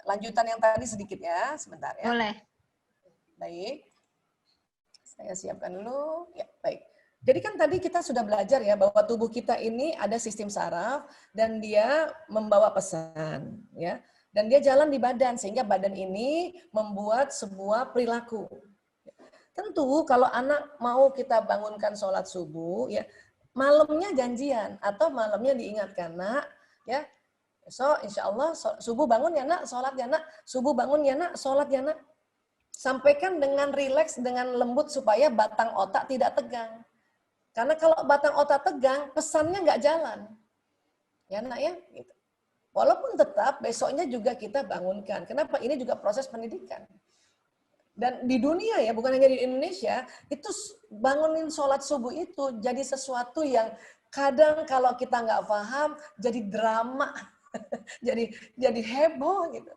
Lanjutan yang tadi sedikit ya, sebentar ya. Boleh. Baik, saya siapkan dulu. Ya, baik. Jadi kan tadi kita sudah belajar ya bahwa tubuh kita ini ada sistem saraf dan dia membawa pesan ya. Dan dia jalan di badan sehingga badan ini membuat sebuah perilaku. Tentu kalau anak mau kita bangunkan sholat subuh ya, malamnya janjian atau malamnya diingatkan, Nak, ya. So, insya Allah subuh bangun ya Nak, sholat ya Nak, subuh bangun ya Nak, sholat ya Nak. Sampaikan dengan rileks, dengan lembut supaya batang otak tidak tegang. Karena kalau batang otak tegang, pesannya nggak jalan. Ya Nak ya, gitu. Walaupun tetap besoknya juga kita bangunkan. Kenapa? Ini juga proses pendidikan. Dan di dunia ya, bukan hanya di Indonesia, itu bangunin sholat subuh itu jadi sesuatu yang kadang kalau kita nggak paham, jadi drama, jadi heboh gitu.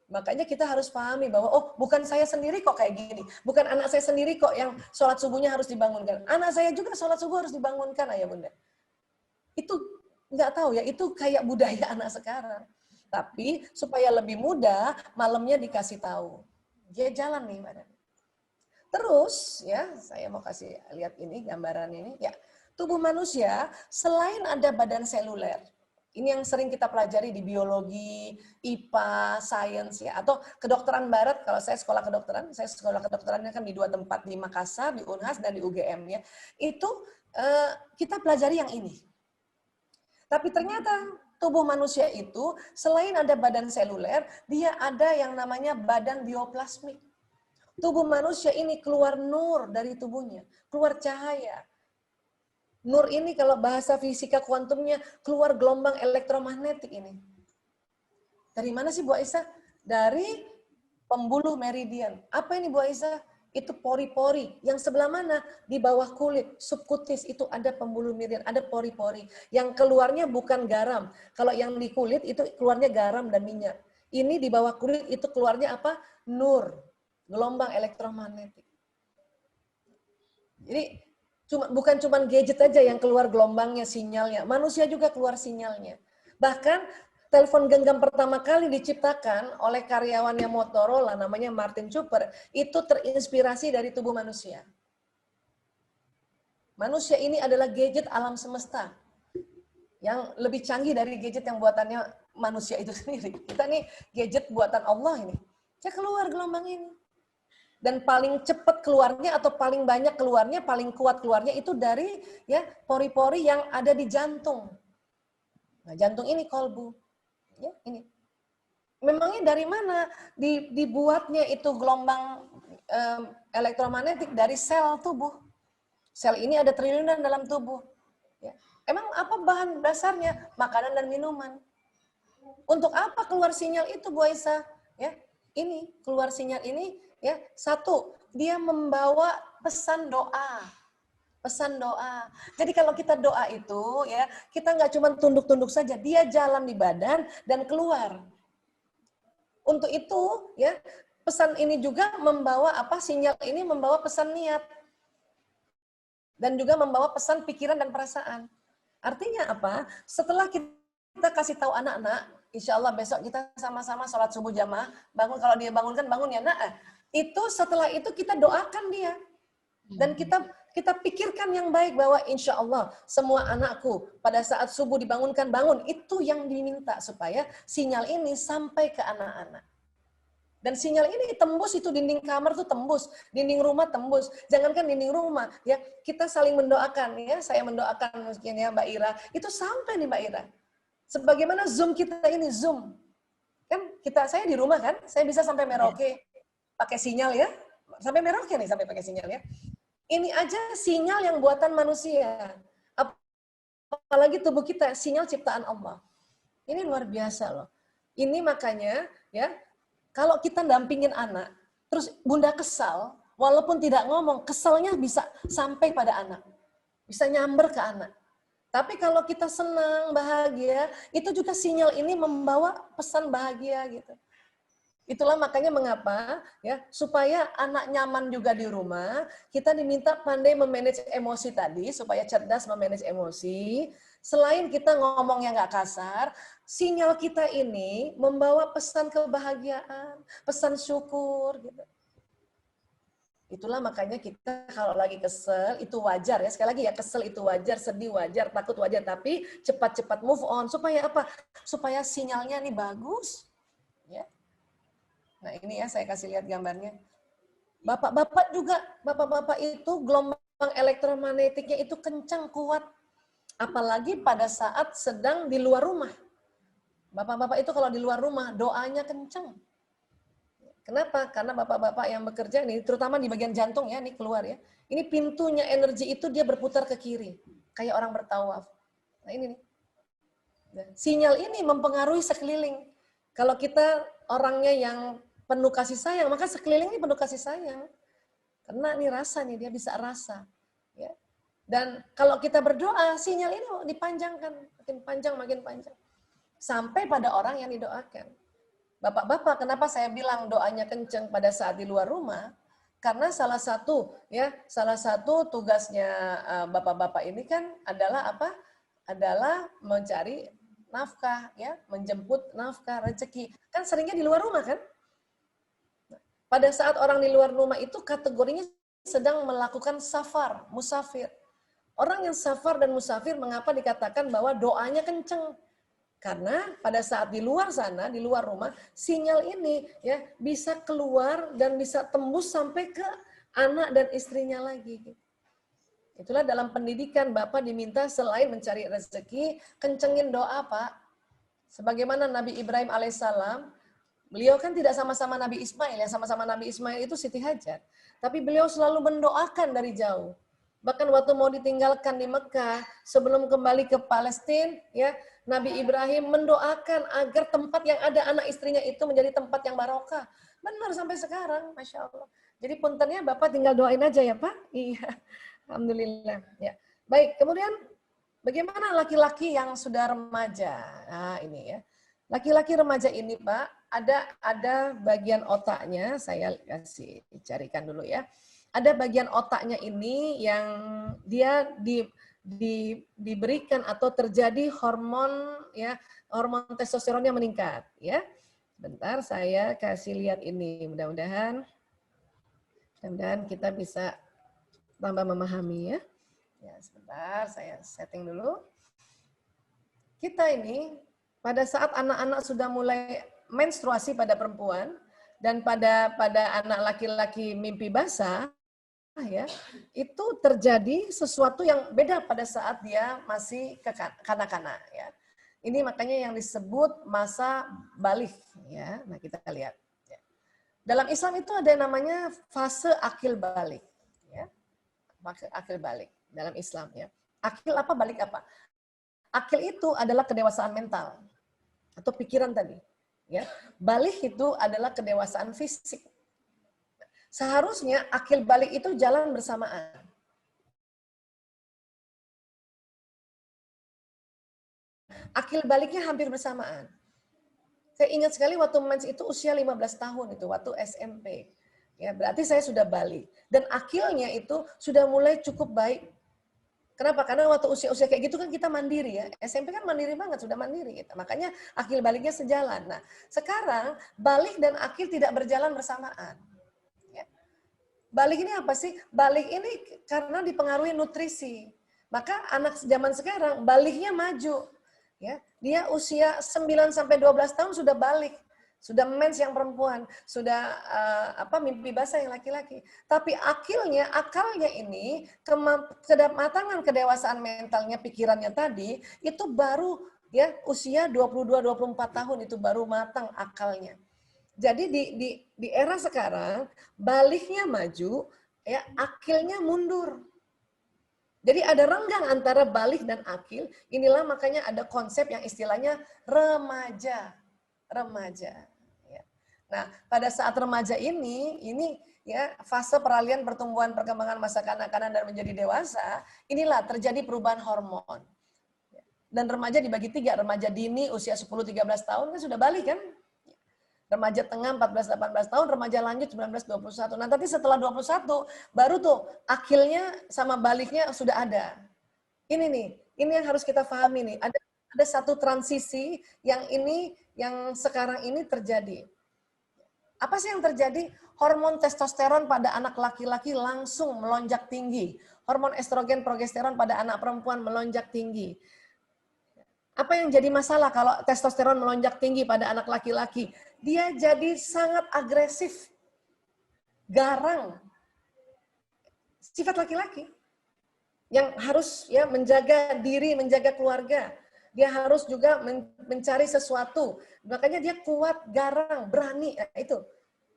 Makanya kita harus pahami bahwa, oh bukan saya sendiri kok kayak gini. Bukan anak saya sendiri kok yang sholat subuhnya harus dibangunkan. Anak saya juga sholat subuh harus dibangunkan, ayah bunda. Itu nggak tahu ya, itu kayak budaya anak sekarang. Tapi supaya lebih mudah, malamnya dikasih tahu. Dia jalan nih badan. Terus ya, saya mau kasih lihat ini gambaran ini. Ya, tubuh manusia selain ada badan seluler, ini yang sering kita pelajari di biologi, IPA, sains ya, atau kedokteran barat. Kalau saya sekolah kedokterannya kan di 2 tempat, di Makassar, di Unhas dan di UGM ya. Itu kita pelajari yang ini. Tapi ternyata tubuh manusia itu selain ada badan seluler, dia ada yang namanya badan bioplasmik. Tubuh manusia ini keluar nur dari tubuhnya, keluar cahaya. Nur ini kalau bahasa fisika kuantumnya keluar gelombang elektromagnetik ini. Dari mana sih Bu Aisyah? Dari pembuluh meridian. Apa ini Bu Aisyah? Itu pori-pori. Yang sebelah mana? Di bawah kulit, subkutis itu ada pembuluh meridian, ada pori-pori. Yang keluarnya bukan garam. Kalau yang di kulit itu keluarnya garam dan minyak. Ini di bawah kulit itu keluarnya apa? Nur, gelombang elektromagnetik. Jadi bukan cuma gadget aja yang keluar gelombangnya, sinyalnya. Manusia juga keluar sinyalnya. Bahkan telepon genggam pertama kali diciptakan oleh karyawannya Motorola, namanya Martin Cooper, itu terinspirasi dari tubuh manusia. Manusia ini adalah gadget alam semesta yang lebih canggih dari gadget yang buatannya manusia itu sendiri. Kita nih gadget buatan Allah ini. Saya keluar gelombang ini. Dan paling cepat keluarnya atau paling banyak keluarnya, paling kuat keluarnya itu dari ya pori-pori yang ada di jantung. Nah, jantung ini kolbu. Ya, ini. Memangnya dari mana dibuatnya itu gelombang elektromagnetik? Dari sel tubuh. Sel ini ada triliunan dalam tubuh. Ya. Emang apa bahan dasarnya? Makanan dan minuman. Untuk apa keluar sinyal itu, Bu Aisyah? Ya, ini keluar sinyal ini. Ya, satu, dia membawa pesan doa. Pesan doa. Jadi kalau kita doa itu, ya kita nggak cuma tunduk-tunduk saja, dia jalan di badan dan keluar. Untuk itu, ya pesan ini juga membawa apa? Sinyal ini membawa pesan niat dan juga membawa pesan pikiran dan perasaan. Artinya apa? Setelah kita kasih tahu anak-anak, insya Allah besok kita sama-sama sholat subuh jamaah, bangun, kalau dia bangunkan, bangun ya nak. Itu setelah itu kita doakan dia. Dan kita pikirkan yang baik bahwa insya Allah semua anakku pada saat subuh dibangunkan, bangun. Itu yang diminta supaya sinyal ini sampai ke anak-anak. Dan sinyal ini tembus, itu dinding kamar tuh tembus, dinding rumah tembus. Jangankan dinding rumah, ya kita saling mendoakan, ya saya mendoakan mungkin ya Mbak Ira, itu sampai nih Mbak Ira. Sebagaimana Zoom kita ini, Zoom. Kan saya di rumah kan, saya bisa sampai Merauke pakai sinyal ya. Sampai Merauke nih, sampai pakai sinyal ya. Ini aja sinyal yang buatan manusia. Apalagi tubuh kita, sinyal ciptaan Allah. Ini luar biasa loh. Ini makanya ya, kalau kita dampingin anak, terus bunda kesal, walaupun tidak ngomong, kesalnya bisa sampai pada anak. Bisa nyamber ke anak. Tapi kalau kita senang, bahagia, itu juga sinyal ini membawa pesan bahagia gitu. Itulah makanya mengapa ya, supaya anak nyaman juga di rumah, kita diminta pandai memanage emosi tadi, supaya cerdas memanage emosi. Selain kita ngomong yang nggak kasar, sinyal kita ini membawa pesan kebahagiaan, pesan syukur gitu. Itulah makanya kita kalau lagi kesel itu wajar ya. Sekali lagi ya, kesel itu wajar, sedih wajar, takut wajar, tapi cepat-cepat move on supaya apa? Supaya sinyalnya ini bagus. Ya. Nah, ini ya saya kasih lihat gambarnya. Bapak-bapak juga, bapak-bapak itu gelombang elektromagnetiknya itu kencang, kuat. Apalagi pada saat sedang di luar rumah. Bapak-bapak itu kalau di luar rumah, doanya kencang. Kenapa? Karena bapak-bapak yang bekerja ini, terutama di bagian jantung ya, ini keluar ya. Ini pintunya energi itu dia berputar ke kiri. Kayak orang bertawaf. Nah ini nih. Sinyal ini mempengaruhi sekeliling. Kalau kita orangnya yang penuh kasih sayang, maka sekeliling ini penuh kasih sayang. Karena ini rasa nih, dia bisa rasa. Ya. Dan kalau kita berdoa, sinyal ini dipanjangkan. Makin panjang. Sampai pada orang yang didoakan. Bapak-bapak, kenapa saya bilang doanya kenceng pada saat di luar rumah? Karena salah satu tugasnya bapak-bapak ini kan adalah apa? Adalah mencari nafkah, ya, menjemput nafkah, rezeki. Kan seringnya di luar rumah kan? Pada saat orang di luar rumah itu kategorinya sedang melakukan safar, musafir. Orang yang safar dan musafir mengapa dikatakan bahwa doanya kenceng? Karena pada saat di luar sana, di luar rumah, sinyal ini ya bisa keluar dan bisa tembus sampai ke anak dan istrinya lagi. Itulah dalam pendidikan Bapak diminta selain mencari rezeki, kencengin doa Pak. Sebagaimana Nabi Ibrahim alaihissalam, beliau kan tidak sama-sama Nabi Ismail, yang sama-sama Nabi Ismail itu Siti Hajar. Tapi beliau selalu mendoakan dari jauh. Bahkan waktu mau ditinggalkan di Mekah, sebelum kembali ke Palestina, ya Nabi Ibrahim mendoakan agar tempat yang ada anak istrinya itu menjadi tempat yang barokah. Benar sampai sekarang, Masya Allah. Jadi puntennya Bapak tinggal doain aja ya Pak. Iya, Alhamdulillah. Ya. Baik, kemudian bagaimana laki-laki yang sudah remaja? Nah ini ya. Laki-laki remaja ini Pak, ada bagian otaknya, saya kasih carikan dulu ya. Ada bagian otaknya ini yang dia diberikan atau terjadi hormon ya, hormon testosteronnya meningkat ya. Bentar saya kasih lihat ini, mudah-mudahan kita bisa tambah memahami ya. Ya, sebentar saya setting dulu. Kita ini pada saat anak-anak sudah mulai menstruasi pada perempuan dan pada anak laki-laki mimpi basah ya, itu terjadi sesuatu yang beda pada saat dia masih kanak-kanak ya. Ini makanya yang disebut masa balik ya. Nah, kita lihat ya. Dalam Islam itu ada yang namanya fase akil balik ya. Akil balik dalam Islam ya. Akil apa, balik apa? Akil itu adalah kedewasaan mental atau pikiran tadi ya. Balik itu adalah kedewasaan fisik. Seharusnya akil balik itu jalan bersamaan. Akil baliknya hampir bersamaan. Saya ingat sekali waktu mens itu usia 15 tahun itu, waktu SMP. Ya, berarti saya sudah balik. Dan akilnya itu sudah mulai cukup baik. Kenapa? Karena waktu usia-usia kayak gitu kan kita mandiri ya. SMP kan mandiri banget, sudah mandiri kita. Makanya akil baliknya sejalan. Nah, sekarang balik dan akil tidak berjalan bersamaan. Ya. Balik ini apa sih? Balik ini karena dipengaruhi nutrisi. Maka anak zaman sekarang baliknya maju. Ya, dia usia 9 sampai 12 tahun sudah balik. Sudah mens yang perempuan, sudah mimpi basah yang laki-laki. Tapi akalnya ini, kematangan kedewasaan mentalnya, pikirannya tadi, itu baru ya usia 22-24 tahun itu baru matang akalnya. Jadi di era sekarang, baliknya maju, ya akilnya mundur. Jadi ada renggang antara balik dan akil, inilah makanya ada konsep yang istilahnya remaja. Nah, pada saat remaja ini ya fase peralihan pertumbuhan perkembangan masa kanak-kanak dan menjadi dewasa, inilah terjadi perubahan hormon. Dan remaja dibagi 3, remaja dini usia 10-13 tahun kan sudah balik kan? Remaja tengah 14-18 tahun, remaja lanjut 19-21. Nah, tapi setelah 21 baru tuh akilnya sama baliknya sudah ada. Ini yang harus kita pahami nih. Ada satu transisi yang sekarang ini terjadi. Apa sih yang terjadi? Hormon testosteron pada anak laki-laki langsung melonjak tinggi. Hormon estrogen, progesteron pada anak perempuan melonjak tinggi. Apa yang jadi masalah kalau testosteron melonjak tinggi pada anak laki-laki? Dia jadi sangat agresif, garang. Sifat laki-laki yang harus ya menjaga diri, menjaga keluarga. Dia harus juga mencari sesuatu. Makanya dia kuat, garang, berani. Nah, itu.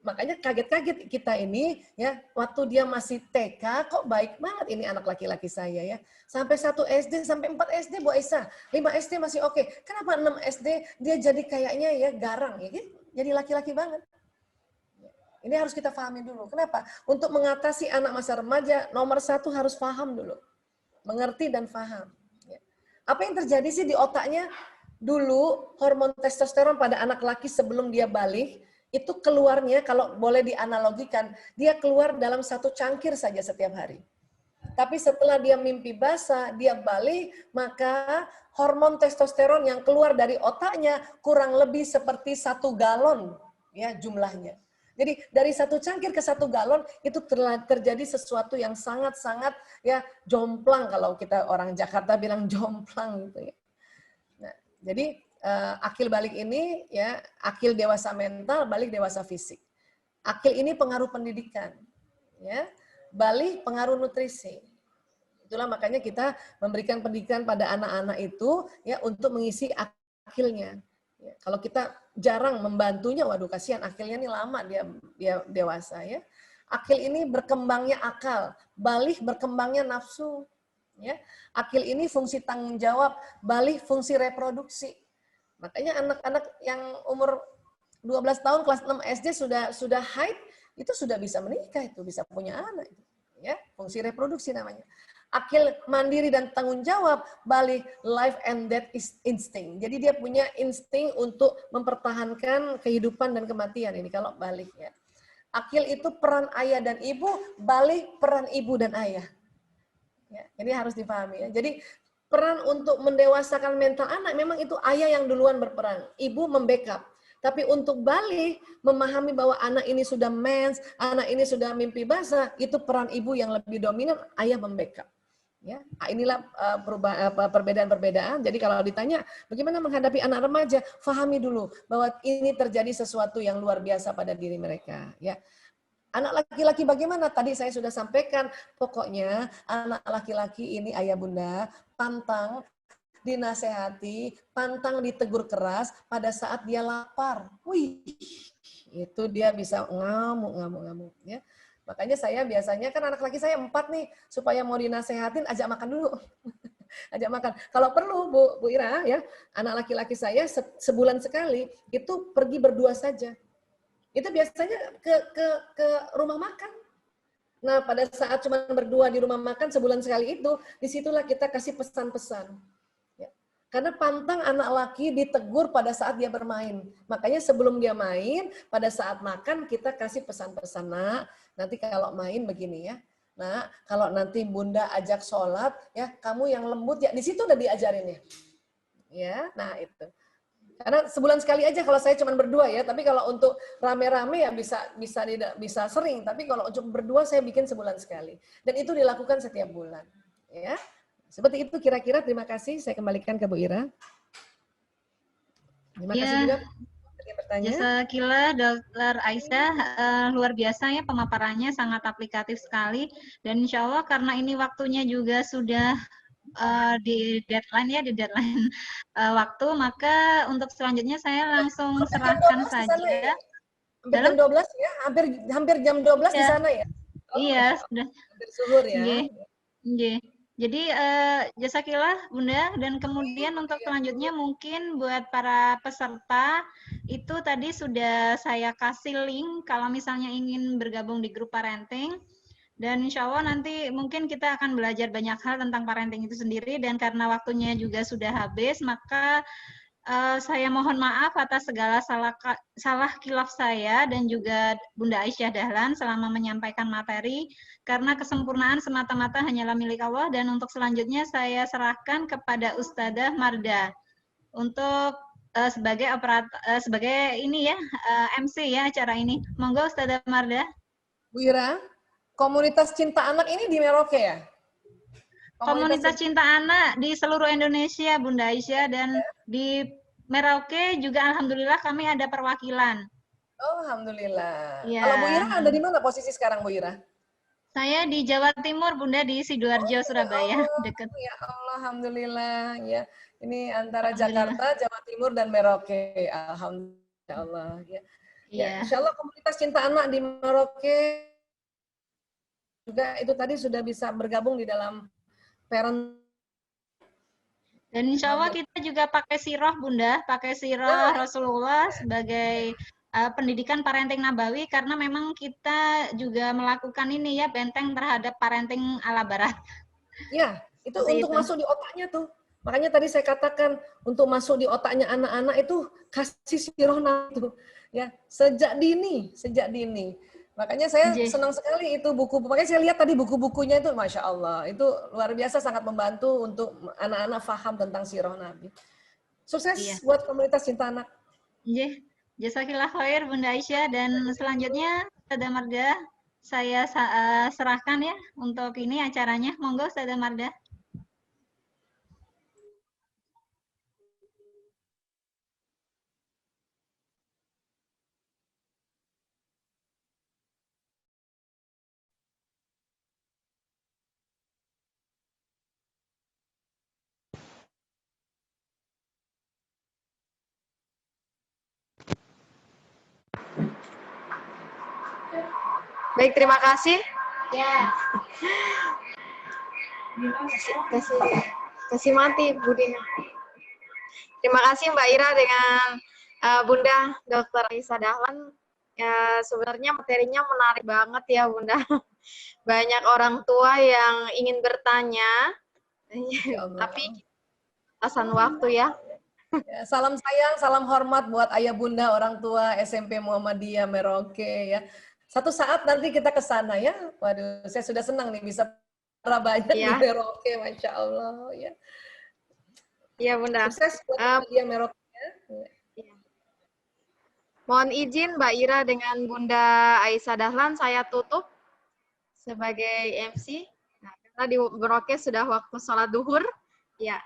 Makanya kaget-kaget kita ini, ya waktu dia masih TK, kok baik banget ini anak laki-laki saya ya. Sampai 1 SD, sampai 4 SD Bu Aisyah. 5 SD masih oke. Kenapa 6 SD dia jadi kayaknya ya garang. Ya, gitu. Jadi laki-laki banget. Ini harus kita pahami dulu. Kenapa? Untuk mengatasi anak masa remaja, nomor 1 harus paham dulu. Mengerti dan paham. Apa yang terjadi sih di otaknya? Dulu hormon testosteron pada anak laki sebelum dia balik, itu keluarnya kalau boleh dianalogikan, dia keluar dalam 1 cangkir saja setiap hari. Tapi setelah dia mimpi basah, dia balik, maka hormon testosteron yang keluar dari otaknya kurang lebih seperti 1 galon ya jumlahnya. Jadi dari 1 cangkir ke 1 galon itu terjadi sesuatu yang sangat-sangat ya jomplang, kalau kita orang Jakarta bilang jomplang gitu ya. Nah, jadi akil balik ini ya akil dewasa mental, balik dewasa fisik. Akil ini pengaruh pendidikan, ya. Balik pengaruh nutrisi. Itulah makanya kita memberikan pendidikan pada anak-anak itu ya untuk mengisi akilnya. Ya, kalau kita jarang membantunya, waduh kasihan akilnya ini lama dia dewasa ya. Akil ini berkembangnya akal, balik berkembangnya nafsu. Ya, akil ini fungsi tanggung jawab, balik fungsi reproduksi. Makanya anak-anak yang umur 12 tahun kelas 6 SD sudah haid, itu sudah bisa menikah, itu bisa punya anak. Ya, fungsi reproduksi namanya. Akil mandiri dan tanggung jawab, balik life and death instinct. Jadi dia punya insting untuk mempertahankan kehidupan dan kematian ini kalau balik ya. Akil itu peran ayah dan ibu, balik peran ibu dan ayah. Ya, ini harus dipahami ya. Jadi peran untuk mendewasakan mental anak memang itu ayah yang duluan berperan, ibu membackup. Tapi untuk balik memahami bahwa anak ini sudah mens, anak ini sudah mimpi basah, itu peran ibu yang lebih dominan, ayah membackup. Ya, inilah perbedaan-perbedaan. Jadi kalau ditanya bagaimana menghadapi anak remaja, fahami dulu bahwa ini terjadi sesuatu yang luar biasa pada diri mereka. Ya, anak laki-laki bagaimana? Tadi saya sudah sampaikan. Pokoknya anak laki-laki ini ayah bunda pantang dinasehati, pantang ditegur keras pada saat dia lapar. Wih, itu dia bisa ngamuk ya. Makanya saya biasanya kan anak laki saya 4 nih, supaya mau dinasehatin ajak makan dulu. Ajak makan. Kalau perlu Bu Ira ya, anak laki-laki saya sebulan sekali itu pergi berdua saja. Itu biasanya ke rumah makan. Nah, pada saat cuma berdua di rumah makan sebulan sekali itu, disitulah kita kasih pesan-pesan. Ya. Karena pantang anak laki ditegur pada saat dia bermain. Makanya sebelum dia main, pada saat makan kita kasih pesan-pesan, nak, nanti kalau main begini ya. Nah, kalau nanti Bunda ajak sholat, ya kamu yang lembut ya, di situ udah diajarin ya. Ya, nah itu. Karena sebulan sekali aja kalau saya cuma berdua ya, tapi kalau untuk rame-rame ya bisa sering, tapi kalau untuk berdua saya bikin sebulan sekali. Dan itu dilakukan setiap bulan. Ya. Seperti itu kira-kira. Terima kasih. Saya kembalikan ke Bu Ira. Terima kasih juga bertanya. Jasakillah Dr. Aisyah, luar biasa ya pemaparannya, sangat aplikatif sekali. Dan insya Allah karena ini waktunya juga sudah di deadline waktu, maka untuk selanjutnya saya langsung serahkan saja. Ya? Hampir jam 12 ya? Hampir jam 12 ya. Di sana ya? Oh, iya, sudah. Hampir zuhur ya. Iya. Jadi jasakillah Bunda, dan kemudian untuk selanjutnya mungkin buat para peserta itu tadi sudah saya kasih link kalau misalnya ingin bergabung di grup parenting, dan insya Allah nanti mungkin kita akan belajar banyak hal tentang parenting itu sendiri, dan karena waktunya juga sudah habis maka saya mohon maaf atas segala salah kilaf saya dan juga Bunda Aisyah Dahlan selama menyampaikan materi, karena kesempurnaan semata-mata hanyalah milik Allah. Dan untuk selanjutnya saya serahkan kepada Ustadzah Marda untuk sebagai MC ya acara ini. Monggo Ustadzah Marda. Bu Ira, komunitas cinta anak ini di Merauke ya? Komunitas cinta anak di seluruh Indonesia, Bunda Aisyah, dan di Merauke juga alhamdulillah kami ada perwakilan. Oh, alhamdulillah. Ya. Kalau Bu Ira ada di mana posisi sekarang, Bu Ira? Saya di Jawa Timur, Bunda, di Sidoarjo, Surabaya, dekat. Ya Allah, alhamdulillah ya. Ini antara Jakarta, Jawa Timur dan Merauke. Alhamdulillah ya. Ya, insya Allah komunitas cinta anak di Merauke juga itu tadi sudah bisa bergabung di dalam parent. Dan insya Allah kita juga pakai sirah Bunda, pakai sirah Rasulullah sebagai pendidikan parenting nabawi, karena memang kita juga melakukan ini ya, benteng terhadap parenting ala barat. Ya, itu untuk masuk di otaknya tuh. Makanya tadi saya katakan untuk masuk di otaknya anak-anak itu kasih sirah itu ya, sejak dini. Makanya saya senang sekali itu buku. Makanya saya lihat tadi buku-bukunya itu, Masya Allah. Itu luar biasa, sangat membantu untuk anak-anak paham tentang sirah Nabi. Sukses buat komunitas cinta anak. Iya, jasakillah khair Bunda Aisyah. Dan selanjutnya, Ustadzah Marda, saya serahkan ya untuk ini acaranya. Monggo Ustadzah Marda. Baik, terima kasih. Ya. Kasih mati, Bu Dina. Terima kasih Mbak Ira dengan Bunda Dr. Aisyah Dahlan. Ya, sebenarnya materinya menarik banget ya Bunda. Banyak orang tua yang ingin bertanya, tapi batasan waktu ya. Salam sayang, salam hormat buat ayah bunda, orang tua SMP Muhammadiyah Merauke ya. Satu saat nanti kita ke sana ya. Waduh, saya sudah senang nih bisa banyak di Merauke, Masya Allah ya. Iya Bunda. Sukses buat Muhammadiyah Merauke ya. Mohon izin Mbak Ira dengan Bunda Aisyah Dahlan, saya tutup sebagai MC. Nah, karena di Merauke sudah waktu sholat duhur. Ya.